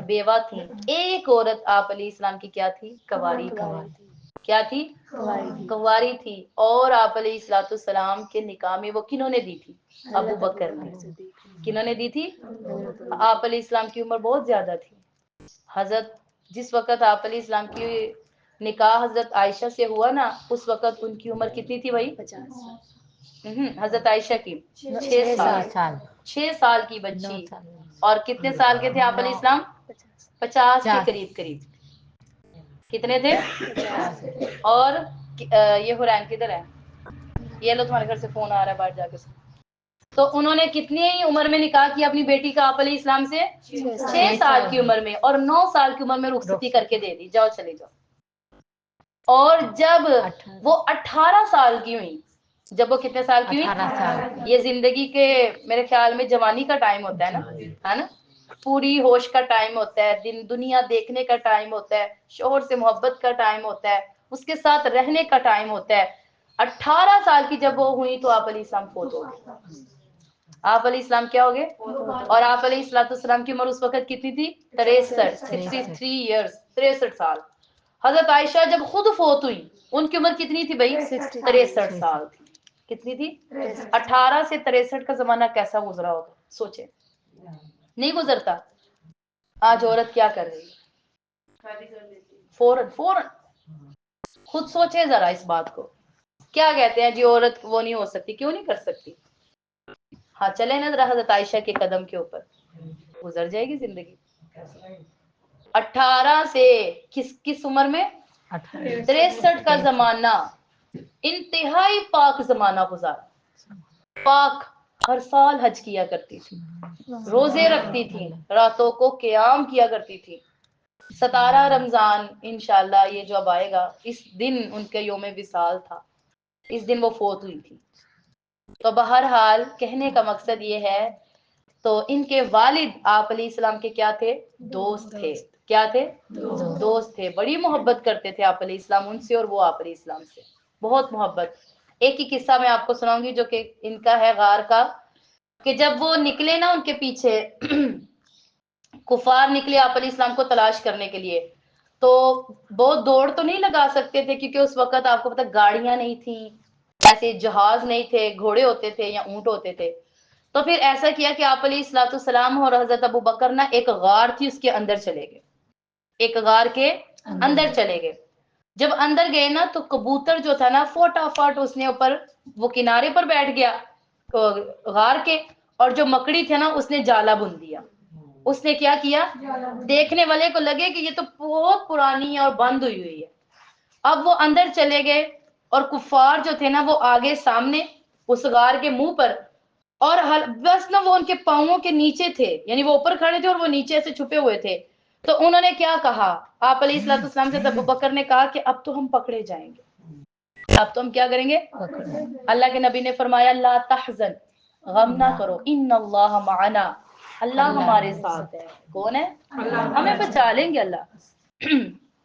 Speaker 1: بیوہ تھی۔ ایک عورت آپ علیہ السلام کی کیا تھی؟ کنواری تھی۔ کیا تھی؟ کنواری تھی، اور آپ علیہ الصلوۃ والسلام کے نکاح میں وہ کنہوں نے دی تھی؟ ابو بکر نے۔ کنہوں نے دی تھی؟ آپ علیہ السلام کی عمر بہت زیادہ تھی، حضرت جس وقت آپ علیہ السلام کی نکاح حضرت عائشہ سے ہوا نا، اس وقت ان کی عمر کتنی تھی بھائی؟
Speaker 2: 50
Speaker 1: حضرت عائشہ کی 6 سال کی بچی، اور کتنے سال کے تھے آپ علیہ السلام؟ 50 کے قریب قریب، کتنے تھے؟
Speaker 2: 50
Speaker 1: اور یہ حرین کدھر ہے؟ یہ لو تمہارے گھر سے فون آ رہا ہے باہر جا کے۔ تو انہوں نے کتنی عمر میں نکاح کیا اپنی بیٹی کا آپ علیہ السلام سے؟ 6 سال کی عمر میں، اور 9 سال کی عمر میں رخصتی کر کے دے دی، جاؤ چلے جاؤ۔ اور جب وہ 18 سال کی ہوئی، جب وہ کتنے سال کی ہوئی؟ یہ زندگی کے میرے خیال میں جوانی کا ٹائم ہوتا ہے نا، ہے نا، پوری ہوش کا ٹائم ہوتا ہے، دنیا دیکھنے کا ٹائم ہوتا ہے، شوہر سے محبت کا ٹائم ہوتا ہے، اس کے ساتھ رہنے کا ٹائم ہوتا ہے۔ 18 سال کی جب وہ ہوئی تو آپ علیہ السلام فوت ہو گئے۔ آپ علیہ السلام کیا ہو گئے؟ اور آپ علیہ السلام کی عمر اس وقت کتنی تھی؟ 63 ایئرس، 63 سال۔ حضرت عائشہ جب خود فوت ہوئی ان کی عمر کتنی تھی بھائی؟ 63 سال تھی۔ کتنی تھی؟ 18 سے 63 کا زمانہ کیسا گزرا ہوگا سوچے، نہیں گزرتا؟ آج عورت کیا کر رہی ہے؟ فوراً خود سوچے ذرا اس بات کو۔ کیا کہتے ہیں جی عورت وہ نہیں ہو سکتی، کیوں نہیں کر سکتی؟ ہاں چلے نا ذرا حضرت عائشہ کے قدم کے اوپر، گزر جائے گی زندگی۔ 18 سے کس عمر میں؟ 63 کا زمانہ، انتہائی پاک زمانہ گزارا۔ پاک، ہر سال حج کیا کرتی تھی، روزے رکھتی تھی، راتوں کو قیام کیا کرتی تھی۔ 17 رمضان انشاءاللہ یہ جو اب آئے گا، اس دن ان کے یوم وصال تھا، اس دن وہ فوت ہوئی تھی۔ تو بہرحال کہنے کا مقصد یہ ہے، تو ان کے والد آپ علیہ السلام کے کیا تھے؟ دوست تھے۔ کیا تھے؟ دوست تھے، بڑی محبت کرتے تھے آپ علیہ السلام ان سے، اور وہ آپ علیہ السلام سے بہت محبت۔ ایک ہی قصہ میں آپ کو سناؤں گی جو کہ ان کا ہے غار کا، کہ جب وہ نکلے نا ان کے پیچھے کفار نکلے آپ علیہ السلام کو تلاش کرنے کے لیے، تو بہت دوڑ تو نہیں لگا سکتے تھے کیونکہ اس وقت آپ کو پتہ گاڑیاں نہیں تھیں، ایسے جہاز نہیں تھے، گھوڑے ہوتے تھے یا اونٹ ہوتے تھے۔ تو پھر ایسا کیا کہ آپ علیہ الصلوۃ والسلام اور حضرت ابو بکر نا ایک غار تھی اس کے اندر چلے گئے، ایک غار کے اندر چلے گئے۔ جب اندر گئے نا تو کبوتر جو تھا نا فٹافٹ اس نے اوپر وہ کنارے پر بیٹھ گیا غار کے، اور جو مکڑی تھے نا اس نے جالا بن دیا۔ اس نے کیا کیا؟ دیکھنے والے کو لگے کہ یہ تو بہت پرانی ہے اور بند ہوئی ہوئی ہے۔ اب وہ اندر چلے گئے اور کفار جو تھے نا وہ آگے سامنے اس غار کے منہ پر، اور بس نا وہ ان کے پاؤں کے نیچے تھے، یعنی وہ اوپر کھڑے تھے اور وہ نیچے سے چھپے ہوئے تھے۔ تو انہوں نے کیا کہا آپ علیہ الصلوۃ والسلام سے؟ ابو بکر نے کہا کہ اب تو ہم پکڑے جائیں گے، اب تو ہم کیا کریں گے؟ اللہ کے نبی نے فرمایا لا تحزن، غم نہ کرو، ان اللہ معنا، اللہ ہمارے ساتھ ہے۔ کون ہے؟ ہمیں بچا لیں گے اللہ۔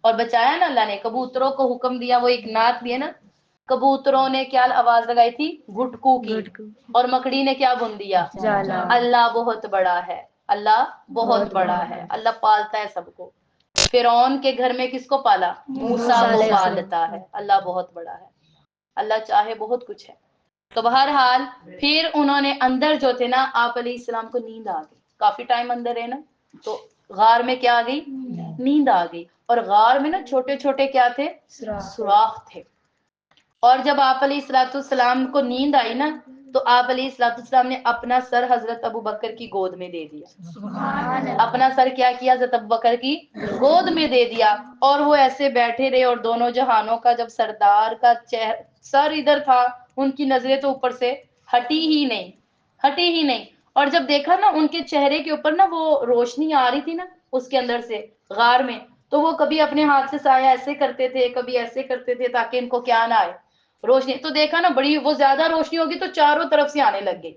Speaker 1: اور بچایا نا اللہ نے، کبوتروں کو حکم دیا، وہ ایک نعت بھی ہے نا، کبوتروں نے کیا آواز لگائی تھی؟ گھٹکو کی، اور مکڑی نے کیا بن دیا؟ اللہ بہت بڑا ہے، اللہ بہت بڑا ہے، اللہ پالتا ہے سب کو۔ فرعون کے گھر میں کس کو پالا؟ موسیٰ کو پالتا ہے۔ اللہ بہت بڑا ہے، اللہ چاہے بہت کچھ ہے۔ تو بہرحال پھر انہوں نے اندر جو تھے نا آپ علیہ السلام کو نیند آ گئی، کافی ٹائم اندر ہے نا، تو غار میں کیا آ گئی؟ نیند آ گئی۔ اور غار میں نا چھوٹے چھوٹے کیا تھے؟ سوراخ تھے۔ اور جب آپ علیہ الصلوۃ والسلام کو نیند آئی نا تو آپ علیہ الصلوۃ والسلام نے اپنا سر حضرت ابو بکر کی گود میں دے دیا۔ اپنا سر کیا کیا؟ حضرت ابو بکر کی گود میں دے دیا، اور وہ ایسے بیٹھے رہے، اور دونوں جہانوں کا جب سردار کا سر ادھر تھا، ان کی نظریں تو اوپر سے ہٹی ہی نہیں۔ اور جب دیکھا نا ان کے چہرے کے اوپر نا وہ روشنی آ رہی تھی نا اس کے اندر سے غار میں، تو وہ کبھی اپنے ہاتھ سے سایہ ایسے کرتے تھے، کبھی ایسے کرتے تھے تاکہ ان کو کیا نہ آئے، روشنی۔ تو دیکھا نا بڑی وہ زیادہ روشنی ہوگی تو چاروں طرف سے آنے لگ گئی۔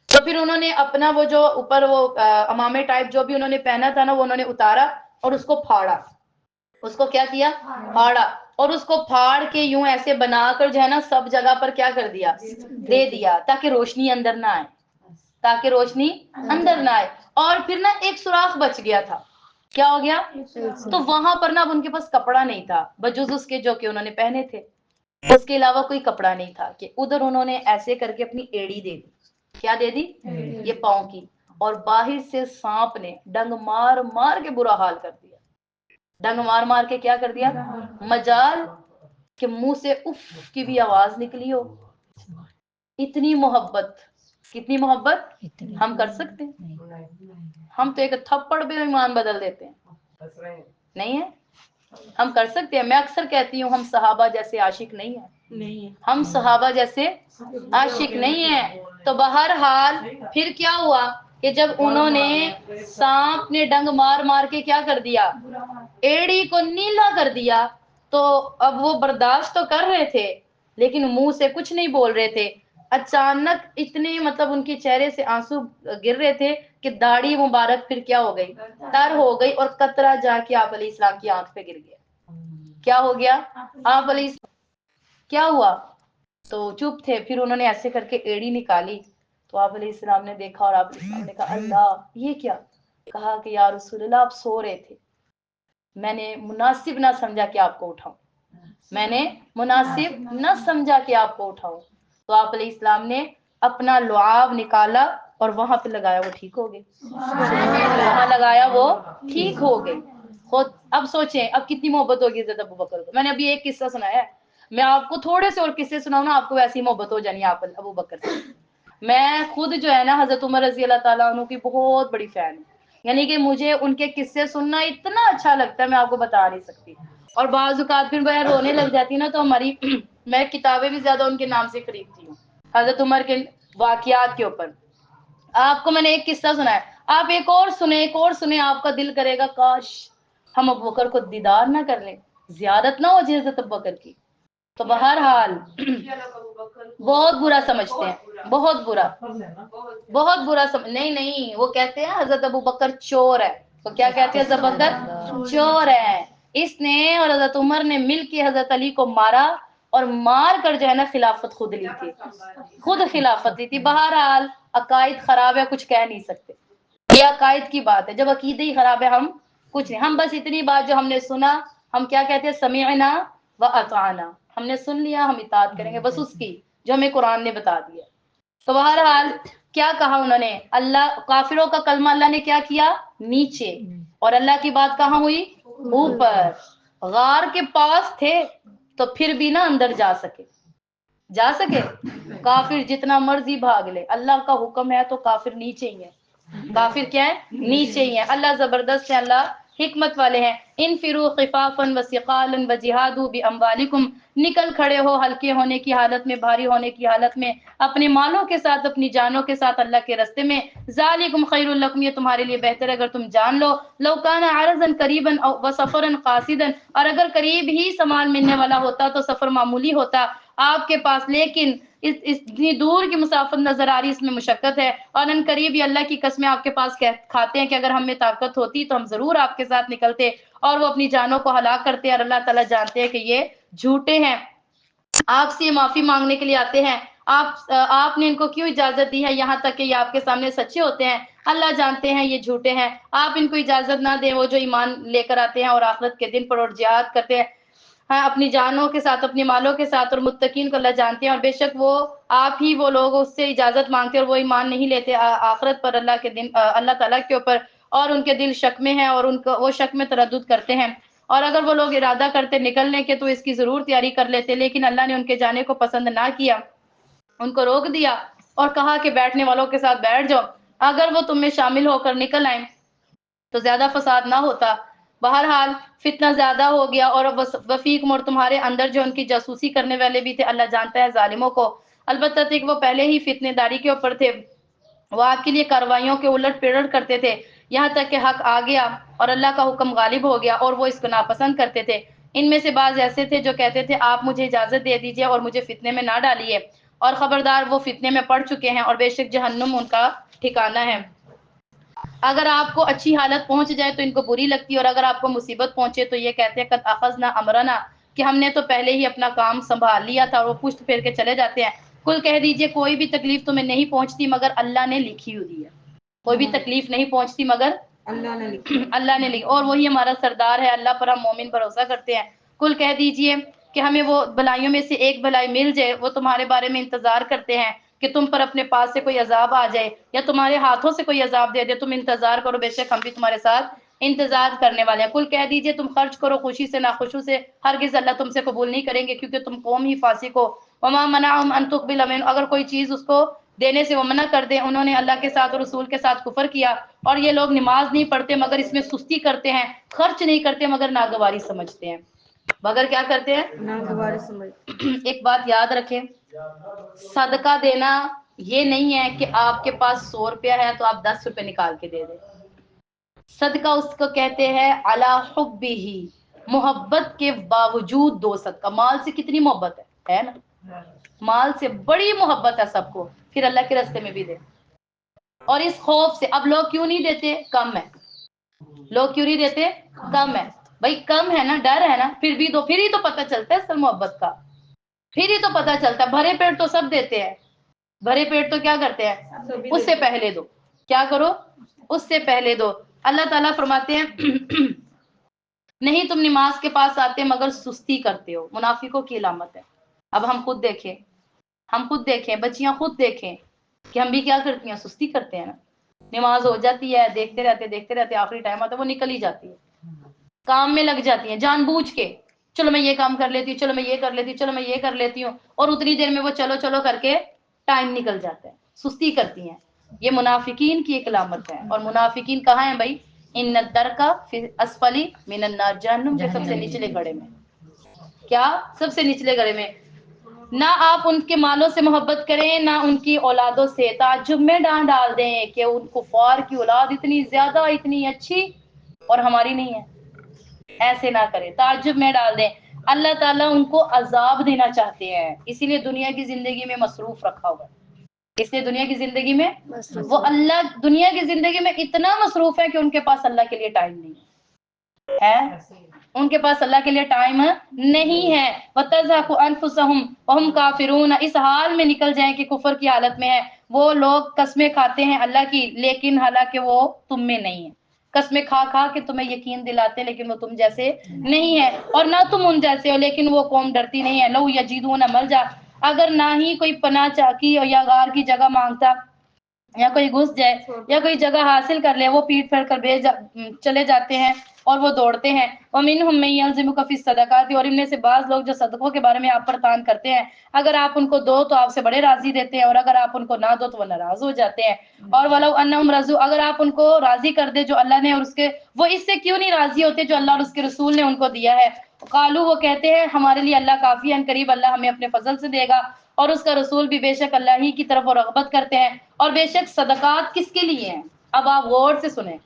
Speaker 1: تو پھر انہوں نے اپنا وہ جو اوپر وہ امامے ٹائپ جو بھی انہوں نے پہنا تھا نا وہ انہوں نے اتارا اور اس کو پھاڑا۔ اس کو کیا کیا؟ پھاڑا، اور اس کو پھاڑ کے یوں ایسے بنا کر جو ہے نا سب جگہ پر کیا کر دیا؟ دے دیا، تاکہ روشنی اندر نہ آئے، تاکہ روشنی اندر نہ آئے۔ اور پھر نا ایک سوراخ بچ گیا تھا، کیا ہو گیا؟ تو وہاں پر نا اب ان کے پاس کپڑا نہیں تھا بجز اس کے جو کہ انہوں نے پہنے تھے، اس کے علاوہ کوئی کپڑا نہیں تھا، کہ ادھر انہوں نے ایسے کر کے اپنی ایڑی دے دی۔ کیا دے دی؟ یہ پاؤں کی۔ اور باہر سے سانپ نے ڈنگ مار مار کے برا حال کر دیا، ڈنگ مار مار کے کیا کر دیا؟ مجال کہ منہ سے اف کی بھی آواز نکلی ہو. اتنی محبت، کتنی محبت ہم کر سکتے ہیں؟ ہم تو ایک تھپڑ پہ ایمان بدل دیتے ہیں، نہیں ہے؟ ہم کر سکتے ہیں. میں اکثر کہتی ہوں ہم صحابہ جیسے عاشق نہیں ہیں، ہم صحابہ جیسے عاشق نہیں ہیں. تو بہرحال پھر کیا ہوا کہ جب انہوں نے سانپ نے ڈنگ مار مار کے کیا کر دیا؟ ایڑی کو نیلا کر دیا. تو اب وہ برداشت تو کر رہے تھے لیکن منہ سے کچھ نہیں بول رہے تھے. اچانک اتنے مطلب ان کے چہرے سے آنسو گر رہے تھے کہ داڑھی مبارک پھر کیا ہو گئی؟ تر ہو گئی، اور قطرہ جا کے آپ علیہ السلام کی آنکھ پہ گر گیا. کیا ہو گیا؟ آپ علیہ کیا ہوا؟ تو چپ تھے. پھر انہوں نے ایسے کر کے ایڑی نکالی تو آپ علیہ السلام نے دیکھا اور آپ علیہ السلام نے کہا اللہ یہ کیا؟ کہا کہ یا رسول اللہ آپ سو رہے تھے، میں نے مناسب نہ سمجھا کہ آپ کو اٹھاؤں، میں نے مناسب نہ سمجھا کہ آپ کو اٹھاؤں. تو آپ علیہ السلام نے اپنا لعاب نکالا اور وہاں پہ لگایا، وہ ٹھیک ہو گئے. وہاں لگایا وہ ٹھیک ہو گئی. خود اب سوچیں اب کتنی محبت ہوگی حضرت ابوبکر کو. میں نے ابھی ایک قصہ سنایا ہے، میں آپ کو تھوڑے سے اور قصے سناؤں نا، آپ کو ایسی محبت ہو جانی آپ ابوبکر سے. میں خود جو ہے نا حضرت عمر رضی اللہ تعالیٰ عنہ کی بہت بڑی فین ہوں، یعنی کہ مجھے ان کے قصے سننا اتنا اچھا لگتا ہے میں آپ کو بتا نہیں سکتی. اور بعض اوقات پھر میں رونے لگ جاتی نا تو ہماری میں کتابیں بھی زیادہ ان کے نام سے خریدتی ہوں حضرت عمر کے واقعات کے اوپر. آپ کو میں نے ایک قصہ سنا ہے، آپ ایک اور سنیں ایک اور سنیں، آپ کا دل کرے گا کاش ہم ابوبکر کو دیدار نہ کر لیں، زیارت نہ ہو جائے حضرت ابوبکر کی. تو بہرحال بہت برا سمجھتے ہیں، بہت برا، بہت برا نہیں نہیں، وہ کہتے ہیں حضرت ابوبکر چور ہے. تو کیا کہتے ہیں؟ حضرت ابوبکر چور ہے، اس نے اور حضرت عمر نے مل کے حضرت علی کو مارا اور مار کر جو ہے نا خلافت خود لی تھی، خود خلافت لی تھی. بہرحال عقائد خراب ہے، کچھ کہہ نہیں سکتے، یہ عقائد کی بات ہے. جب عقیدے ہی خراب ہے ہم کچھ نہیں. ہم بس اتنی بات جو ہم نے سنا ہم کیا کہتے ہیں؟ سمعنا و اطعنا، ہم نے سن لیا ہم اطاعت کریں گے بس اس کی جو ہمیں قرآن نے بتا دیا. تو بہرحال کیا کہا انہوں نے؟ اللہ کافروں کا کلمہ اللہ نے کیا کیا؟ نیچے، اور اللہ کی بات کہاں ہوئی؟ اوپر. غار کے پاس تھے تو پھر بھی نہ اندر جا سکے. کافر جتنا مرضی بھاگ لے، اللہ کا حکم ہے تو کافر نیچے ہی ہے. کافر کیا ہے؟ نیچے ہی ہے. اللہ زبردست ہے، اللہ حکمت والے ہیں. انفروا خفافا وثقالا وجاہدوا باموالکم، نکل کھڑے ہو ہلکے ہونے کی حالت میں، بھاری ہونے کی حالت میں، اپنے مالوں کے ساتھ اپنی جانوں کے ساتھ اللہ کے راستے میں. ذالکم خیر لکم، یہ تمہارے لیے بہتر ہے اگر تم جان لو. لو کان عرضا قریبا وسفرا قاصدا، اور اگر قریب ہی سامان ملنے والا ہوتا تو سفر معمولی ہوتا آپ کے پاس، لیکن اتنی دور کی مسافت نظر آ رہی، اس میں مشقت ہے. اور ان قریب یہ اللہ کی قسمیں آپ کے پاس کھاتے ہیں کہ اگر ہم میں طاقت ہوتی تو ہم ضرور آپ کے ساتھ نکلتے، اور وہ اپنی جانوں کو ہلاک کرتے ہیں، اور اللہ تعالیٰ جانتے ہیں کہ یہ جھوٹے ہیں. آپ سے معافی مانگنے کے لیے آتے ہیں، آپ نے ان کو کیوں اجازت دی ہے یہاں تک کہ یہ آپ کے سامنے سچے ہوتے ہیں؟ اللہ جانتے ہیں یہ جھوٹے ہیں. آپ ان کو اجازت نہ دیں، وہ جو ایمان لے کر آتے ہیں اور آخرت کے دن پر اور جہاد کرتے ہیں ہاں اپنی جانوں کے ساتھ اپنی مالوں کے ساتھ، اور متقین کو اللہ جانتے ہیں. اور بے شک وہ آپ ہی وہ لوگ اس سے اجازت مانگتے اور وہ ایمان نہیں لیتے آخرت پر، اللہ کے دن اللہ تعالیٰ کے اوپر، اور ان کے دل شک میں ہیں اور ان کو وہ شک میں تردد کرتے ہیں. اور اگر وہ لوگ ارادہ کرتے نکلنے کے تو اس کی ضرور تیاری کر لیتے، لیکن اللہ نے ان کے جانے کو پسند نہ کیا، ان کو روک دیا اور کہا کہ بیٹھنے والوں کے ساتھ بیٹھ جاؤ. اگر وہ تم میں شامل ہو کر نکل آئیں تو زیادہ فساد نہ ہوتا. بہرحال فتنہ زیادہ ہو گیا، اور وفیقم، اور تمہارے اندر جو ان کی جاسوسی کرنے والے بھی تھے، اللہ جانتا ہے ظالموں کو. البتہ تک وہ پہلے ہی فتنے داری کے اوپر تھے، وہ آپ کے لیے کاروائیوں کے الٹ پیڑٹ کرتے تھے یہاں تک کہ حق آ گیا اور اللہ کا حکم غالب ہو گیا، اور وہ اس کو ناپسند کرتے تھے. ان میں سے بعض ایسے تھے جو کہتے تھے آپ مجھے اجازت دے دیجئے اور مجھے فتنے میں نہ ڈالیے، اور خبردار وہ فتنے میں پڑ چکے ہیں، اور بے شک جہنم ان کا ٹھکانہ ہے. اگر آپ کو اچھی حالت پہنچ جائے تو ان کو بری لگتی ہے، اور اگر آپ کو مصیبت پہنچے تو یہ کہتے ہیں قد اخذنا امرنا، کہ ہم نے تو پہلے ہی اپنا کام سنبھال لیا تھا، اور وہ پشت پھیر کے چلے جاتے ہیں. کل کہہ دیجئے کوئی بھی تکلیف تمہیں نہیں پہنچتی مگر اللہ نے لکھی ہوئی ہے. کوئی بھی تکلیف نہیں پہنچتی مگر اللہ نے لکھی، اور وہی ہمارا سردار ہے، اللہ پر ہم مومن بھروسہ کرتے ہیں. کل کہہ دیجئے کہ ہمیں وہ بلائیوں میں سے ایک بلائی مل جائے، وہ تمہارے بارے میں انتظار کرتے ہیں کہ تم پر اپنے پاس سے کوئی عذاب آ جائے یا تمہارے ہاتھوں سے کوئی عذاب دے دے، تم انتظار کرو بے شک ہم بھی تمہارے ساتھ انتظار کرنے والے ہیں۔ کل کہہ دیجئے تم خرچ کرو خوشی سے ناخوشی سے، ہرگز اللہ تم سے قبول نہیں کریں گے کیونکہ تم قوم ہی فاسق ہو۔ وما منعهم ان تقبل منهم، اگر کوئی چیز اس کو دینے سے وہ منع کر دیں، انہوں نے اللہ کے ساتھ اور رسول کے ساتھ کفر کیا، اور یہ لوگ نماز نہیں پڑھتے مگر اس میں سستی کرتے ہیں، خرچ نہیں کرتے مگر ناگواری سمجھتے ہیں۔ مگر کیا کرتے ہیں؟
Speaker 2: ناگواری سمجھ۔
Speaker 1: ایک بات یاد رکھیں، صدقہ دینا یہ نہیں ہے کہ آپ کے پاس 100 روپیہ ہے تو آپ 10 روپے نکال کے دے دیں۔ صدقہ اس کو کہتے ہیں علی حبہ، محبت کے باوجود دو صدقہ۔ مال سے کتنی محبت ہے نا، مال سے بڑی محبت ہے سب کو، پھر اللہ کے راستے میں بھی دے۔ اور اس خوف سے، اب لوگ کیوں نہیں دیتے؟ کم ہے۔ لوگ کیوں نہیں دیتے؟ کم ہے۔ بھائی کم ہے نا، ڈر ہے نا، پھر بھی دو، پھر ہی تو پتہ چلتا ہے اصل محبت کا، پھر ہی تو پتہ چلتا ہے۔ بھرے پیٹ تو سب دیتے ہیں، بھرے پیٹ تو کیا کرتے ہیں؟ اس سے پہلے دو، کیا کرو؟ اس سے پہلے دو۔ اللہ تعالیٰ فرماتے ہیں نہیں تم نماز کے پاس آتے مگر سستی کرتے ہو، منافقوں کی علامت ہے۔ اب ہم خود دیکھیں، ہم خود دیکھیں، بچیاں خود دیکھیں کہ ہم بھی کیا کرتی ہیں؟ سستی کرتے ہیں نا۔ نماز ہو جاتی ہے، دیکھتے رہتے آخری ٹائم آتا ہے وہ نکل ہی جاتی ہے، کام میں لگ جاتی ہیں جان بوجھ کے، چلو میں یہ کام کر لیتی ہوں، چلو میں یہ کر لیتی ہوں، چلو میں یہ کر لیتی ہوں، اور اتنی دیر میں وہ چلو چلو کر کے ٹائم نکل جاتا ہے، سستی کرتی ہیں۔ یہ منافقین کی ایک علامت ہے۔ اور منافقین کہاں ہیں بھائی؟ ان الدرکا فی اسفلی من النار، جہنم کے سب سے نچلے گڑھے میں۔ کیا؟ سب سے نچلے گڑھے میں۔ نہ آپ ان کے مالوں سے محبت کریں، نہ ان کی اولادوں سے۔ تعجب میں ڈال دیں کہ ان کفار کی اولاد اتنی زیادہ، اتنی اچھی، اور ہماری نہیں ہے۔ ایسے نہ کریں، تعجب میں ڈال دیں۔ اللہ تعالیٰ ان کو عذاب دینا چاہتے ہیں، اسی لیے دنیا کی زندگی میں مصروف رکھا ہوا ہے۔ اس لیے دنیا کی زندگی میں وہ اللہ دنیا کی زندگی میں اتنا مصروف ہے کہ ان کے پاس اللہ کے لیے ٹائم نہیں ہے، ان کے پاس اللہ کے لیے ٹائم نہیں ہے۔ وَتَزْهَقُ أَنفُسَهُمْ وَهُمْ كَافِرُونَ، اس حال میں نکل جائیں کہ کفر کی حالت میں ہے۔ وہ لوگ قسمیں کھاتے ہیں اللہ کی لیکن حالانکہ وہ تم میں نہیں ہے، قسمیں کھا کھا کے تمہیں یقین دلاتے لیکن وہ تم جیسے نہیں ہے، اور نہ تم ان جیسے ہو لیکن وہ قوم ڈرتی نہیں ہے۔ لو یجدون ملجا، اگر نہ ہی کوئی پناہ کی یا غار کی جگہ مانگتا، یا کوئی گھس جائے یا کوئی جگہ حاصل کر لے، وہ پیٹ پھیر کر چلے جاتے ہیں اور وہ دوڑتے ہیں۔ وَمِنْهُمْ مَن يَلْزِمُكَ فِي الصَّدَقَاتِ، اور ان میں سے بعض لوگ جو صدقوں کے بارے میں آپ پر تان کرتے ہیں، اگر آپ ان کو دو تو آپ سے بڑے راضی دیتے ہیں، اور اگر آپ ان کو نہ دو تو وہ ناراض ہو جاتے ہیں۔ اور وَلَوْ أَنَّهُمْ رَضُوا، اگر آپ ان کو راضی کر دے جو اللہ نے اور اس کے، وہ اس سے کیوں نہیں راضی ہوتے جو اللہ اور اس کے رسول نے ان کو دیا ہے۔ قالوا، وہ کہتے ہیں ہمارے لیے اللہ کافی ہے، ان قریب اللہ ہمیں اپنے فضل سے دے گا، اور اس کا رسول بھی بے شک اللہ ہی کی طرف وہ رغبت کرتے ہیں۔ اور بے شک صدقات کس کے لیے ہیں؟ اب آپ غور سے سنیں،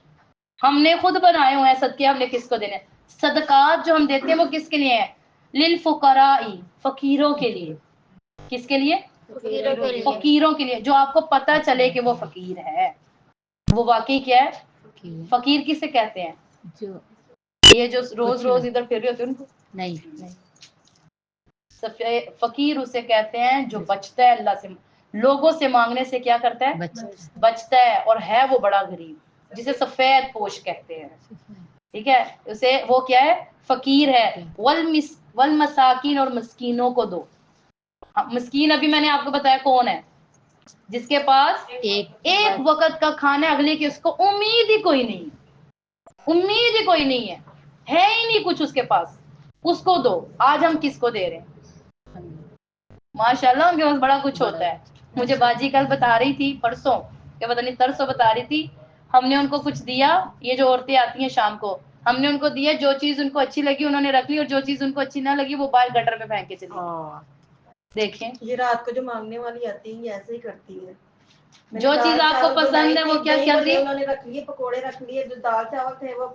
Speaker 1: ہم نے خود بنائے ہوئے ہیں صدقے، ہم نے کس کو دینے؟ صدقات جو ہم دیتے ہیں وہ کس کے لیے ہیں؟ للفقراء، فقیروں کے لیے۔ کس کے لیے؟ فقیروں کے لیے، جو آپ کو پتہ چلے کہ وہ فقیر ہے۔ وہ واقعی کیا ہے؟ فقیر کسے کہتے ہیں؟ یہ جو روز روز ادھر پھر رہے ہوتے ہیں ان کو نہیں، فقیر اسے کہتے ہیں جو بچتا ہے اللہ سے، لوگوں سے مانگنے سے کیا کرتا ہے؟ بچتا ہے، اور ہے وہ بڑا غریب، جسے سفید پوش کہتے ہیں، ٹھیک ہے؟ اسے وہ کیا ہے؟ فقیر ہے۔ والمساکین، اور مسکینوں کو دو۔ مسکین ابھی میں نے آپ کو بتایا کون ہے؟ جس کے پاس ایک وقت کا کھانا ہے، اگلے کی اس کو امید ہی کوئی نہیں، امید ہی کوئی نہیں ہے ہی نہیں کچھ اس کے پاس، اس کو دو۔ آج ہم کس کو دے رہے ہیں؟ ماشاءاللہ ان کے پاس بڑا کچھ ہوتا ہے۔ مجھے باجی کل بتا رہی تھی، پرسوں کہ پتہ نہیں ترسوں بتا رہی تھی، ہم نے ان کو کچھ دیا، یہ جو عورتیں آتی ہیں شام کو، ہم نے ان کو دیا، جو چیز ان کو اچھی لگی انہوں نے رکھ لی، اور جو چیز ان کو اچھی نہ لگی وہ باہر گٹر میں پھینک کے چلی گئی۔ دیکھیں
Speaker 2: یہ رات کو جو مانگنے والی آتی ہے یہ ایسے ہی کرتی ہے۔
Speaker 1: جو چیز آپ کو پسند ہے وہ کیا کر رہی ہے؟
Speaker 2: انہوں نے رکھ لیے، پکوڑے رکھ لیے، جو دال چاول تھے وہ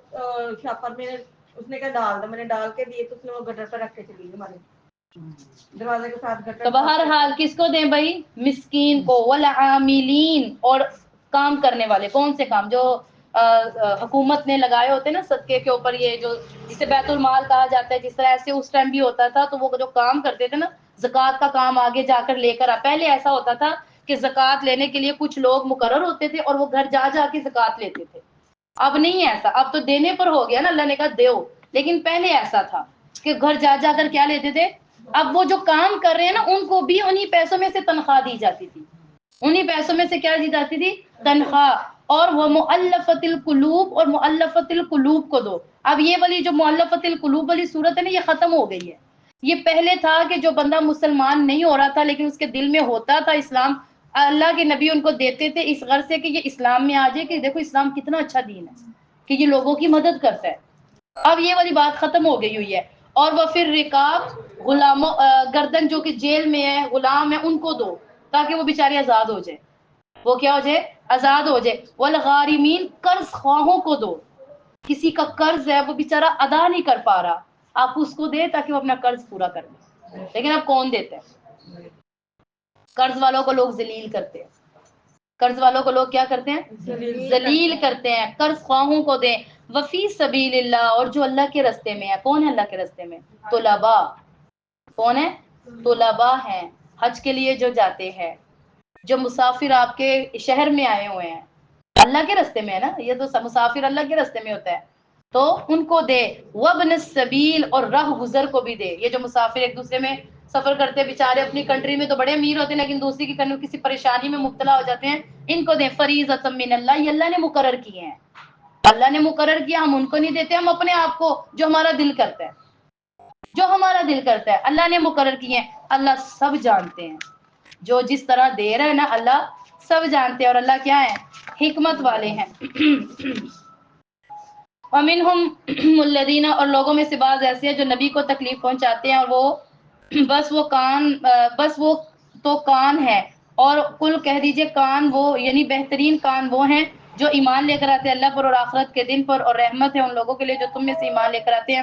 Speaker 2: شاپر میں اس نے کہا ڈال دو، میں نے ڈال کے دیے تو اس نے وہ گٹر پہ رکھ کے چلی گئی ہمارے دروازے کے ساتھ گٹر۔
Speaker 1: تو بہرحال کس کو دیں بھائی؟ مسکین کو، والعاملین، اور کام کرنے والے۔ کون سے کام؟ جو حکومت نے لگائے ہوتے ہیں نا صدقے کے اوپر، یہ جو جسے بیت المال کہا جاتا ہے، جس طرح ایسے اس ٹائم بھی ہوتا تھا، تو وہ جو کام کرتے تھے نا، زکوٰۃ کا کام آگے جا کر لے کر پہلے ایسا ہوتا تھا کہ زکوٰۃ لینے کے لیے کچھ لوگ مقرر ہوتے تھے اور وہ گھر جا جا کے زکوٰۃ لیتے تھے۔ اب نہیں ہے ایسا، اب تو دینے پر ہو گیا نا، اللہ نے کہا دیو، لیکن پہلے ایسا تھا کہ گھر جا جا کر کیا لیتے تھے؟ اب وہ جو کام کر رہے ہیں نا ان کو بھی انہی پیسوں میں سے تنخواہ دی جاتی تھی، انہی پیسوں میں سے کیا دی جاتی تھی؟ تنخواہ۔ اور وہ مؤلفۃ القلوب، اور مؤلفۃ القلوب کو دو. اب یہ والی جو مؤلفۃ القلوب والی صورت ہے نا، یہ ختم ہو گئی ہے. یہ پہلے تھا کہ جو بندہ مسلمان نہیں ہو رہا تھا لیکن اس کے دل میں ہوتا تھا اسلام، اللہ کے نبی ان کو دیتے تھے اس غرض سے کہ یہ اسلام میں آ جائے کہ دیکھو اسلام کتنا اچھا دین ہے کہ یہ لوگوں کی مدد کرتا ہے. اب یہ والی بات ختم ہو گئی ہوئی ہے. اور وہ پھر رکاب غلاموں، گردن جو کہ جیل میں ہے، غلام ہے، ان کو دو تاکہ وہ بیچارے آزاد ہو جائے. وہ کیا ہو جائے؟ آزاد ہو جائے. والغارمین، قرض خواہوں کو دو. کسی کا قرض ہے وہ بیچارہ ادا نہیں کر پا رہا، آپ اس کو دے تاکہ وہ اپنا قرض پورا کر لے. لیکن اب کون دیتا ہے؟ قرض والوں کو لوگ ذلیل کرتے ہیں. قرض والوں کو لوگ کیا کرتے ہیں؟ ذلیل کرتے ہیں. قرض خواہوں کو دیں. وفی سبیل اللہ، اور جو اللہ کے راستے میں ہے. کون ہے اللہ کے راستے میں؟ طلبا. کون ہے؟ طلبا ہیں، حج کے لیے جو جاتے ہیں، جو مسافر آپ کے شہر میں آئے ہوئے ہیں، اللہ کے راستے میں ہے نا، یہ تو مسافر اللہ کے راستے میں ہوتا ہے، تو ان کو دے. وابن السبیل، اور راہ گزر کو بھی دے. یہ جو مسافر ایک دوسرے میں سفر کرتے ہیں بیچارے، اپنی کنٹری میں تو بڑے امیر ہوتے ہیں لیکن دوسری کی کنٹری کسی پریشانی میں مبتلا ہو جاتے ہیں، ان کو دیں. فریضۃ من اللہ، یہ اللہ نے مقرر کیے ہیں. اللہ نے مقرر کیا، ہم ان کو نہیں دیتے، ہم اپنے آپ کو جو ہمارا دل کرتا ہے، جو ہمارا دل کرتا ہے اللہ نے مقرر کیے ہیں. اللہ سب جانتے ہیں، جو جس طرح دے رہا ہے نا اللہ سب جانتے ہیں. اور اللہ کیا ہے؟ حکمت والے ہیں. وَمِنْهُمُ الَّذِينَ، اور لوگوں میں سے بعض ایسے ہیں جو نبی کو تکلیف پہنچاتے ہیں، اور وہ بس وہ تو کان ہے. اور کل کہہ دیجئے کان وہ، یعنی بہترین کان وہ ہیں جو ایمان لے کر آتے ہیں اللہ پر اور آخرت کے دن پر، اور رحمت ہے ان لوگوں کے لیے جو تم میں سے ایمان لے کر آتے ہیں.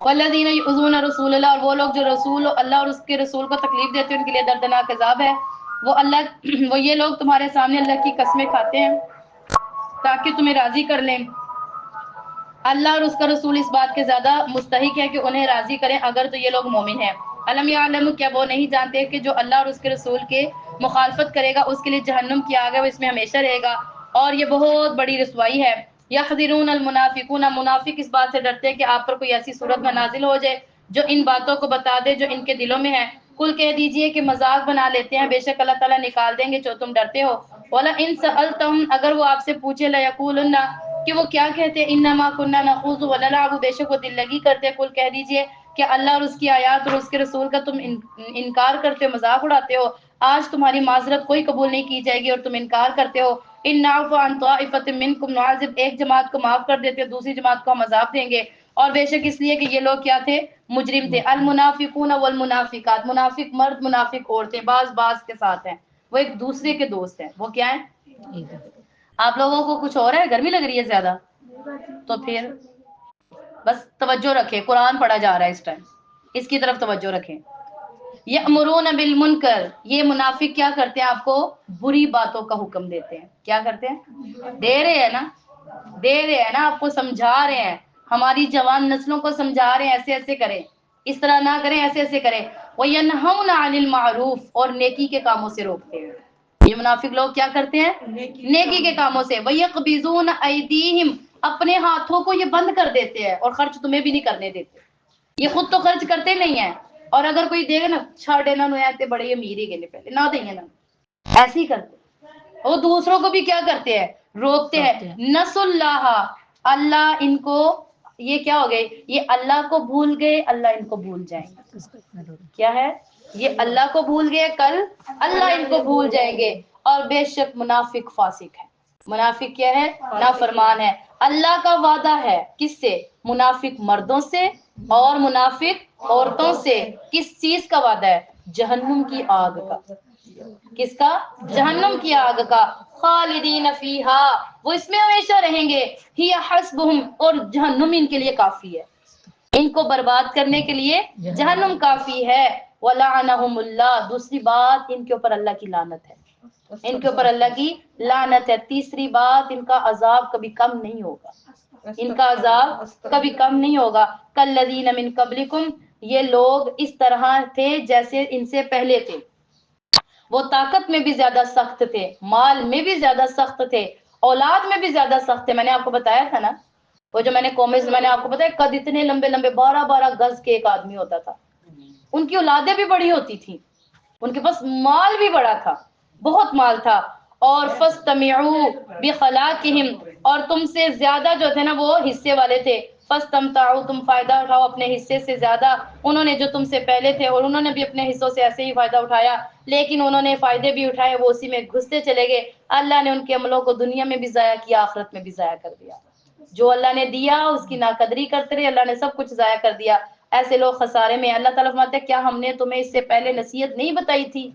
Speaker 1: والذین یؤذون رسول اللہ، اور وہ لوگ جو رسول اللہ اور اس کے رسول کو تکلیف دیتے ہیں ان کے لیے دردناک عذاب ہے. وہ یہ لوگ تمہارے سامنے اللہ کی قسمیں کھاتے ہیں تاکہ تمہیں راضی کر لیں. اللہ اور اس کا رسول اس بات کے زیادہ مستحق ہے کہ انہیں راضی کریں اگر تو یہ لوگ مومن ہیں. الم یعلم، کیا وہ نہیں جانتے کہ جو اللہ اور اس کے رسول کے مخالفت کرے گا اس کے لیے جہنم کی آگ ہے، وہ اس میں ہمیشہ رہے گا اور یہ بہت بڑی رسوائی ہے. یحذرون المنافقون، منافق اس بات سے ڈرتے ہیں کہ آپ پر کوئی ایسی صورت میں نازل ہو جائے جو ان باتوں کو بتا دے جو ان کے دلوں میں ہے. کل کہہ دیجئے کہ مذاق بنا لیتے ہیں، بے شک اللہ تعالیٰ نکال دیں گے جو تم ڈرتے ہو. وَلَئِن سَأَلْتَهُمْ، اگر وہ آپ سے پوچھے لَيَقُولُنَّ، کہ وہ کیا کہتے ہیں، انما کننا نخوض ونلعب، بے شک وہ دل لگی کرتے ہیں. کل کہہ دیجئے کہ اللہ اور اس کی آیات اور اس کے رسول کا تم انکار کرتے ہو، مذاق اڑاتے ہو. آج تمہاری معذرت کوئی قبول نہیں کی جائے گی اور تم انکار کرتے ہو. ان نعفو عن طائفۃ منکم نعذب، ایک جماعت کو معاف کر دیتے ہو دوسری جماعت کو ہم عذاب دیں گے. اور بے شک اس لیے کہ یہ لوگ کیا تھے؟ مجرم تھے. المنافقون والمنافقات، منافق مرد منافق عورتیں بعض کے ساتھ ہیں، وہ ایک دوسرے کے دوست ہیں. وہ کیا ہیں؟ آپ لوگوں کو کچھ اور ہے؟ گرمی لگ رہی ہے زیادہ؟ تو پھر بس توجہ رکھیں، قرآن پڑھا جا رہا ہے اس ٹائم، اس کی طرف توجہ رکھیں. یأمرون بالمنکر، یہ منافق کیا کرتے ہیں؟ آپ کو بری باتوں کا حکم دیتے ہیں. کیا کرتے ہیں؟ دے رہے ہیں نا آپ کو، سمجھا رہے ہیں، ہماری جوان نسلوں کو سمجھا رہے ہیں ایسے ایسے کریں، اس طرح نہ کریں، ایسے ایسے کریں. وَيَنْهَوْنَ عَنِ الْمَعْرُوفِ، اور نیکی کے کاموں سے روکتے ہیں. یہ منافق لوگ کیا کرتے ہیں؟ نیکی کے کاموں سے. وَيَقْبِضُونَ أَيْدِيهِمْ، اپنے ہاتھوں کو یہ بند کر دیتے ہیں اور خرچ تمہیں بھی نہیں کرنے دیتے. یہ خود تو خرچ کرتے نہیں ہیں، اور اگر کوئی دے گا نا چھاڑے نہ نویاتے بڑے امیر ہی گئے پہلے نہ دیں گے نا، ایسے ہی کرتے. وہ دوسروں کو بھی کیا کرتے ہیں؟ روکتے ہیں. نسوا اللہ، اللہ ان کو، یہ کیا ہو گئے؟ یہ اللہ کو بھول گئے، اللہ ان کو بھول جائیں گے. کیا ہے؟ یہ اللہ کو بھول گئے، کل اللہ ان کو بھول جائیں گے. اور بے شک منافق فاسق ہے. منافق کیا ہے؟ نافرمان ہے. اللہ کا وعدہ ہے کس سے؟ منافق مردوں سے اور منافق عورتوں سے. کس چیز کا وعدہ ہے؟ جہنم کی آگ کا. کس کا؟ جہنم کی آگ کا. خالدین فیہا، وہ اس میں ہمیشہ رہیں گے. ہی حسبہم، اور جہنم ان کے لیے کافی ہے، ان کو برباد کرنے کے لیے جہنم کافی ہے. وَلَعَنَهُمُ اللَّهُ، دوسری بات ان کے اوپر اللہ کی لعنت ہے، ان کے اوپر اللہ کی لعنت ہے. تیسری بات، ان کا عذاب کبھی کم نہیں ہوگا، ان کا عذاب کبھی کم نہیں ہوگا. کالذین من قبلکم، یہ لوگ اس طرح تھے جیسے ان سے پہلے تھے. وہ طاقت میں بھی زیادہ سخت تھے، مال میں بھی زیادہ سخت تھے، اولاد میں بھی زیادہ سخت تھے. میں نے آپ کو بتایا تھا نا، وہ جو میں نے آپ کو بتایا قد اتنے لمبے لمبے 12 گز کے ایک آدمی ہوتا تھا. ان کی اولادیں بھی بڑی ہوتی تھیں، ان کے پاس مال بھی بڑا تھا، بہت مال تھا. اور فاستمعوا بخلاقہم، اور تم سے زیادہ جو تھے نا وہ حصے والے تھے، فاستمتعوا، تم فائدہ اٹھاؤ اپنے حصے سے زیادہ، انہوں نے جو تم سے پہلے تھے اور انہوں نے بھی اپنے حصوں سے ایسے ہی فائدہ اٹھایا، لیکن انہوں نے فائدے بھی اٹھائے، وہ اسی میں گھستے چلے گئے، اللہ نے ان کے عملوں کو دنیا میں بھی ضائع کیا، آخرت میں بھی ضائع کر دیا، جو اللہ نے دیا اس کی ناقدری کرتے رہے، اللہ نے سب کچھ ضائع کر دیا، ایسے لوگ خسارے میں۔ اللہ تعالیٰ فرماتے ہیں کیا ہم نے تمہیں اس سے پہلے نصیحت نہیں بتائی تھی؟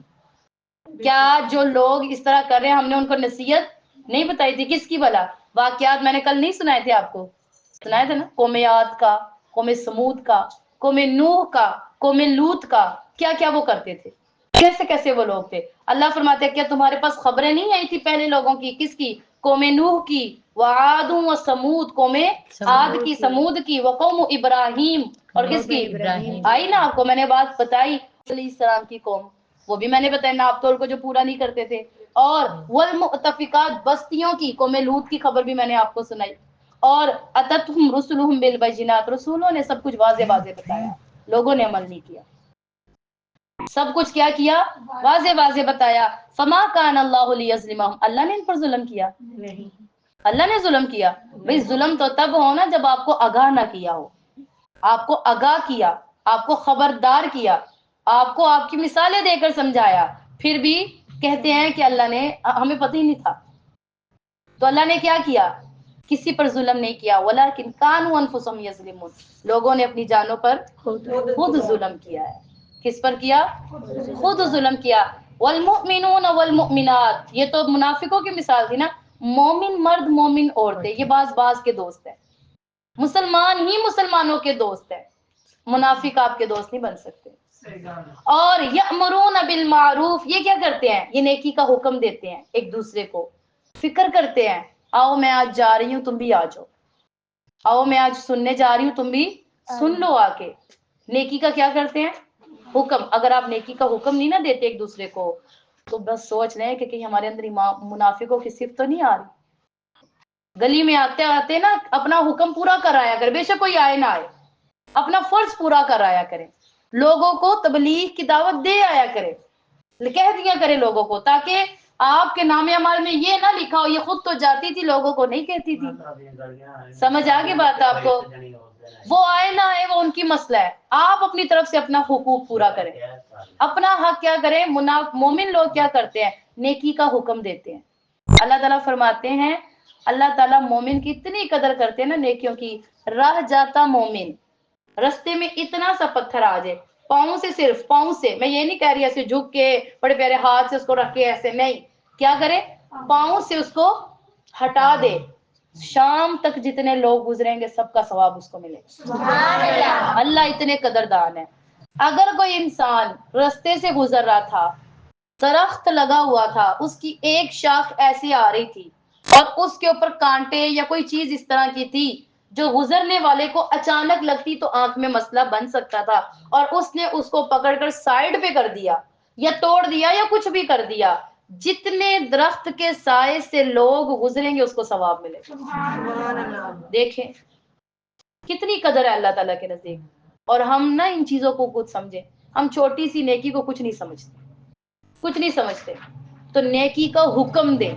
Speaker 1: کیا جو لوگ اس طرح کر رہے ہیں ہم نے ان کو نصیحت نہیں بتائی تھی؟ کس کی بلا؟ واقعات میں نے کل نہیں سنائے تھے آپ کو؟ سنائے تھے نا، قوم عاد کا، قوم سمود کا، قوم نوح کا، قوم لوط کا، کیا کیا وہ کرتے تھے، کیسے کیسے وہ لوگ تھے۔ اللہ فرماتے ہیں کیا تمہارے پاس خبریں نہیں آئی تھی پہلے لوگوں کی؟ کس کی؟ قوم نوح کی، وعاد و سمود، قوم عاد کی، سمود کی، وقوم ابراہیم، اور کس کی؟ آئی نا آپ کو، میں نے بات بتائی علیہ السلام کی قوم، وہ بھی میں نے بتایا ناپ تول کو جو پورا نہیں کرتے تھے، اور والمؤتفقات بستیوں کی، قوم لوط کی خبر بھی میں نے آپ کو سنائی، اور اتتہم رسلہم بالبینات، رسولوں نے سب کچھ واضح واضح بتایا، لوگوں نے عمل نہیں کیا، سب کچھ کیا کیا؟ واضح واضح بتایا۔ فما کان اللہ لیظلمہم، اللہ نے ان پر ظلم کیا؟
Speaker 2: نہیں،
Speaker 1: اللہ نے ظلم کیا؟ بھئی ظلم تو تب ہو نا جب آپ کو آگاہ نہ کیا ہو، آپ کو آگاہ کیا، آپ کو خبردار کیا، آپ کو آپ کی مثالیں دے کر سمجھایا، پھر بھی کہتے ہیں کہ اللہ نے، ہمیں پتہ ہی نہیں تھا، تو اللہ نے کیا کیا؟ کسی پر ظلم نہیں کیا، ولیکن کانوا انفسہم یظلمون، لوگوں نے اپنی جانوں پر خود ظلم کیا ہے۔ کس پر کیا؟ خود ظلم کیا۔ والمؤمنون والمؤمنات، یہ تو منافقوں کی مثال تھی نا، مومن مرد مومن عورتیں یہ بعض بعض کے دوست ہیں، مسلمان ہی مسلمانوں کے دوست ہیں، منافق آپ کے دوست نہیں بن سکتے۔ اور یأمرون بالمعروف، یہ کیا کرتے ہیں؟ یہ نیکی کا حکم دیتے ہیں ایک دوسرے کو، فکر کرتے ہیں، آؤ میں آج جا رہی ہوں تم بھی آ جاؤ، آؤ میں آج سننے جا رہی ہوں تم بھی سن لو آ کے، نیکی کا کیا کرتے ہیں؟ حکم۔ اگر آپ نیکی کا حکم نہیں نہ دیتے ایک دوسرے کو تو بس سوچ لیں کہ کہیں ہمارے اندر منافقوں کی صفت تو نہیں آ رہی۔ گلی میں آتے آتے نا اپنا حکم پورا کرایا کرے، بے شک کوئی آئے نہ آئے، اپنا فرض پورا کرایا کرے، لوگوں کو تبلیغ کی دعوت دے آیا کرے، کہہ دیا کرے لوگوں کو، تاکہ آپ کے نام اعمال میں یہ نہ لکھا ہو یہ خود تو جاتی تھی لوگوں کو نہیں کہتی تھی۔ سمجھ آ گئی بات آپ کو؟ وہ آئے نہ آئے وہ ان کی مسئلہ ہے، آپ اپنی طرف سے اپنا حقوق پورا کریں، اپنا حق کیا کریں۔ مومن لوگ کیا کرتے ہیں؟ نیکی کا حکم دیتے ہیں۔ اللہ تعالیٰ فرماتے ہیں، اللہ تعالیٰ مومن کی اتنی قدر کرتے ہیں نا نیکیوں کی، راہ جاتا مومن، رستے میں اتنا سا پتھر آ جائے، پاؤں سے، صرف پاؤں سے، میں یہ نہیں کہہ رہی ایسے جھک کے بڑے پیارے ہاتھ سے اس کو رکھ کے ایسے نہیں، کیا کرے؟ پاؤں سے اس کو ہٹا دے، شام تک جتنے لوگ گزریں گے سب کا ثواب اس کو ملے گا۔ اللہ اتنے قدردان ہے۔ اگر کوئی انسان رستے سے گزر رہا تھا، درخت لگا ہوا تھا، اس کی ایک شاخ ایسی آ رہی تھی اور اس کے اوپر کانٹے یا کوئی چیز اس طرح کی تھی جو گزرنے والے کو اچانک لگتی تو آنکھ میں مسئلہ بن سکتا تھا، اور اس نے اس کو پکڑ کر سائیڈ پہ کر دیا یا توڑ دیا یا کچھ بھی کر دیا، جتنے درخت کے سائے سے لوگ گزریں گے اس کو ثواب ملے گا۔
Speaker 2: سبحان اللہ۔
Speaker 1: دیکھیں کتنی قدر ہے اللہ تعالیٰ کے نزدیک، اور ہم نہ ان چیزوں کو کچھ سمجھیں، ہم چھوٹی سی نیکی کو کچھ نہیں سمجھتے، کچھ نہیں سمجھتے، تو نیکی کا حکم دیں،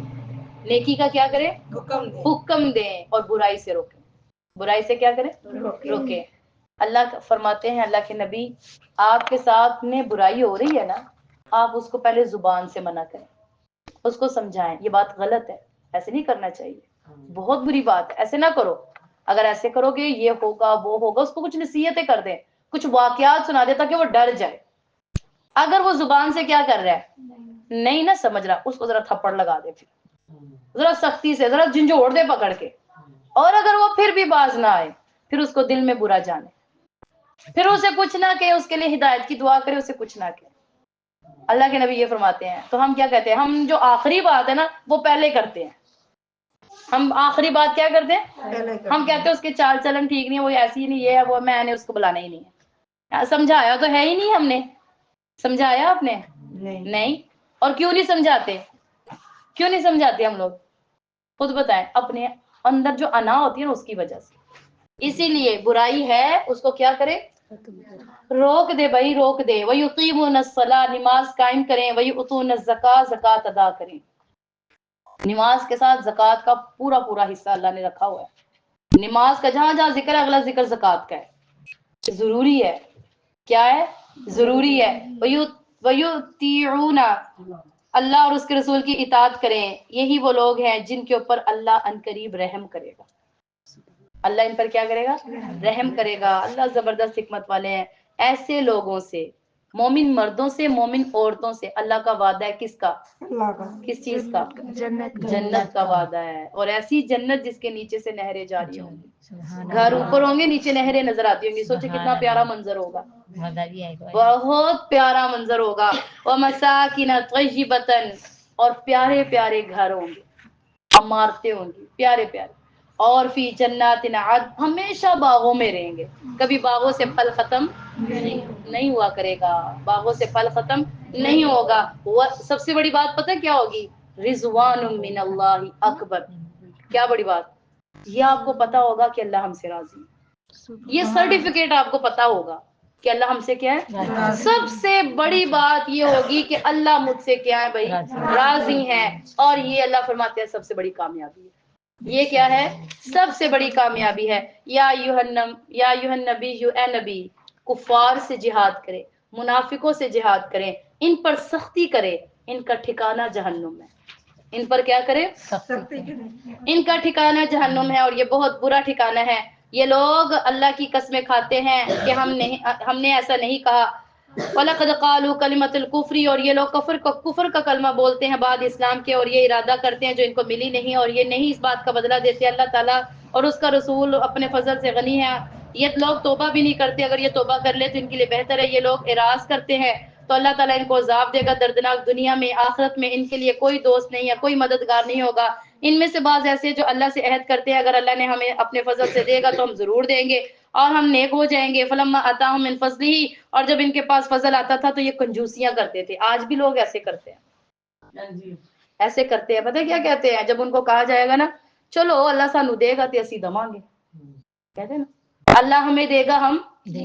Speaker 1: نیکی کا کیا کریں؟
Speaker 2: حکم دے،
Speaker 1: حکم دیں، اور برائی سے روکیں، برائی سے کیا کریں؟ روکیں۔ اللہ فرماتے ہیں، اللہ کے نبی، آپ کے ساتھ میں برائی ہو رہی ہے نا، آپ اس کو پہلے زبان سے منع کریں، اس کو سمجھائیں یہ بات غلط ہے، ایسے نہیں کرنا چاہیے، بہت بری بات ہے، ایسے نہ کرو، اگر ایسے کرو گے یہ ہوگا وہ ہوگا، اس کو کچھ نصیحتیں کر دیں، کچھ واقعات سنا دے تاکہ وہ ڈر جائے۔ اگر وہ زبان سے کیا کر رہا ہے، نہیں نہ سمجھ رہا، اس کو ذرا تھپڑ لگا دے، پھر ذرا سختی سے ذرا جھنجھوڑ دے پکڑ کے، اور اگر وہ پھر بھی باز نہ آئے پھر اس کو دل میں برا جانے، پھر اسے کچھ نہ کہ، اس کے لیے ہدایت کی دعا کرے، اسے کچھ نہ کہ۔ اللہ کے نبی یہ فرماتے ہیں، تو ہم کیا کہتے ہیں؟ ہم جو آخری بات ہے نا وہ پہلے کرتے ہیں، ہم آخری بات کیا کرتے ہیں؟ ہم کہتے ہیں اس کے چال چلن ٹھیک نہیں ہے، وہ ایسی ہی نہیں، یہ ہے وہ، میں نے اس کو بلانا ہی نہیں ہے، سمجھایا تو ہے ہی نہیں ہم نے، سمجھایا آپ نے؟ نہیں۔ اور کیوں نہیں سمجھاتے؟ کیوں نہیں سمجھاتے ہم لوگ؟ خود بتائیں، اپنے اندر جو انا ہوتی ہے نا اس کی وجہ سے، اسی لیے برائی ہے اس کو کیا کرے؟ روک دے بھائی، روک دے۔ وَيُقِيمُونَ الصَّلَاةَ، نماز قائم کریں، وَيُؤْتُونَ الزَّكَاةَ، زکوٰۃ ادا کریں۔ نماز کے ساتھ زکوٰۃ کا پورا پورا حصہ اللہ نے رکھا ہوا ہے. نماز کا جہاں جہاں ذکر ہے اگلا ذکر زکوٰۃ کا ہے. ضروری ہے. کیا ہے؟ ضروری ہے. وَيُطِيعُونَ اللہ اور اس کے رسول کی اطاعت کریں. یہی وہ لوگ ہیں جن کے اوپر اللہ عنقریب رحم کرے گا. اللہ ان پر کیا کرے گا؟ رحم کرے گا. اللہ زبردست حکمت والے ہیں. ایسے لوگوں سے، مومن مردوں سے، مومن عورتوں سے اللہ کا وعدہ ہے. کس کا؟
Speaker 2: اللہ کا.
Speaker 1: کس چیز کا؟ جنت کا وعدہ ہے. اور ایسی جنت جس کے نیچے سے نہریں جاری ہوں گی. گھر اوپر ہوں گے، نیچے نہریں نظر آتی ہوں گی. سوچے کتنا پیارا منظر ہوگا. بہت پیارا منظر ہوگا. وَمَسَاكِنَ طَيِّبَةً اور پیارے پیارے گھر ہوں گے، عمارتیں ہوں گی پیارے پیارے. اور فی جنات عدن ہمیشہ باغوں میں رہیں گے. کبھی باغوں سے پھل ختم نہیں ہوا کرے گا. باغوں سے پھل ختم نہیں ہوگا. سب سے بڑی بات پتہ کیا ہوگی؟ رضوان من اللہ اکبر. کیا بڑی بات؟ یہ آپ کو پتا ہوگا کہ اللہ ہم سے راضی ہے. یہ سرٹیفکیٹ آپ کو پتا ہوگا کہ اللہ ہم سے کیا ہے. سب سے بڑی بات یہ ہوگی کہ اللہ مجھ سے کیا ہے بھائی؟ راضی ہے. اور یہ اللہ فرماتے ہیں سب سے بڑی کامیابی ہے. یہ کیا ہے؟ سب سے بڑی کامیابی ہے. یا ایھا النبی، اے نبی، کفار سے جہاد کرے، منافقوں سے جہاد کریں، ان پر سختی کرے. ان کا ٹھکانہ جہنم ہے. ان پر کیا کرے؟ ان کا ٹھکانہ جہنم ہے. اور یہ بہت برا ٹھکانہ ہے. یہ لوگ اللہ کی قسمیں کھاتے ہیں کہ ہم نے ایسا نہیں کہا. وَلَقَدْ قَالُوا كَلِمَةَ الْكُفْرِ اور یہ لوگ کفر کا کلمہ بولتے ہیں بعد اسلام کے، اور یہ ارادہ کرتے ہیں جو ان کو ملی نہیں، اور یہ نہیں اس بات کا بدلہ دیتے. اللہ تعالیٰ اور اس کا رسول اپنے فضل سے غنی ہے. یہ لوگ توبہ بھی نہیں کرتے. اگر یہ توبہ کر لے تو ان کے لیے بہتر ہے. یہ لوگ اعراض کرتے ہیں تو اللہ تعالیٰ ان کو عذاب دے گا دردناک. دنیا میں، آخرت میں ان کے لیے کوئی دوست نہیں ہے، کوئی مددگار نہیں ہوگا. ان میں سے بعض ایسے جو اللہ سے عہد کرتے ہیں اگر اللہ نے ہمیں اپنے فضل سے دے گا تو ہم ضرور دیں گے اور ہم نیک ہو جائیں گے. فلما آتاہم من فضلہ اور جب ان کے پاس فضل آتا تھا تو یہ کنجوسیاں کرتے تھے. آج بھی لوگ ایسے کرتے ہیں. ایسے کرتے ہیں. پتہ کیا کہتے ہیں؟ جب ان کو کہا جائے گا نا چلو اللہ سانو دے گا تے اسی دواں گے، کہتے ہیں نا اللہ ہمیں دے گا ہم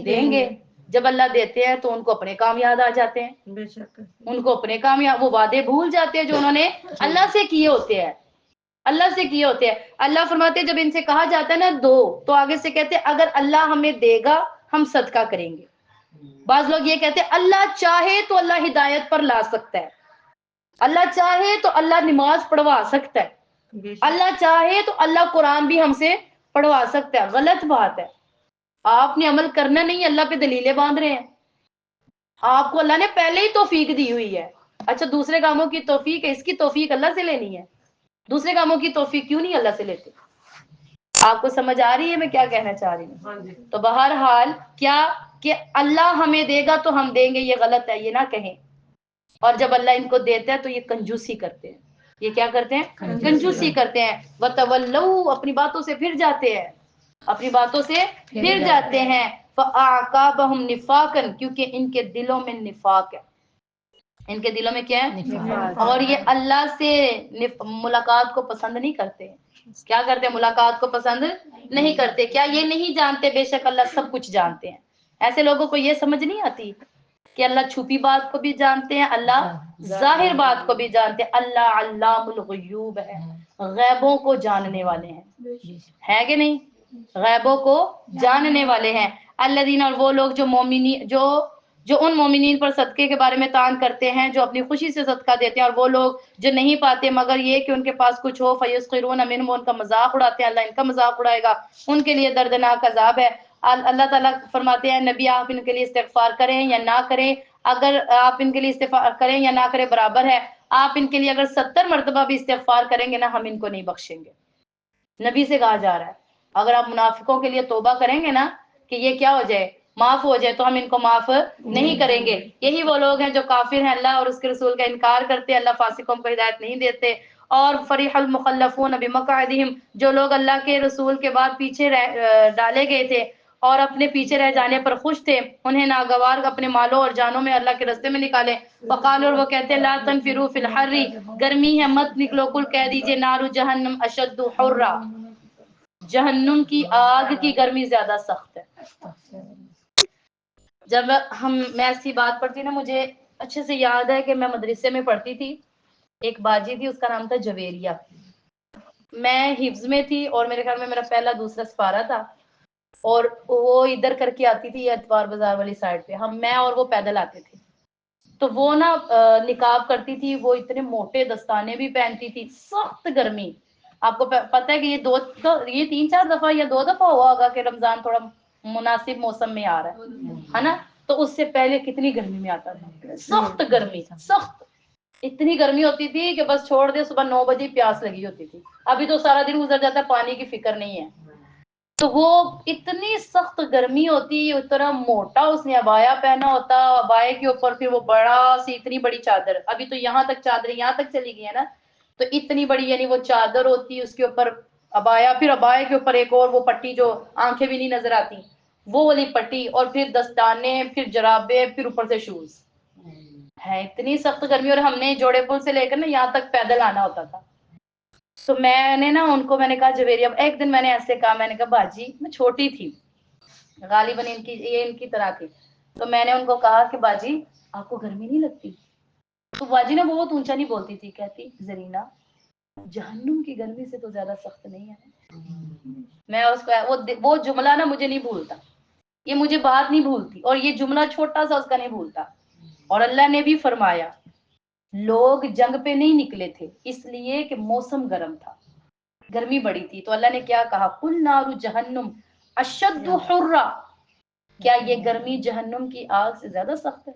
Speaker 1: دیں گے. جب اللہ دیتے ہیں تو ان کو اپنے کام یاد آ جاتے ہیں.
Speaker 2: بے شک.
Speaker 1: ان کو اپنے کام یا وہ وعدے بھول جاتے ہیں جو انہوں نے اللہ سے کیے ہوتے ہیں. اللہ سے کیے ہوتے ہیں. اللہ فرماتے ہیں جب ان سے کہا جاتا ہے نا دو تو آگے سے کہتے ہیں اگر اللہ ہمیں دے گا ہم صدقہ کریں گے. بعض لوگ یہ کہتے ہیں اللہ چاہے تو اللہ ہدایت پر لا سکتا ہے، اللہ چاہے تو اللہ نماز پڑھوا سکتا ہے، اللہ چاہے تو اللہ قرآن بھی ہم سے پڑھوا سکتا ہے. غلط بات ہے. آپ نے عمل کرنا نہیں، اللہ پہ دلیلیں باندھ رہے ہیں. آپ کو اللہ نے پہلے ہی توفیق دی ہوئی ہے. اچھا دوسرے کاموں کی توفیق ہے، اس کی توفیق اللہ سے لینی ہے. دوسرے کاموں کی توفیق کیوں نہیں اللہ سے لیتے؟ آپ کو سمجھ آ رہی ہے میں کیا کہنا چاہ رہی ہوں؟ تو بہرحال کیا کہ اللہ ہمیں دے گا تو ہم دیں گے، یہ غلط ہے، یہ نہ کہیں. اور جب اللہ ان کو دیتا ہے تو یہ کنجوسی کرتے ہیں. یہ کیا کرتے ہیں؟ کنجوسی کرتے ہیں. وَتَوَلَّوْا اپنی باتوں سے پھر جاتے ہیں، اپنی باتوں سے پھر جاتے ہیں. فَأَعْقَابَهُمْ نِفَاقًا کیونکہ ان کے دلوں میں نفاق ہے. ان کے دلوں میں کیا ہے؟ اور یہ اللہ سے ملاقات کو پسند نہیں کرتے. کیا کرتے ہیں؟ ملاقات کو پسند نہیں کرتے. کیا یہ نہیں جانتے بے شک اللہ سب کچھ جانتے ہیں؟ ایسے لوگوں کو یہ سمجھ نہیں آتی کہ اللہ چھپی بات کو بھی جانتے ہیں، اللہ ظاہر بات کو بھی جانتے ہیں. اللہ علام الغیوب ہے، غیبوں کو جاننے والے ہیں. ہے کہ نہیں؟ غیبوں کو جاننے والے ہیں. الذین اور وہ لوگ جو ان مومنین پر صدقے کے بارے میں تان کرتے ہیں جو اپنی خوشی سے صدقہ دیتے ہیں، اور وہ لوگ جو نہیں پاتے مگر یہ کہ ان کے پاس کچھ ہو. فیسخرون منہم ان کا مذاق اڑاتے ہیں. اللہ ان کا مذاق اڑائے گا. ان کے لیے دردناک عذاب ہے. اللہ تعالیٰ فرماتے ہیں نبی آپ ان کے لیے استغفار کریں یا نہ کریں، اگر آپ ان کے لیے استغفار کریں یا نہ کریں برابر ہے. آپ ان کے لیے اگر 70 مرتبہ بھی استغفار کریں گے نا ہم ان کو نہیں بخشیں گے. نبی سے کہا جا رہا ہے اگر آپ منافقوں کے لیے توبہ کریں گے نا کہ یہ کیا ہو جائے، معاف ہو جائے، تو ہم ان کو معاف نہیں کریں گے. یہی وہ لوگ ہیں جو کافر ہیں، اللہ اور اس کے رسول کا انکار کرتے. اللہ فاسقوں کو ہدایت نہیں دیتے. اور فریح المخلفون بمقعدہم جو لوگ اللہ کے رسول کے بعد پیچھے ڈالے گئے تھے اور اپنے پیچھے رہ جانے پر خوش تھے، انہیں ناگوار اپنے مالوں اور جانوں میں اللہ کے راستے میں نکالے. فقالوا اور وہ کہتے ہیں لا تنفروا فی الحر گرمی ہے مت نکلو، قل کہہ دیجئے نار جہنم اشد حرا جہنم کی آگ کی گرمی زیادہ سخت ہے. جب میں ایسی بات پڑھتی نا مجھے اچھے سے یاد ہے کہ میں مدرسے میں پڑھتی تھی ایک باجی تھی، اس کا نام تھا جویریہ. میں حفظ میں تھی اور میرے خیال میں میرا پہلا دوسرا سپارہ تھا، اور وہ ادھر کر کے آتی تھی اتوار بازار والی سائڈ پہ. میں اور وہ پیدل آتے تھے. تو وہ نا نقاب کرتی تھی، وہ اتنے موٹے دستانے بھی پہنتی تھی. سخت گرمی. آپ کو پتہ ہے کہ یہ 3-4 دفعہ یا 2 دفعہ ہوا ہوگا کہ رمضان تھوڑا مناسب موسم میں آ رہا ہے نا. تو اس سے پہلے کتنی گرمی میں آتا تھا. سخت گرمی، سخت. اتنی گرمی ہوتی تھی کہ بس چھوڑ دے، صبح 9 بجے پیاس لگی ہوتی تھی. ابھی تو سارا دن گزر جاتا ہے، پانی کی فکر نہیں ہے. تو وہ اتنی سخت گرمی ہوتی، اتنا موٹا اس نے عبایا پہنا ہوتا، عبائے کے اوپر پھر وہ بڑا سی اتنی بڑی چادر. ابھی تو یہاں تک چادر یہاں تک چلی گئی ہے نا. تو اتنی بڑی یعنی وہ چادر ہوتی، اس کے اوپر عبایا، پھر عبائے کے اوپر ایک اور وہ پٹی جو آنکھیں بھی نہیں نظر آتی، وہ والی پٹی، اور پھر دستانے، پھر جرابے، پھر اوپر سے شوز. ہے اتنی سخت گرمی. اور ہم نے جوڑے پل سے لے کر نا یہاں تک پیدل آنا ہوتا تھا. تو میں نے نا ان کو میں نے کہا جویریہ، ایک دن میں نے ایسے کہا، میں نے کہا باجی، میں چھوٹی تھی غالباً ان کی طرح تھی. تو میں نے ان کو کہا کہ باجی آپ کو گرمی نہیں لگتی؟ تو باجی نے بہت اونچا نہیں بولتی تھی، کہتی زرینہ جہنم کی گرمی سے تو زیادہ سخت نہیں ہے. میں اس کو وہ جملہ نا مجھے نہیں بھولتا، یہ مجھے بات نہیں بھولتی، اور یہ جملہ چھوٹا سا اس کا نہیں بھولتا. اور اللہ نے بھی فرمایا لوگ جنگ پہ نہیں نکلے تھے اس لیے کہ موسم گرم تھا، گرمی بڑی تھی. تو اللہ نے کیا کہا، قل نار جہنم اشد حرا. کیا یہ گرمی جہنم کی آگ سے زیادہ سخت ہے؟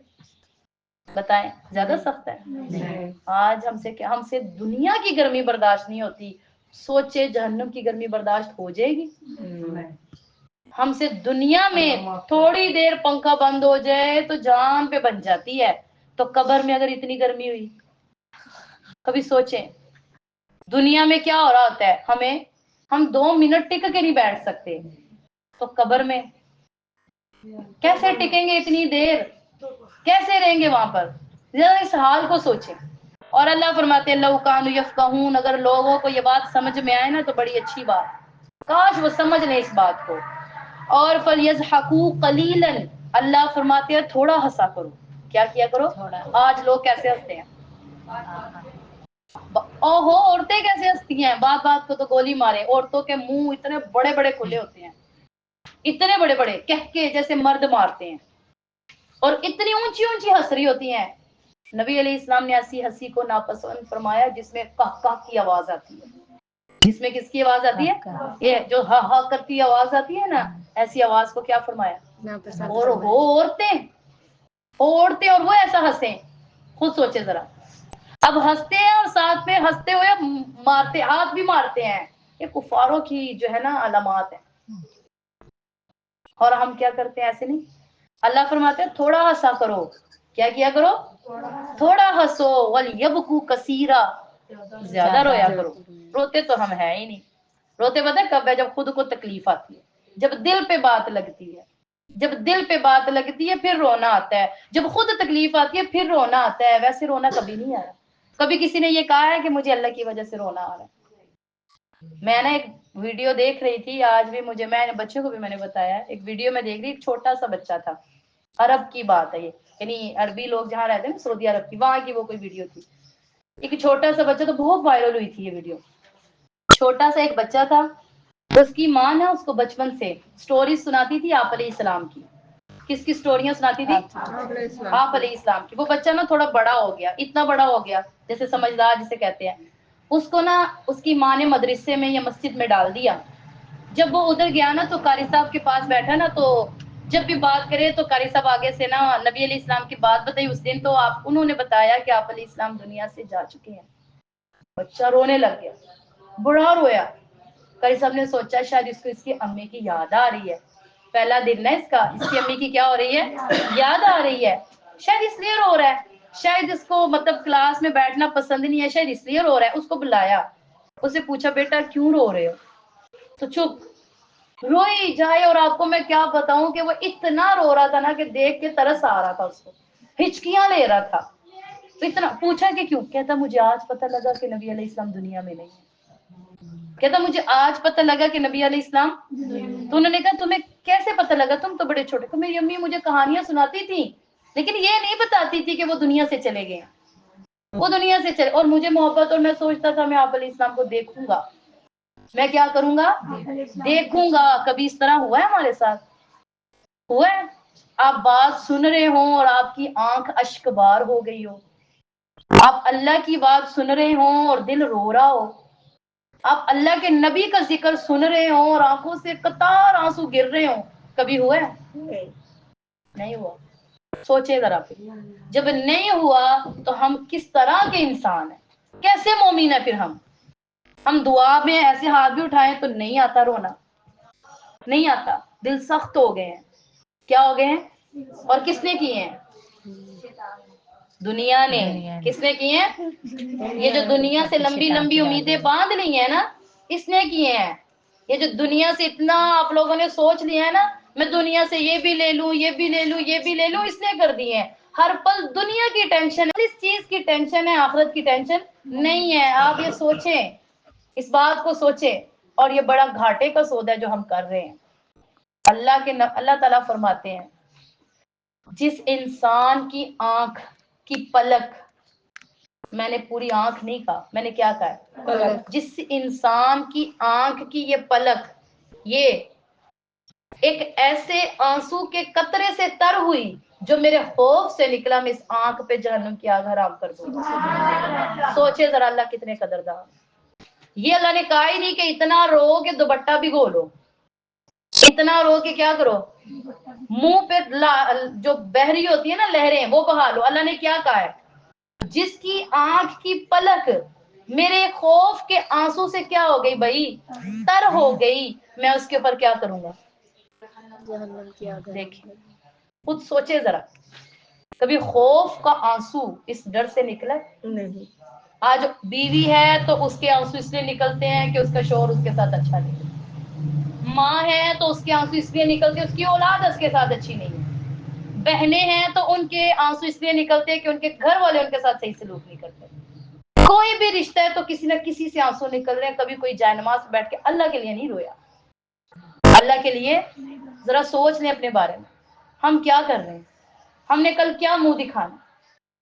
Speaker 1: بتائیں، زیادہ سخت ہے؟ آج ہم سے دنیا کی گرمی برداشت نہیں ہوتی، سوچے جہنم کی گرمی برداشت ہو جائے گی؟ ہم سے دنیا میں تھوڑی دیر پنکھا بند ہو جائے تو جان پہ بن جاتی ہے، تو قبر میں اگر اتنی گرمی ہوئی، کبھی سوچیں دنیا میں کیا ہو رہا ہوتا ہے. ہم 2 منٹ ٹک کے نہیں بیٹھ سکتے، تو قبر میں کیسے ٹکیں گے اتنی دیر؟ کیسے رہیں گے وہاں پر؟ ذرا اس حال کو سوچیں. اور اللہ فرماتے ہیں لو کانوا یفقہون، اگر لوگوں کو یہ بات سمجھ میں آئے نا تو بڑی اچھی بات، کاش وہ سمجھ لیں اس بات کو. اور فلیضحکوا قلیلا، اللہ فرماتے ہیں تھوڑا ہنسا کرو. کیا کیا کرو؟ آج لوگ کیسے ہنستے ہیں؟ اوہو، عورتیں کیسے ہنستی ہیں، بات بات کو تو گولی مارے. عورتوں کے منہ اتنے بڑے بڑے کھلے ہوتے ہیں، اتنے بڑے بڑے کہہ کے جیسے مرد مارتے ہیں، اور اتنی اونچی اونچی ہنس رہی ہوتی ہیں. نبی علیہ السلام نے ایسی ہنسی کو ناپسند فرمایا جس میں کہہ کہہ کی آواز آتی ہے. جس میں کس کی آواز آتی ہے؟ یہ جو ہا ہا کرتی آواز آتی ہے نا، ایسی آواز کو کیا فرمایا؟ اور عورتیں اور وہ ایسا ہنسیں. خود سوچے ذرا. اب ہنستے ہیں اور ساتھ میں ہنستے ہوئے مارتے، ہاتھ بھی مارتے ہیں. یہ کفاروں کی جو ہے نا علامات ہے. اور ہم کیا کرتے ہیں؟ ایسے نہیں. اللہ فرماتے ہیں تھوڑا ہنسا کرو. کیا کیا کرو؟ تھوڑا ہنسو. وَلْيَبْكُوا كَثِيرًا، زیادہ رویا کرو. روتے تو ہم ہیں ہی نہیں. روتے پتہ ہے کب ہے؟ جب خود کو تکلیف آتی ہے، جب دل پہ بات لگتی ہے. جب دل پہ بات لگتی ہے پھر رونا آتا ہے، جب خود تکلیف آتی ہے پھر رونا آتا ہے. ویسے رونا کبھی نہیں آیا. کبھی کسی نے یہ کہا ہے کہ مجھے اللہ کی وجہ سے رونا آ رہا ہے؟ میں نے ایک ویڈیو دیکھ رہی تھی، آج بھی میں بچوں کو بھی میں نے بتایا، ایک ویڈیو میں دیکھ رہی، ایک چھوٹا سا بچہ تھا، عرب کی بات ہے یہ، یعنی عربی لوگ جہاں رہتے ہیں نا، سعودی عرب کی، وہاں کی وہ کوئی ویڈیو تھی. ایک چھوٹا سا بچہ، تو بہت وائرل ہوئی تھی یہ ویڈیو. چھوٹا سا ایک بچہ تھا، اس کی ماں نا اس کو بچپن سے سٹوری سناتی تھی آپ علیہ السلام کی. کس کی سٹوریاں سناتی تھی؟ آپ علیہ السلام کی. وہ بچہ نا تھوڑا بڑا ہو گیا، اتنا بڑا ہو گیا جیسے سمجھدار جسے کہتے ہیں. اس کو نا اس کی ماں نے مدرسے میں یا مسجد میں ڈال دیا. جب وہ ادھر گیا نا تو قاری صاحب کے پاس بیٹھا نا، تو جب بھی بات کرے تو قاری صاحب آگے سے نا نبی علیہ السلام کی بات بتائی اس دن، تو انہوں نے بتایا کہ آپ علیہ السلام دنیا سے جا چکے ہیں. بچہ رونے لگ گیا، بڑا رویا. قاری صاحب نے سوچا شاید اس کو اس کی امی کی یاد آ رہی ہے. پہلا دن ہے اس کا، اس کی امی کی کیا ہو رہی ہے؟ یاد آ رہی ہے. شاید اس لیے رو رہا ہے. شاید اس کو مطلب کلاس میں بیٹھنا پسند نہیں ہے، شاید اس لیے رو رہا ہے. اس کو بلایا، اسے پوچھا بیٹا کیوں رو رہے ہو؟ تو چپ، روئی جائے. اور آپ کو میں کیا بتاؤں کہ وہ اتنا رو رہا تھا نا کہ دیکھ کے ترس آ رہا تھا اس کو، ہچکیاں لے رہا تھا. تو اتنا پوچھا کہ کیوں؟ کہتا مجھے آج پتہ لگا کہ نبی علیہ السلام دنیا میں نہیں ہے. کہتا مجھے آج پتہ لگا کہ نبی علیہ السلام. تو انہوں نے کہا تمہیں کیسے پتہ لگا؟ تم تو بڑے چھوٹے. تو میری امی مجھے کہانیاں سناتی تھی لیکن یہ نہیں بتاتی تھی کہ وہ دنیا سے چلے گئے. وہ دنیا سے چلے. اور مجھے محبت, اور میں سوچتا تھا میں آپ علیہ السلام کو دیکھوں گا, میں کیا کروں گا, دیکھوں گا. کبھی اس طرح ہوا ہے ہمارے ساتھ؟ ہوا ہے آپ بات سن رہے ہوں اور آپ کی آنکھ اشک بار ہو گئی ہو, آپ اللہ کی بات سن رہے ہوں اور دل رو رہا ہو, آپ اللہ کے نبی کا ذکر سن رہے ہوں اور آنکھوں سے قطار آنسو گر رہے ہوں؟ کبھی ہوا ہے؟ نہیں ہوا. سوچے ذرا پھر, جب نہیں ہوا تو ہم کس طرح کے انسان ہیں, کیسے مومن ہیں پھر ہم دعا میں ایسے ہاتھ بھی اٹھائیں تو نہیں آتا رونا, نہیں آتا, دل سخت ہو گئے ہیں. کیا ہو گئے ہیں؟ اور کس نے کیے ہیں؟ دنیا نے. کس نے کیے ہیں؟ یہ جو دنیا سے لمبی لمبی امیدیں باندھ لی ہیں نا, اس نے کیے ہیں. یہ جو دنیا سے اتنا آپ لوگوں نے سوچ لیا ہے نا, میں دنیا سے یہ بھی لے لوں, یہ بھی لے لوں, یہ بھی لے لوں, اس نے کر دی ہے. ہر پل دنیا کی ٹینشن ہے, اس چیز کی ٹینشن ہے, آخرت کی ٹینشن نہیں ہے. آپ یہ سوچیں, اس بات کو سوچیں. اور یہ بڑا گھاٹے کا سودا ہے جو ہم کر رہے ہیں. اللہ تعالیٰ فرماتے ہیں, جس انسان کی آنکھ کی پلک, میں نے پوری آنکھ نہیں کہا, میں نے کیا کہا ہے؟
Speaker 2: پلک.
Speaker 1: جس انسان کی آنکھ کی یہ پلک, یہ ایک ایسے آنسو کے قطرے سے تر ہوئی جو میرے خوف سے نکلا, میں اس آنکھ پہ جہنم کی آگ حرام کر دوں. سوچے ذرا اللہ کتنے قدردان. یہ اللہ نے کہا ہی نہیں کہ اتنا رو کہ دوپٹہ بھگو لو, اتنا رو کے کیا کرو, منہ پہ جو بحری ہوتی ہے نا لہریں, وہ بہا لو. اللہ نے کیا کہا ہے؟ جس کی آنکھ کی پلک میرے خوف کے آنسو سے کیا ہو گئی بھائی, تر ہو گئی, میں اس کے اوپر کیا کروں گا؟ دیکھیں, خود سوچے ذرا, کبھی خوف کا آنسو اس ڈر سے نکلا؟
Speaker 2: نہیں.
Speaker 1: آج بیوی ہے تو اس کے آنسو اس لیے نکلتے ہیں کہ اس کا شوہر اس کے ساتھ اچھا نہیں ہے. ماں ہے تو اس کے آنسو اس لیے نکلتے ہیں اس کی اولاد اس کے ساتھ اچھی نہیں ہے. بہنیں ہیں تو ان کے آنسو اس لیے نکلتے ہیں کہ ان کے گھر والے ان کے ساتھ صحیح سلوک نہیں کرتے. کوئی بھی رشتہ ہے تو کسی نہ کسی سے آنسو نکل رہے ہیں. کبھی کوئی جائے نماز بیٹھ کے اللہ کے لیے نہیں رویا, اللہ کے لیے. ذرا سوچ لیں اپنے بارے میں, ہم کیا کر رہے ہیں, ہم نے کل کیا منہ دکھانا.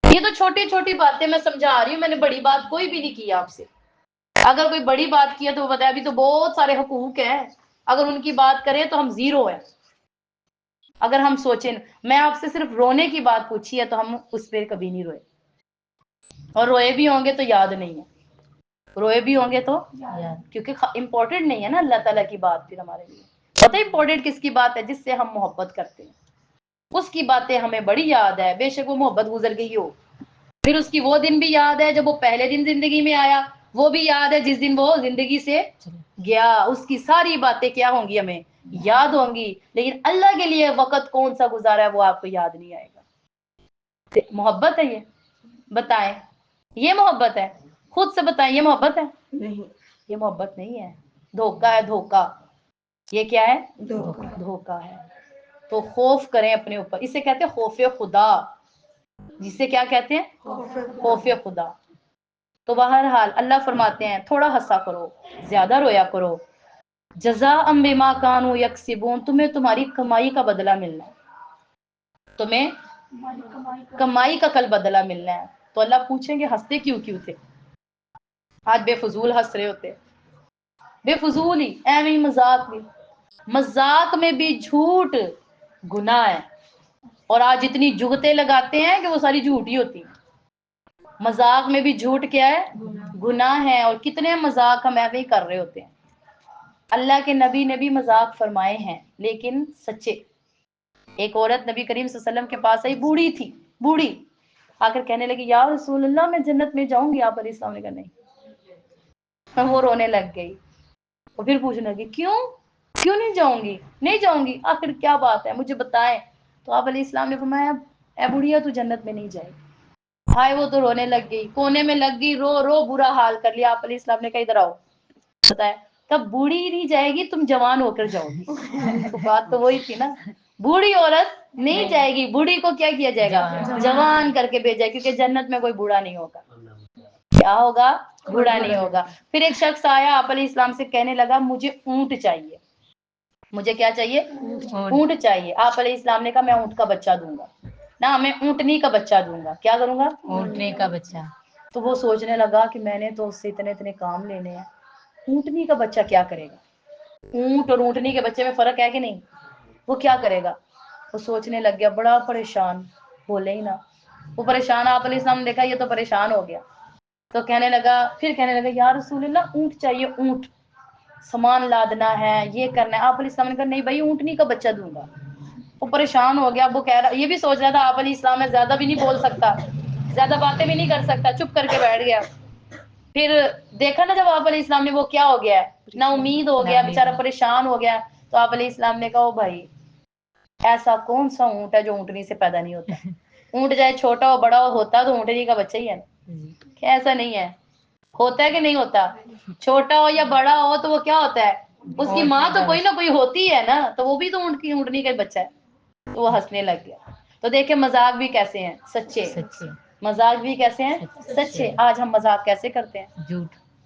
Speaker 1: یہ تو چھوٹی چھوٹی باتیں میں سمجھا رہی ہوں, میں نے بڑی بات کوئی بھی نہیں کی آپ سے. اگر کوئی بڑی بات کی ہے تو وہ بتایا, ابھی تو بہت سارے حقوق ہیں, اگر ان کی بات کریں تو ہم زیرو ہیں. اگر ہم سوچیں, میں آپ سے صرف رونے کی بات پوچھی ہے تو ہم اس پہ کبھی نہیں روئے, اور روئے بھی ہوں گے تو یاد نہیں ہے, روئے بھی ہوں گے تو کیونکہ امپورٹنٹ نہیں ہے نا اللہ تعالیٰ کی بات. پھر ہمارے لیے پتہ ہے امپورٹنٹ کس کی بات ہے؟ جس سے ہم محبت کرتے ہیں, اس کی باتیں ہمیں بڑی یاد ہے, بے شک وہ محبت گزر گئی ہو. پھر اس کی وہ دن بھی یاد ہے جب وہ پہلے دن زندگی میں آیا, وہ بھی یاد ہے جس دن وہ زندگی سے گیا. اس کی ساری باتیں کیا ہوں گی, ہمیں یاد ہوں گی. لیکن اللہ کے لیے وقت کون سا گزارا ہے وہ آپ کو یاد نہیں آئے گا. محبت ہے یہ؟ بتائیں, یہ محبت ہے؟ خود سے بتائیں, یہ محبت ہے؟
Speaker 2: نہیں.
Speaker 1: یہ محبت نہیں ہے, دھوکا ہے, دھوکا. یہ کیا ہے؟
Speaker 2: دھوکہ.
Speaker 1: دھوکا ہے. تو خوف کریں اپنے اوپر, اسے کہتے ہیں خوف خدا. جسے کیا کہتے ہیں؟ خوف خدا. تو بہرحال اللہ فرماتے ہیں تھوڑا ہنسا کرو, زیادہ رویا کرو. جزاء بما کانوا یکسبون, تمہیں تمہاری کمائی کا بدلہ ملنا ہے, تمہیں کمائی کا کل بدلہ ملنا ہے. تو اللہ پوچھیں گے ہنستے کیوں تھے؟ آج بے فضول ہنس رہے ہوتے, بے فضول ہی, ایویں ہی مذاق میں. مذاق میں بھی جھوٹ گناہ ہے, اور آج اتنی جگتیں لگاتے ہیں کہ وہ ساری جھوٹی ہوتی ہیں. مذاق میں بھی جھوٹ کیا ہے؟ گناہ ہے. اور کتنے مذاق ہم ایویں ہی کر رہے ہوتے ہیں. اللہ کے نبی نے بھی مذاق فرمائے ہیں لیکن سچے. ایک عورت نبی کریم صلی اللہ علیہ وسلم کے پاس آئی, بوڑھی تھی, بوڑھی. آ کر کہنے لگی یا رسول اللہ میں جنت میں جاؤں گی. آپ علیہ السلام نے کہا نہیں. وہ رونے لگ گئی, اور پھر پوچھنے لگی کیوں نہیں جاؤں گی, نہیں جاؤں گی, آخر کیا بات ہے مجھے بتائیں. تو آپ علیہ السلام نے فرمایا اے بڑھیا تو جنت میں نہیں جائے گی. ہائے وہ تو رونے لگ گئی, کونے میں لگ گئی, رو رو برا حال کر لیا. آپ علیہ السلام نے کہا ادھر آؤ. بتایا تب بوڑھی نہیں جائے گی, تم جوان ہو کر جاؤ گی. تو بات تو وہی تھی نا, بوڑھی عورت نہیں جائے گی, بوڑھی کو کیا کیا جائے گا؟ جوان کر کے بھیجا, کیونکہ جنت میں کوئی بوڑھا نہیں ہوگا. کیا ہوگا؟ بوڑھا نہیں ہوگا. پھر ایک شخص آیا آپ علیہ السلام سے, کہنے لگا مجھے اونٹ چاہیے. مجھے کیا چاہیے؟ اونٹ چاہیے. آپ علیہ السلام نے کہا میں اونٹ کا بچہ دوں گا. نہ, میں اونٹنی کا بچہ دوں گا. کیا کروں گا؟ اونٹنی کا بچہ. تو وہ سوچنے لگا کہ میں نے تو اس سے اتنے اتنے کام لینے ہیں، اونٹنی کا بچہ کیا کرے گا؟ اونٹ اور اونٹنی کے بچے میں فرق ہے کہ نہیں؟ وہ کیا کرے گا؟ وہ سوچنے لگ گیا، بڑا پریشان، بولے ہی نا، وہ پریشان، آپ علیہ السلام نے دیکھا یہ تو پریشان ہو گیا، تو کہنے لگا یا رسول اللہ اونٹ چاہیے، اونٹ سامان لادنا ہے، یہ کرنا ہے۔ آپ علیہ السلام نے کہا نہیں بھائی اونٹنی کا بچہ دوں گا۔ وہ پریشان ہو گیا، وہ کہہ رہا، یہ بھی سوچ رہا تھا آپ علیہ السلام میں زیادہ بھی نہیں بول سکتا، زیادہ باتیں بھی نہیں کر سکتا، چپ کر کے بیٹھ گیا۔ پھر دیکھا نا جب آپ علیہ السلام نے، وہ کیا ہو گیا ہے، نا امید ہو گیا بےچارا، پریشان ہو گیا۔ تو آپ علیہ السلام نے کہا او بھائی ایسا کون سا اونٹ ہے جو اونٹنی سے پیدا نہیں ہوتا؟ اونٹ چاہے چھوٹا ہو بڑا ہو، ہوتا تو اونٹنی کا بچہ ہی ہے، کہ ایسا نہیں ہے؟ ہوتا ہے کہ نہیں ہوتا؟ چھوٹا ہو یا بڑا ہو تو وہ کیا ہوتا ہے، اس کی ماں تو کوئی نہ کوئی ہوتی ہے نا، تو وہ بھی تو اونٹنی کا بچہ ہے۔ تو وہ ہنسنے لگ گیا۔ تو دیکھیں مذاق بھی کیسے ہیں، سچے، مذاق بھی کیسے ہیں، سچے۔ آج ہم مذاق کیسے کرتے ہیں،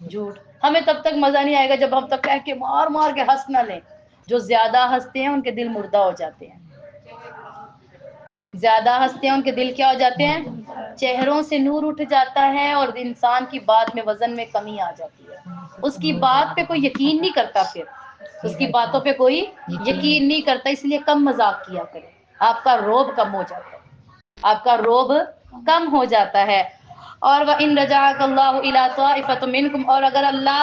Speaker 1: جھوٹ۔ ہمیں تب تک مزہ نہیں آئے گا جب ہم تک کہہ کے مار مار کے ہنس نہ لیں۔ جو زیادہ ہنستے ہیں ان کے دل مردہ ہو جاتے ہیں، زیادہ ہنستے ہیں ان کے دل کیا ہو جاتے ہیں، چہروں سے نور اٹھ جاتا ہے، اور انسان کی بات میں وزن میں کمی آ جاتی ہے، اس کی بات پہ کوئی یقین نہیں کرتا، پھر اس کی باتوں پہ کوئی یقین نہیں کرتا۔ اس لیے کم مذاق کیا کرے، آپ کا روب کم ہو جاتا ہے، آپ کا روب کم ہو جاتا ہے۔ اور وَإِن رَجَعَكَ اللَّهُ إِلَىٰ طَائِفَةٍ مِّنكُمْ، اور اگر اللہ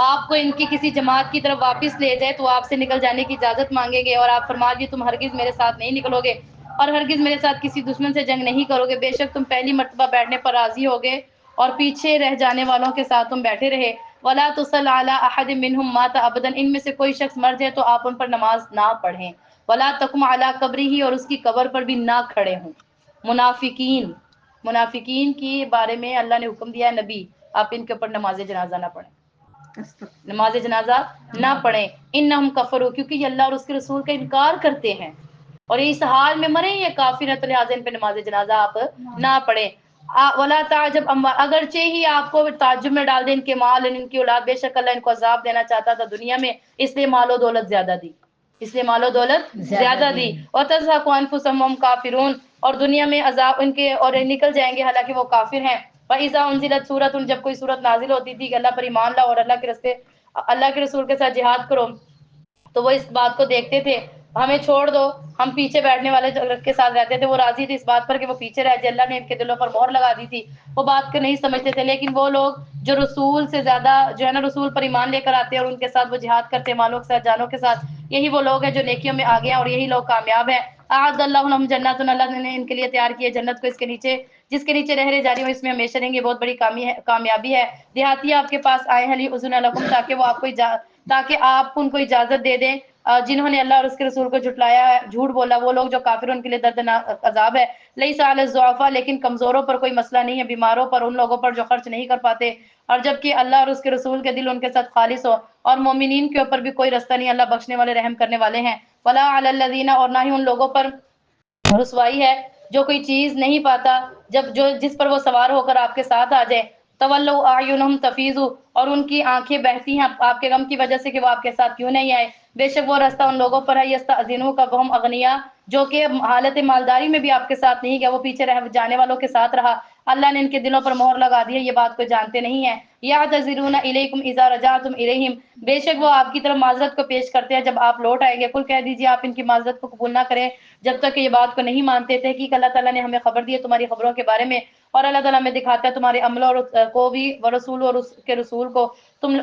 Speaker 1: آپ کو ان کی کسی جماعت کی طرف واپس لے جائے تو آپ سے نکل جانے کی اجازت مانگیں گے، اور آپ فرما دیے تم ہرگز میرے ساتھ نہیں نکلو گے اور ہرگز میرے ساتھ کسی دشمن سے جنگ نہیں کرو گے، بے شک تم پہلی مرتبہ بیٹھنے پر راضی ہوگے اور پیچھے رہ جانے والوں کے ساتھ تم بیٹھے رہے۔ وَلَا تُصَلِّ عَلَىٰ أَحَدٍ مِّنْهُم مَّاتَ أَبَدًا، ان میں سے کوئی شخص مر جائے تو آپ ان پر نماز نہ پڑھیں۔ وَلَا تَقُمْ عَلَىٰ قَبْرِهِ، اور اس کی قبر پر بھی نہ کھڑے ہوں۔ منافقین کی بارے میں اللہ نے حکم دیا ہے نبی آپ ان کے اوپر نماز جنازہ نہ پڑھیں، نماز جنازہ نہ پڑھیں۔ انہم کفروا، کیونکہ یہ اللہ اور اس کے رسول کا انکار کرتے ہیں اور اس حال میں مرے یہ کافر ہیں، تو لہٰذا ان پہ نماز جنازہ آپ نہ پڑھیں۔ ولا تعجب اگرچہ ہی آپ کو تعجب میں ڈال دیں ان کے مال، ان کی اولاد، بے شک اللہ ان کو عذاب دینا چاہتا تھا دنیا میں، اس لیے مال و دولت زیادہ دی، اس لیے مال و دولت زیادہ دی۔ وتزهق انفسهم وهم کافرون، اور دنیا میں عذاب ان کے اور نکل جائیں گے حالانکہ وہ کافر ہیں۔ فاذا انزلت سورۃ، جب کوئی سورت نازل ہوتی تھی کہ اللہ پر ایمان لاؤ اور اللہ کے راستے، اللہ کے رسول کے ساتھ جہاد کرو، تو وہ اس بات کو دیکھتے تھے ہمیں چھوڑ دو، ہم پیچھے بیٹھنے والے کے ساتھ رہتے تھے، وہ راضی تھے اس بات پر کہ وہ پیچھے رہ جائے، اللہ نے ان کے دلوں پر مہر لگا دی تھی، وہ بات کو نہیں سمجھتے تھے۔ لیکن وہ لوگ جو رسول سے زیادہ جو ہے نا رسول پر ایمان لے کر آتے ہیں اور ان کے ساتھ وہ جہاد کرتے ہیں مالوں کے ساتھ جانوں کے ساتھ، یہی وہ لوگ ہیں جو نیکیوں میں آگے ہیں اور یہی لوگ کامیاب ہیں۔ اعد اللہ لهم جنات، اللہ نے ان کے لیے تیار کی ہے جنت کو، اس کے نیچے جس کے نیچے رہنے جاری ہو، اس میں ہمیشہ رہیں گے، بہت بڑی کامیابی ہے۔ دیہاتی آپ کے پاس آئے ہیں لِیُؤْذِنَ لَکُمْ، تاکہ آپ ان کو اجازت دے دیں، جنہوں نے اللہ اور اس کے رسول کو جھٹلایا ہے، جھوٹ بولا، وہ لوگ جو کافر ہیں ان کے لیے دردناک عذاب ہے۔ لیس علی الضعفاء، لیکن کمزوروں پر کوئی مسئلہ نہیں ہے، بیماروں پر، ان لوگوں پر جو خرچ نہیں کر پاتے، اور جبکہ اللہ اور اس کے رسول کے دل ان کے ساتھ خالص ہو، اور مومنین کے اوپر بھی کوئی رستہ نہیں، اللہ بخشنے والے رحم کرنے والے ہیں۔ ولا علی الذین، اور نہ ہی ان لوگوں پر رسوائی ہے جو کوئی چیز نہیں پاتا جس پر وہ سوار ہو کر آپ کے ساتھ آ جائے۔ تولوا اعینہم تفیض، اور ان کی آنکھیں بہتی ہیں آپ کے غم کی وجہ سے کہ وہ آپ کے ساتھ کیوں نہیں آئے۔ بے شک وہ راستہ ان لوگوں پر ہے یستأذنوک وہم اغنیاء، جو کہ حالت مالداری میں بھی آپ کے ساتھ نہیں گیا، وہ پیچھے رہ جانے والوں کے ساتھ رہا۔ اللہ نے ان کے دلوں پر مہر لگا دی ہے، یہ بات کو جانتے نہیں ہیں۔ یعتذرون الیکم اذا رجعتم الیہم، بے شک وہ آپ کی طرف معذرت کو پیش کرتے ہیں جب آپ لوٹ آئیں گے۔ قل کہہ دیجیے آپ ان کی معذرت کو قبول نہ کریں جب تک کہ یہ بات کو نہیں مانتے تھے کہ اللہ تعالیٰ نے ہمیں خبر دی ہے تمہاری خبروں کے بارے میں، اور اللہ تعالیٰ ہمیں دکھاتا ہے تمہارے عملوں کو بھی، ورسول اور اس کے رسول کو، تم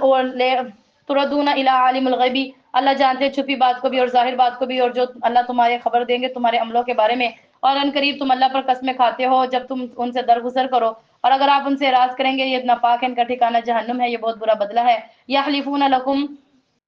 Speaker 1: تردون الی عالم الغیبی، اللہ جانتے ہیں چھپی بات کو بھی اور ظاہر بات کو بھی، اور جو اللہ تمہارے خبر دیں گے تمہارے عملوں کے بارے میں۔ اور ان قریب تم اللہ پر قسمیں کھاتے ہو جب تم ان سے درگزر کرو، اور اگر آپ ان سے اعراض کریں گے یہ ناپاک ہے، ان کا ٹھکانہ جہنم ہے، یہ بہت برا بدلہ ہے۔ یحلفون لکم،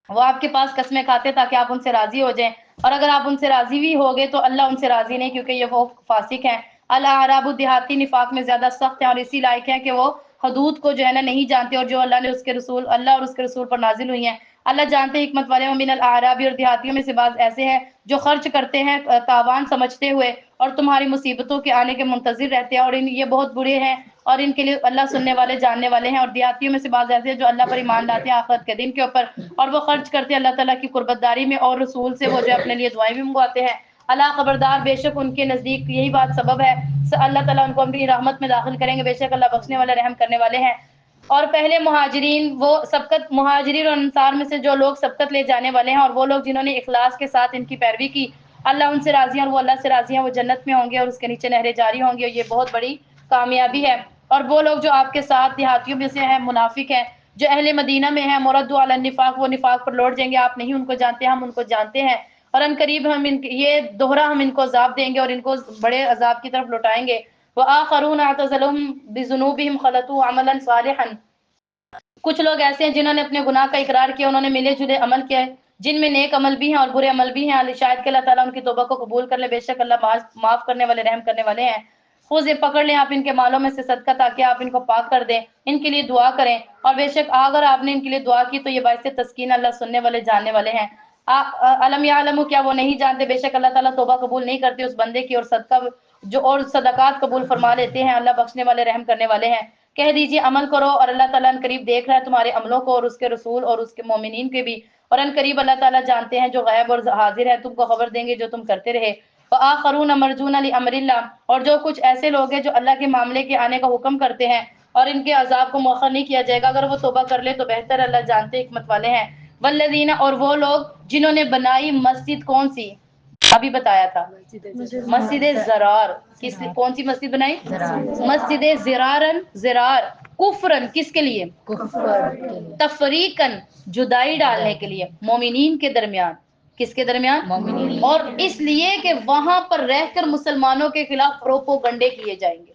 Speaker 1: وہ آپ کے پاس قسمیں کھاتے تاکہ آپ ان سے راضی ہو جائیں، اور اگر آپ ان سے راضی بھی ہوگے تو اللہ ان سے راضی نہیں، کیونکہ یہ وہ فاسق ہیں۔ الاعراب، دیہاتی نفاق میں زیادہ سخت ہیں اور اسی لائق ہیں کہ وہ حدود کو جو ہے نا نہیں جانتے، اور جو اللہ اور اس کے رسول پر نازل ہوئی ہیں اللہ جانتے حکمت والے ہیں۔ من الاعراب، اور دیہاتیوں میں سے بعض ایسے ہیں جو خرچ کرتے ہیں تاوان سمجھتے ہوئے اور تمہاری مصیبتوں کے آنے کے منتظر رہتے ہیں، اور یہ بہت برے ہیں اور ان کے لیے اللہ سننے والے جاننے والے ہیں۔ اور دیہاتیوں میں سے بعض ایسے ہیں جو اللہ پر ایمان لاتے ہیں آخرت کے دن کے اوپر، اور وہ خرچ کرتے ہیں اللہ تعالیٰ کی قربت داری میں اور رسول سے وہ جو اپنے لیے دعائیں بھی منگواتے ہیں۔ اللہ خبردار بے شک ان کے نزدیک یہی بات سبب ہے، اللہ تعالیٰ ان کو اپنی رحمت میں داخل کریں گے، بے شک اللہ بخشنے والے رحم کرنے والے ہیں۔ اور پہلے مہاجرین، وہ سبقت مہاجرین اور انصار میں سے جو لوگ سبقت لے جانے والے ہیں، اور وہ لوگ جنہوں نے اخلاص کے ساتھ ان کی پیروی کی، اللہ ان سے راضی ہیں اور وہ اللہ سے راضی ہیں، وہ جنت میں ہوں گے اور اس کے نیچے نہریں جاری ہوں گی، اور یہ بہت بڑی کامیابی ہے۔ اور وہ لوگ جو آپ کے ساتھ دیہاتیوں میں سے ہیں، منافق ہیں، جو اہل مدینہ میں ہیں، مردوا علی النفاق، وہ نفاق پر لوٹ جائیں گے، آپ نہیں ان کو جانتے، ہم ان کو جانتے ہیں، اور ان قریب ہم یہ دوہرا ہم ان کو عذاب دیں گے اور ان کو بڑے عذاب کی طرف لوٹائیں گے۔ وآخرون اعتزلهم بذنوبهم خلطوا عملا صالحا، کچھ لوگ ایسے ہیں جنہوں نے اپنے گناہ کا اقرار کیا، انہوں نے ملے جلے عمل کیا ہے، جن میں نیک عمل بھی ہیں اور برے عمل بھی ہیں، شاید کہ اللہ تعالیٰ ان کی توبہ کو قبول کر لے، بے شک اللہ معاف کرنے والے رحم کرنے والے ہیں۔ خود یہ پکڑ لیں آپ ان کے مالوں میں سے صدقہ تاکہ آپ ان کو پاک کر دیں، ان کے لیے دعا کریں، اور بے شک اگر آپ نے ان کے لیے دعا کی تو یہ باعث تسکین، اللہ سننے والے جاننے والے ہیں۔ علم یعلم، کیا وہ نہیں جانتے بے شک اللہ تعالیٰ توبہ قبول نہیں کرتے اس بندے کی، اور صدقہ اور صدقات قبول فرما لیتے ہیں، اللہ بخشنے والے رحم کرنے والے ہیں۔ کہہ دیجئے عمل کرو، اور اللہ تعالیٰ ان قریب دیکھ رہا ہے تمہارے عملوں کو اور اس کے رسول اور اس کے مومنین کے بھی، اور ان قریب اللہ تعالیٰ جانتے ہیں جو غیب اور حاضر ہے، تم کو خبر دیں گے جو تم کرتے رہے۔ وآخرون مرجون لامر اللہ، اور جو کچھ ایسے لوگ ہیں جو اللہ کے معاملے کے آنے کا حکم کرتے ہیں اور ان کے عذاب کو مؤخر نہیں کیا جائے گا، اگر وہ توبہ کر لے تو بہتر، اللہ جانتے حکمت والے ہیں۔ والذین، اور وہ لوگ جنہوں نے بنائی مسجد، کون سی ابھی بتایا تھا، مسجد زرار، کون سی مسجد بنائی؟ مسجد زرارن، زرار کفرن، کس کے لیے؟ تفریقن، جدائی ڈالنے کے لیے، مومنین کے درمیان، کس کے درمیان؟ مومنین، اور اس لیے کہ وہاں پر رہ کر مسلمانوں کے خلاف پروپوگنڈے کیے جائیں گے۔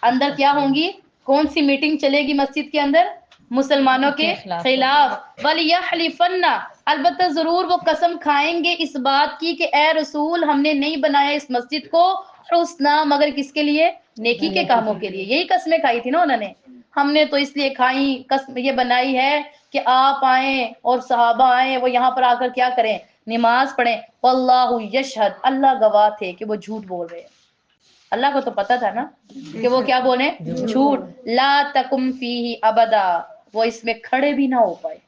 Speaker 1: اندر کیا ہوں گی؟ کون سی میٹنگ چلے گی مسجد کے اندر؟ مسلمانوں کے خلاف۔ وَلْيَحْلِفَنَّ، البتہ ضرور وہ قسم کھائیں گے اس بات کی کہ اے رسول ہم نے نہیں بنایا اس مسجد کو حسنا، مگر کس کے لیے؟ نیکی کے کاموں کے لیے۔ یہی قسمیں کھائی تھی نا انہوں نے، ہم نے تو اس لیے کھائیں، قسم یہ بنائی ہے کہ آپ آئیں اور صحابہ آئیں، وہ یہاں پر آ کر کیا کریں؟ نماز پڑھیں۔ واللہ یشہد، اللہ گواہ تھے کہ وہ جھوٹ بول رہے ہیں، اللہ کو تو پتا تھا نا کہ وہ کیا بولیں؟ جھوٹ۔ لا تقم فیہ ابدا، وہ اس میں کھڑے بھی نہ ہو پائے،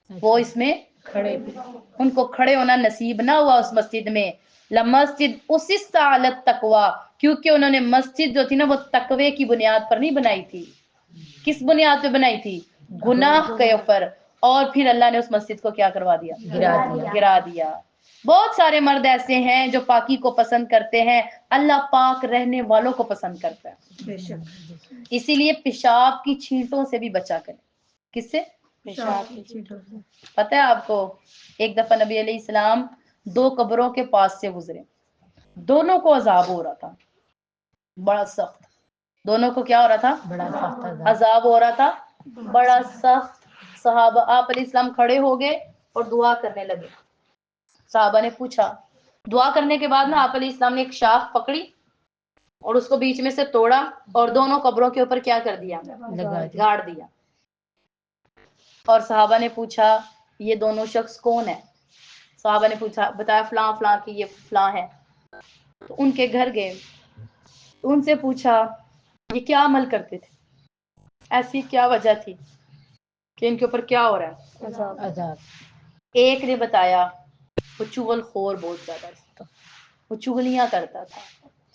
Speaker 1: وہ اس میں کھڑے بھی، ان کو کھڑے ہونا نصیب نہ ہوا اس مسجد میں۔ لمسجد اسست علی التقوی، کیونکہ انہوں نے مسجد جو تھی نا وہ تقوی کی بنیاد پر نہیں بنائی تھی۔ کس بنیاد پہ بنائی تھی؟ گناہ کے اوپر، اور پھر اللہ نے اس مسجد کو کیا کروا دیا؟ گرا دیا۔ بہت سارے مرد ایسے ہیں جو پاکی کو پسند کرتے ہیں، اللہ پاک رہنے والوں کو پسند کرتا ہے، اسی لیے پیشاب کی چھینٹوں سے بھی بچا کریں۔ کس سے؟ پیشاب کی چھینٹوں سے۔ پتہ ہے آپ کو، ایک دفعہ نبی علیہ السلام دو قبروں کے پاس سے گزرے، دونوں کو عذاب ہو رہا تھا بڑا سخت، دونوں کو کیا ہو رہا تھا؟ بڑا سخت عذاب ہو رہا تھا، بڑا سخت۔ صحابہ، آپ علیہ السلام کھڑے ہو گئے اور دعا کرنے لگے۔ صحابہ نے پوچھا، دعا کرنے کے بعد نا آپ علیہ السلام نے ایک شاخ پکڑی اور اس کو بیچ میں سے توڑا اور دونوں قبروں کے اوپر کیا کر دیا؟ گاڑ دیا۔ اور صحابہ نے پوچھا یہ دونوں شخص کون ہیں؟ صحابہ نے پوچھا، بتایا فلاں فلاں کی یہ فلاں ہے۔ تو ان کے گھر گئے، ان سے پوچھا یہ کیا عمل کرتے تھے، ایسی کیا وجہ تھی کہ ان کے اوپر کیا ہو رہا ہے؟ عذاب۔ ایک نے بتایا وہ چغل خور بہت زیادہ تھا، وہ چغلیاں کرتا تھا،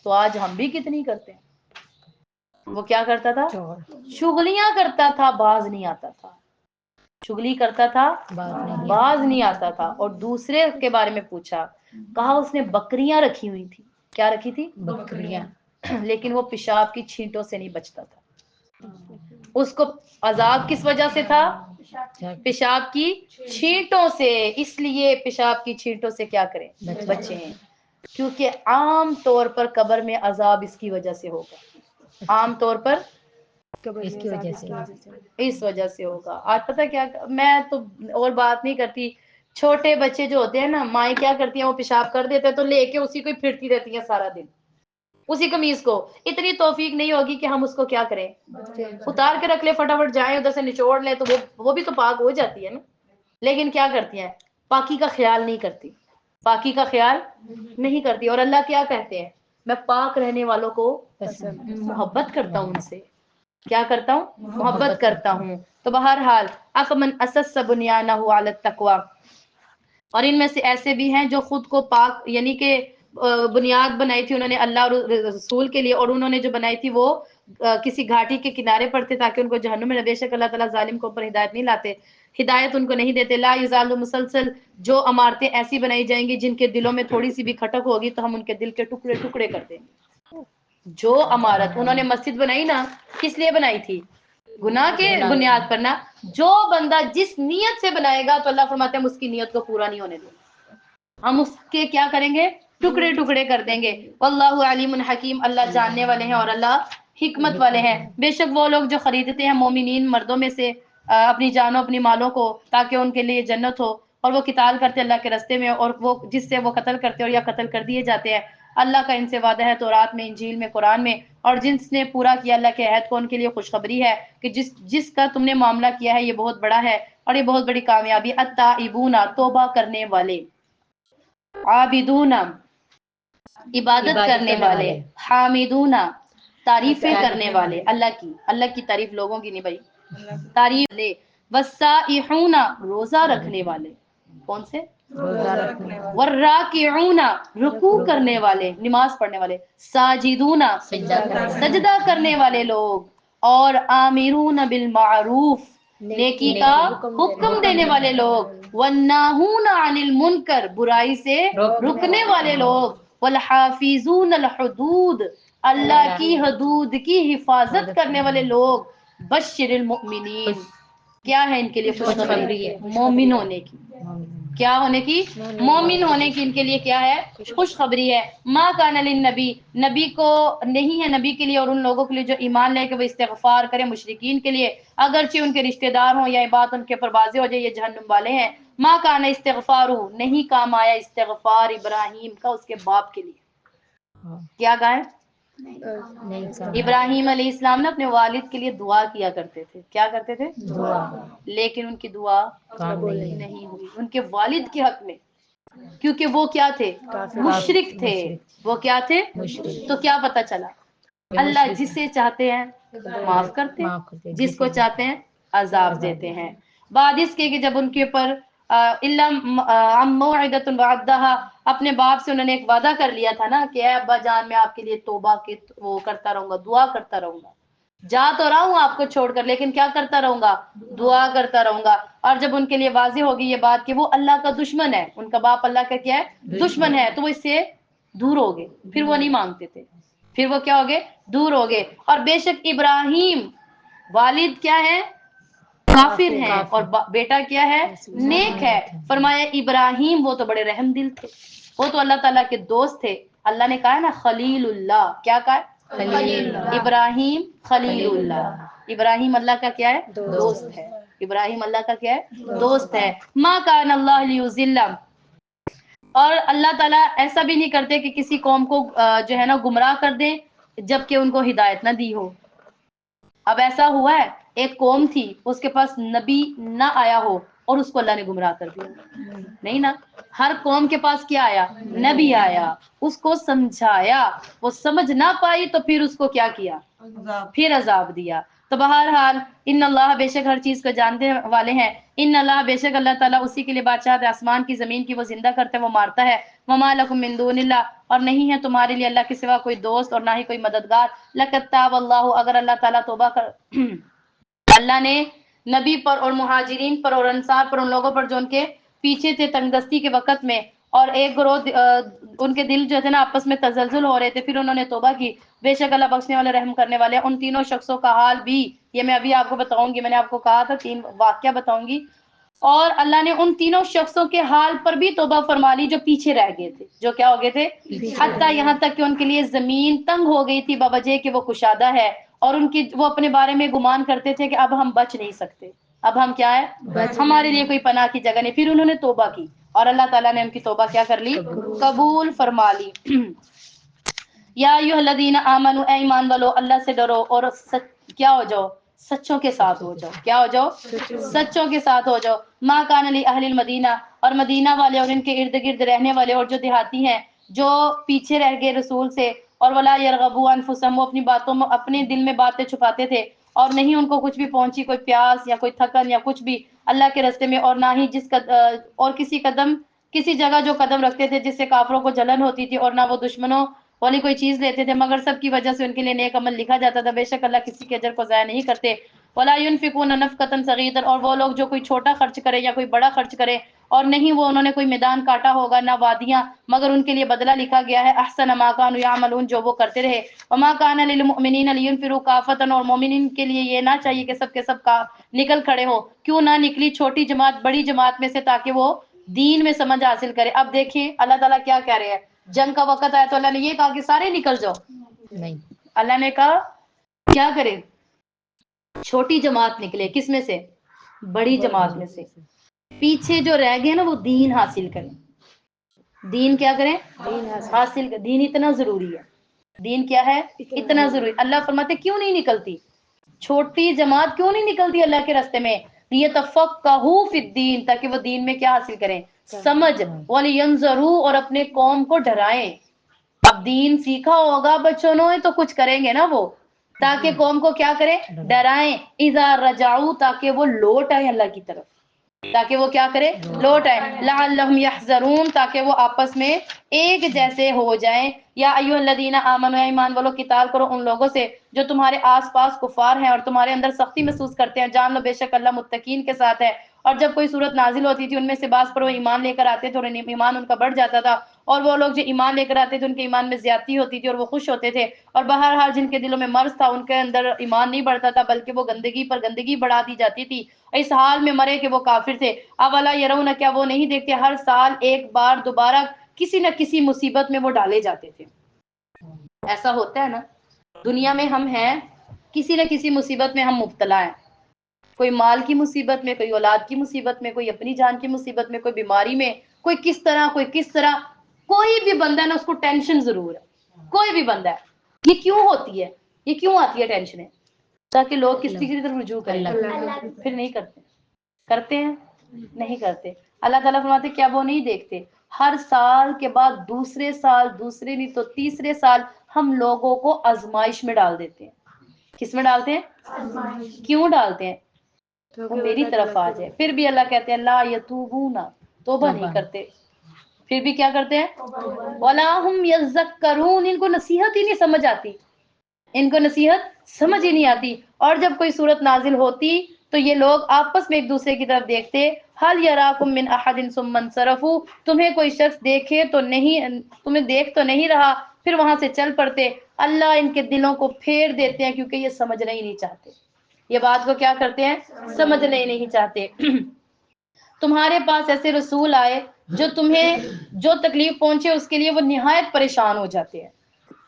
Speaker 1: تو آج ہم بھی کتنی کرتے ہیں۔ وہ کیا کرتا تھا؟ چغلیاں کرتا تھا، باز نہیں آتا تھا، چغلی کرتا تھا، باز نہیں آتا تھا۔ اور دوسرے کے بارے میں پوچھا، کہا اس نے بکریاں رکھی ہوئی تھی۔ کیا رکھی تھی؟ بکریاں، لیکن وہ پیشاب کی چھینٹوں سے نہیں بچتا تھا۔ اس کو عذاب کس وجہ سے تھا؟ پیشاب کی چھینٹوں سے۔ اس لیے پیشاب کی چھینٹوں سے کیا کریں؟ بچیں، کیونکہ عام طور پر قبر میں عذاب اس کی وجہ سے ہوگا، عام طور پر اس کی وجہ سے، اس وجہ سے ہوگا۔ آج پتہ کیا، میں تو اور بات نہیں کرتی، چھوٹے بچے جو ہوتے ہیں نا، مائیں کیا کرتی ہیں، وہ پیشاب کر دیتے ہیں تو لے کے اسی کو ہی پھرتی رہتی ہیں سارا دن، اسی قمیض کو۔ اتنی توفیق نہیں ہوگی کہ ہم اس کو کیا کریں، اتار کے رکھ لیں، فٹافٹ جائیں ادھر سے نچوڑ لیں، تو وہ بھی تو پاک ہو جاتی ہے نا۔ لیکن کیا کرتی ہیں؟ پاکی کا خیال نہیں کرتی، پاکی کا خیال نہیں کرتی۔ اور اللہ کیا کہتے ہیں؟ میں پاک رہنے والوں کو محبت کرتا ہوں، ان سے کیا کرتا ہوں؟ محبت کرتا ہوں۔ تو بہرحال افمن اسس بنیانہ علی التقوی، اور ان میں سے ایسے بھی ہیں جو خود کو پاک، یعنی کہ بنیاد بنائی تھی انہوں نے اللہ اور رسول کے لیے، اور انہوں نے جو بنائی تھی وہ کسی گھاٹی کے کنارے پر تھے تاکہ ان کو جہنم میں نہ، بے شک اللہ تعالیٰ ظالم کو اوپر ہدایت نہیں لاتے، ہدایت ان کو نہیں دیتے. لا یزال مسلسل، جو عمارتیں ایسی بنائی جائیں گی جن کے دلوں میں تھوڑی سی بھی کھٹک ہوگی تو ہم ان کے دل کے ٹکڑے ٹکڑے کر دیں گے. جو عمارت انہوں نے مسجد بنائی نا، کس لیے بنائی تھی؟ گناہ کے بنیاد پر نا. جو بندہ جس نیت سے بنائے گا تو اللہ فرماتے ہیں ہم اس کی نیت کو پورا نہیں ہونے دیں گے، ہم اس کے کیا کریں گے؟ ٹکڑے ٹکڑے کر دیں گے. واللہ علیم حکیم، اللہ جاننے والے ہیں اور اللہ حکمت والے ہیں. بے شک وہ لوگ جو خریدتے ہیں مومنین مردوں میں سے اپنی جانوں اپنی مالوں کو تاکہ ان کے لیے جنت ہو، اور وہ قتال کرتے اللہ کے راستے میں، اور وہ جس سے وہ قتل کرتے اور یا قتل کر دیے جاتے ہیں، اللہ کا ان سے وعدہ ہے تورات میں، انجیل میں، قرآن میں. اور جس نے پورا کیا اللہ کے عہد کو ان کے لیے خوشخبری ہے کہ جس کا تم نے معاملہ کیا ہے یہ بہت بڑا ہے اور یہ بہت بڑی کامیابی. التائبون، توبہ کرنے والے، عابدون، عبادت کرنے والے، حامدون، تعریفیں کرنے والے، اللہ کی تعریف لوگوں کی نہیں بھائی، تعریف لے. والسائحون، روزہ رکھنے والے، کون سے؟
Speaker 2: روزہ رکھنے والے.
Speaker 1: والراکعون، رکوع کرنے والے، نماز پڑھنے والے. ساجدون، سجدہ کرنے والے لوگ. اور آمرون بالمعروف، نیکی کا حکم دینے والے لوگ. والناہون عن المنکر، برائی سے رکنے والے لوگ. والحافظون الحدود، اللہ کی حدود کی حفاظت کرنے والے لوگ. بشر المؤمنین، کیا ہے ان کے لیے خوشخبری؟ مومن ہونے کی. کیا ہونے کی؟ مومن ہونے کی ان کے لیے کیا ہے؟ خوشخبری ہے. ما کان للنبی، نبی کو نہیں ہے، نبی کے لیے اور ان لوگوں کے لیے جو ایمان لے کہ وہ استغفار کرے مشرکین کے لیے، اگرچہ ان کے رشتہ دار ہوں یا یہ بات ان کے پر واضح ہو جائے یہ جہنم والے ہیں. ما کان استغفار، نہیں کام آیا استغفار ابراہیم کا اس کے باپ کے لیے. کیا گائے؟ ابراہیم علیہ السلام نے اپنے والد کے لیے دعا کیا کرتے تھے. کیا کرتے تھے؟ دعا. لیکن ان کی دعا نہیں ہوئی ان کے والد کے حق میں، کیونکہ وہ کیا تھے؟ مشرک تھے. وہ کیا تھے؟ تو کیا پتہ چلا؟ اللہ جسے چاہتے ہیں معاف کرتے ہیں، جس کو چاہتے ہیں عذاب دیتے ہیں. بعد اس کے کہ جب ان کے اوپر موعدۃ وعدها، اپنے باپ سے انہوں نے ایک وعدہ کر لیا تھا نا کہ اے ابا جان میں آپ کے لیے توبہ کے وہ کرتا رہوں گا، دعا کرتا رہوں گا. جا تو رہا ہوں آپ کو چھوڑ کر لیکن کیا کرتا رہوں گا؟ دعا کرتا رہوں گا. اور جب ان کے لیے واضح ہوگی یہ بات کہ وہ اللہ کا دشمن ہے، ان کا باپ اللہ کا کیا ہے؟ دشمن ہے، تو وہ اس سے دور ہو گئے، پھر وہ نہیں مانگتے تھے، پھر وہ کیا ہو گئے؟ دور ہو گئے. اور بے شک ابراہیم والد کیا ہے؟ کافر ہیں، اور بیٹا کیا ہے؟ نیک ہے. فرمایا ابراہیم وہ تو بڑے رحم دل تھے، وہ تو اللہ تعالیٰ کے دوست تھے. اللہ نے کہا ہے نا خلیل اللہ، کیا کہا ہے؟ خلیل اللہ. ابراہیم خلیل اللہ، ابراہیم اللہ کا کیا ہے؟ دوست ہے. ابراہیم اللہ کا کیا ہے؟ دوست ہے. ما کان اللہ لیضل، اور اللہ تعالیٰ ایسا بھی نہیں کرتے کہ کسی قوم کو جو ہے نا گمراہ کر دیں جبکہ ان کو ہدایت نہ دی ہو. اب ایسا ہوا ہے ایک قوم تھی اس کے پاس نبی نہ آیا ہو اور اس کو اللہ نے گمراہ کر دیا؟ نہیں نا. ہر قوم کے پاس کیا آیا؟ نبی آیا، اس کو سمجھایا، وہ سمجھ نہ پائی تو پھر اس کو کیا کیا؟ پھر عذاب دیا. تو بہرحال ان اللہ بے شک ہر چیز کو جاننے والے ہیں. ان اللہ بے شک اللہ تعالیٰ اسی کے لیے بادشاہ ہے آسمان کی زمین کی، وہ زندہ کرتا ہے وہ مارتا ہے. وما لکم من دون اللہ، اور نہیں ہے تمہارے لیے اللہ کے سوا کوئی دوست اور نہ ہی کوئی مددگار. لقد تاب اللہ، اگر اللہ تعالیٰ توبہ کر اللہ نے نبی پر اور مہاجرین پر اور انصار پر، ان لوگوں پر جو ان کے پیچھے تھے تنگ دستی کے وقت میں، اور ایک گروہ ان کے دل جو تھے نا آپس میں تزلزل ہو رہے تھے، پھر انہوں نے توبہ کی. بے شک اللہ بخشنے والے رحم کرنے والے. ان تینوں شخصوں کا حال بھی یہ میں ابھی آپ کو بتاؤں گی. میں نے آپ کو کہا تھا 3 واقعہ بتاؤں گی، اور اللہ نے ان تینوں شخصوں کے حال پر بھی توبہ فرما لی جو پیچھے رہ گئے تھے. جو کیا ہو گئے تھے؟ حتیٰ یہاں تک کہ ان کے لیے زمین تنگ ہو گئی تھی بوجہ کہ وہ کشادہ ہے، اور ان کی وہ اپنے بارے میں گمان کرتے تھے کہ اب ہم بچ نہیں سکتے، اب ہم کیا ہے؟ ہمارے لیے کوئی پناہ کی جگہ نہیں. پھر انہوں نے توبہ کی اور اللہ تعالیٰ نے ان کی توبہ کیا کر لی؟ قبول فرما لی. یا ایھا الذین آمنوا، اے ایمان والو اللہ سے ڈرو اور کیا ہو جاؤ؟ سچوں کے ساتھ ہو جاؤ. کیا ہو جاؤ؟ سچوں کے ساتھ ہو جاؤ. ما کان لاہل المدینہ، اور مدینہ والے اور ان کے ارد گرد رہنے والے اور جو دیہاتی ہیں جو پیچھے رہ گئے رسول سے، اور ولا یرغبوا انفسهم، وہ اپنی باتوں میں اپنے دل میں باتیں چھپاتے تھے اور نہیں ان کو کچھ بھی پہنچی، کوئی پیاس یا کوئی تھکن یا کچھ بھی اللہ کے راستے میں، اور نہ ہی اور کسی قدم کسی جگہ جو قدم رکھتے تھے جس سے کافروں کو جلن ہوتی تھی، اور نہ وہ دشمنوں والی کوئی چیز لیتے تھے، مگر سب کی وجہ سے ان کے لیے نیک عمل لکھا جاتا تھا۔ بے شک اللہ کسی کے اجر کو ضائع نہیں کرتے۔ ولا ينفقون نفقة صغيرة، اور وہ لوگ جو کوئی چھوٹا خرچ کرے یا کوئی بڑا خرچ کرے، اور نہیں وہ انہوں نے کوئی میدان کاٹا ہوگا نہ وادیاں، مگر ان کے لیے بدلہ لکھا گیا ہے احسن ما كانوا يعملون، جو وہ کرتے رہے۔ وما كان للمؤمنين لينفروا كافة، اور مومنین کے لیے یہ نہ چاہیے کہ سب کے سب کا نکل کھڑے ہو، کیوں نہ نکلی چھوٹی جماعت بڑی جماعت میں سے، تاکہ وہ دین میں سمجھ حاصل کرے۔ اب دیکھیں اللہ تعالیٰ کیا کہہ رہے ہیں، جنگ کا وقت آیا تو اللہ نے یہ کہا کہ سارے نکل جاؤ، نہیں، اللہ نے کہا کیا کرے، چھوٹی جماعت نکلے، کس میں سے؟ بڑی جماعت میں سے، پیچھے جو رہ گئے نا وہ دین حاصل کریں۔ دین کیا کریں؟ حاصل کریں۔ دین اتنا ضروری ہے، دین کیا ہے؟ اتنا ضروری۔ اللہ فرماتے کیوں نہیں نکلتی چھوٹی جماعت، کیوں نہیں نکلتی اللہ کے راستے میں؟ لیتفقہوا فی الدین، تاکہ وہ دین میں کیا حاصل کریں؟ سمجھ۔ ولینظروا، اور اپنے قوم کو ڈرائیں۔ اب دین سیکھا ہوگا بچوں نے تو کچھ کریں گے نا وہ، تاکہ قوم کو کیا کریں؟ ڈرائیں۔ اذا رجعوا، تاکہ وہ لوٹ آئیں اللہ کی طرف، تاکہ وہ کیا کرے؟ لوٹ آئے۔ لعلہم یحذرون، تاکہ وہ آپس میں ایک جیسے ہو جائیں۔ یا ایھا الذین آمنوا، ایمان والو قتال کرو ان لوگوں سے جو تمہارے آس پاس کفار ہیں اور تمہارے اندر سختی محسوس کرتے ہیں، جان لو بے شک اللہ متقین کے ساتھ ہے۔ اور جب کوئی صورت نازل ہوتی تھی ان میں سے بعض پر وہ ایمان لے کر آتے تھے اور ایمان ان کا بڑھ جاتا تھا، اور وہ لوگ جو ایمان لے کر آتے تھے ان کے ایمان میں زیادتی ہوتی تھی اور وہ خوش ہوتے تھے، اور بہرحال جن کے دلوں میں مرض تھا ان کے اندر ایمان نہیں بڑھتا تھا بلکہ وہ گندگی پر گندگی بڑھا دی جاتی تھی، اس حال میں مرے کہ وہ کافر تھے۔ اولا یرون، کیا وہ نہیں دیکھتے ہر سال ایک بار دوبارہ کسی نہ کسی مصیبت میں وہ ڈالے جاتے تھے۔ ایسا ہوتا ہے نا دنیا میں، ہم ہیں کسی نہ کسی مصیبت میں ہم مبتلا ہیں، کوئی مال کی مصیبت میں، کوئی اولاد کی مصیبت میں، کوئی اپنی جان کی مصیبت میں، کوئی بیماری میں، کوئی کس طرح کوئی کس طرح، کوئی بھی بندہ ہے نا اس کو ٹینشن ضرور ہے، کوئی بھی بندہ ہے۔ یہ کیوں ہوتی ہے؟ یہ کیوں آتی ہے ٹینشنیں؟ تاکہ لوگ کس کی طرف رجوع کریں، پھر نہیں کرتے، کرتے ہیں نہیں کرتے۔ اللہ تعالیٰ فرماتے کیا وہ نہیں دیکھتے ہر سال کے بعد دوسرے سال، دوسرے نہیں تو تیسرے سال ہم لوگوں کو آزمائش میں ڈال دیتے ہیں۔ کس میں ڈالتے ہیں؟ کیوں ڈالتے ہیں؟ وہ میری طرف آ جائے۔ پھر بھی اللہ کہتے ہیں لا یتوبون، توبہ نہیں کرتے، پھر بھی کیا کرتے ہیں؟ ولا هم یذکرون، ان کو نصیحت ہی نہیں سمجھ آتی، ان کو نصیحت سمجھ ہی نہیں آتی۔ اور جب کوئی صورت نازل ہوتی تو یہ لوگ آپس میں ایک دوسرے کی طرف دیکھتے، حل یراکم من احد ثم انصرفوا، تمہیں کوئی شخص دیکھے تو نہیں، تمہیں دیکھ تو نہیں رہا، پھر وہاں سے چل پڑتے۔ اللہ ان کے دلوں کو پھیر دیتے ہیں کیونکہ یہ سمجھنا ہی نہیں چاہتے، یہ بات کو کیا کرتے ہیں؟ سمجھنا ہی نہیں چاہتے۔ تمہارے پاس ایسے رسول آئے جو تمہیں جو تکلیف پہنچے اس کے لیے وہ نہایت پریشان ہو جاتے ہیں۔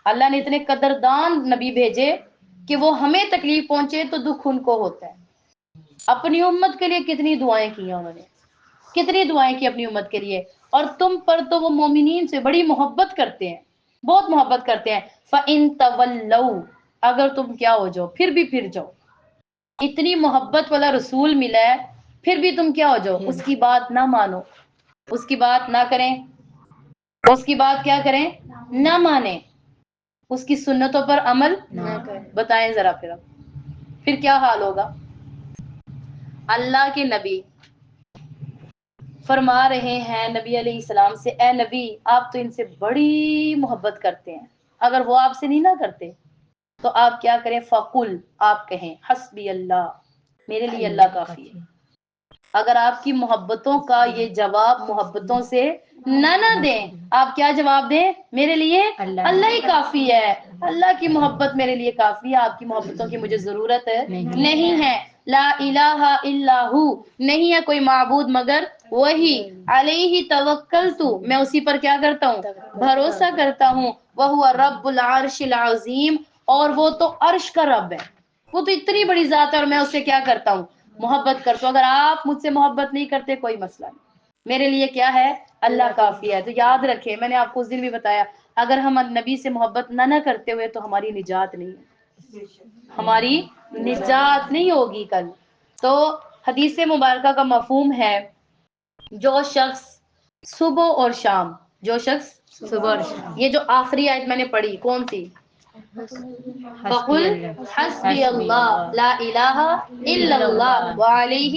Speaker 1: اللہ نے اتنے قدردان نبی بھیجے کہ وہ ہمیں تکلیف پہنچے تو دکھ ان کو ہوتا ہے۔ اپنی امت کے لیے کتنی دعائیں کی ہیں انہوں نے، کتنی دعائیں کی اپنی امت کے لیے، اور تم پر تو وہ مومنین سے بڑی محبت کرتے ہیں، بہت محبت کرتے ہیں۔ فَإِن تَوَلَّوْا، اگر تم کیا ہو جاؤ، پھر بھی پھر جاؤ، اتنی محبت والا رسول ملا ہے پھر بھی تم کیا ہو جاؤ، اس کی بات نہ مانو، اس کی بات نہ کریں، اس کی بات کیا کریں؟ نہ مانیں، اس کی سنتوں پر عمل نہ کریں۔ بتائیں ذرا پھر کیا حال ہوگا؟ اللہ کے نبی فرما رہے ہیں نبی علیہ السلام سے، اے نبی آپ تو ان سے بڑی محبت کرتے ہیں، اگر وہ آپ سے نہیں نہ کرتے تو آپ کیا کریں؟ فقل، آپ کہیں حسبی اللہ، میرے لیے اللہ کافی ہے۔ اگر آپ کی محبتوں کا یہ جواب محبتوں سے نہ دیں، آپ کیا جواب دیں؟ میرے لیے اللہ ہی کافی ہے، اللہ کی محبت میرے لیے کافی ہے، آپ کی محبتوں کی مجھے ضرورت نہیں ہے۔ لا الہ الا ہو، نہیں ہے کوئی معبود مگر وہی، علیہ توکلت، میں اسی پر کیا کرتا ہوں؟ بھروسہ کرتا ہوں، وہو رب العرش العظیم، اور وہ تو عرش کا رب ہے، وہ تو اتنی بڑی ذات ہے اور میں اس سے کیا کرتا ہوں؟ محبت کرتا ہوں۔ اگر آپ مجھ سے محبت نہیں کرتے کوئی مسئلہ نہیں، میرے لیے کیا ہے؟ اللہ کافی ہے۔ تو یاد رکھیں، میں نے آپ کو اس دن بھی بتایا، اگر ہم نبی سے محبت نہ کرتے ہوئے تو ہماری نجات نہیں ہے، ہماری نجات نہیں ہوگی کل۔ تو حدیث مبارکہ کا مفہوم ہے جو شخص صبح اور شام، جو شخص صبح اور شام، یہ جو آخری آیت میں نے پڑھی کون سی؟ فَقُلْ حَسْبِيَ اللَّهُ لَا إِلَٰهَ إِلَّا اللَّهُ وَعَلَيْهِ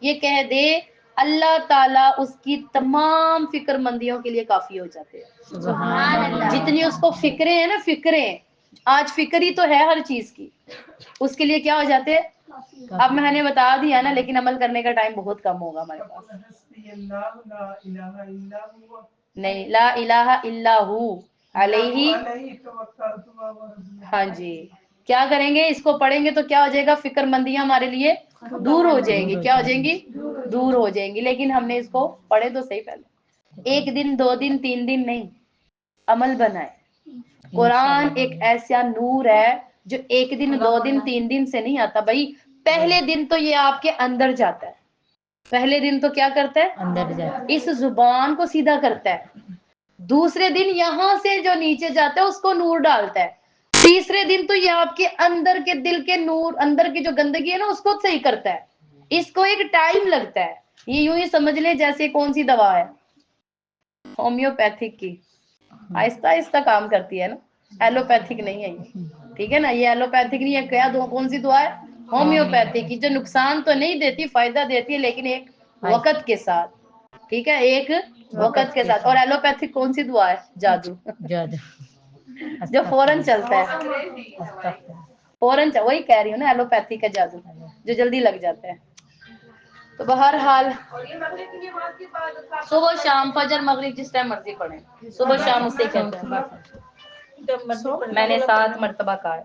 Speaker 1: یہ کہہ دے اللہ تعالیٰ اس کی تمام فکر مندیوں کے لیے کافی ہو جاتے ہیں. جتنی اس کو فکریں ہیں نا، فکریں آج فکر ہی تو ہے ہر چیز کی، اس کے لیے کیا ہو جاتے ہیں. اب میں نے بتا دیا نا، لیکن عمل کرنے کا ٹائم بہت کم ہوگا ہمارے پاس. نہیں، لا الہ الا ہو علیہ. ہاں جی، کیا کریں گے؟ اس کو پڑھیں گے تو کیا ہو جائے گا؟ فکر مندیاں ہمارے لیے دور ہو جائیں گی. کیا ہو جائیں گی؟ دور ہو جائیں گی. لیکن ہم نے اس کو پڑھے تو صحیح پہلے، 1 دن 2 دن 3 دن نہیں، عمل بنائے. قرآن ایک ایسا نور ہے جو 1 دن 2 دن 3 دن سے نہیں آتا بھائی. پہلے دن تو یہ آپ کے اندر جاتا ہے. پہلے دن تو کیا کرتا ہے؟
Speaker 3: اندر جاتا ہے.
Speaker 1: اس زبان کو سیدھا کرتا ہے. دوسرے دن یہاں سے جو نیچے جاتا ہے اس کو نور ڈالتا ہے. تیسرے دن تو یہ آپ کے اندر کے دل کے نور، اندر کی جو گندگی ہے نا اس کو صحیح کرتا ہے. اس کو ایک ٹائم لگتا ہے. یہ یوں ہی سمجھ لیں جیسے کون سی دوا ہے ہومیوپیتھک کی، آہستہ آہستہ کام کرتی ہے نا، ایلوپیتھک نہیں ہے یہ. ٹھیک ہے نا، یہ ایلوپیتھک نہیں ہے. کیا کون سی دعا ہے؟ ہومیوپیتھک کی، جو نقصان تو نہیں دیتی، فائدہ دیتی ہے، لیکن ایک وقت کے ساتھ. ٹھیک ہے، ایک وقت کے ساتھ. اور ایلوپیتھک کون سی دعا ہے؟ جادو،
Speaker 3: جادو.
Speaker 1: جو فوراً چلتا ہے. فوراً وہی کہہ رہی ہوں نا، ایلوپیتھی کا جادو جو جلدی لگ جاتا ہے. تو بہرحال صبح شام فجر مغرب جس ٹائم مرضی پڑھیں، صبح شام اس سے کہتے ہیں.
Speaker 2: جب مرضی پڑھ
Speaker 1: میں نے 7 مرتبہ کہا ہے.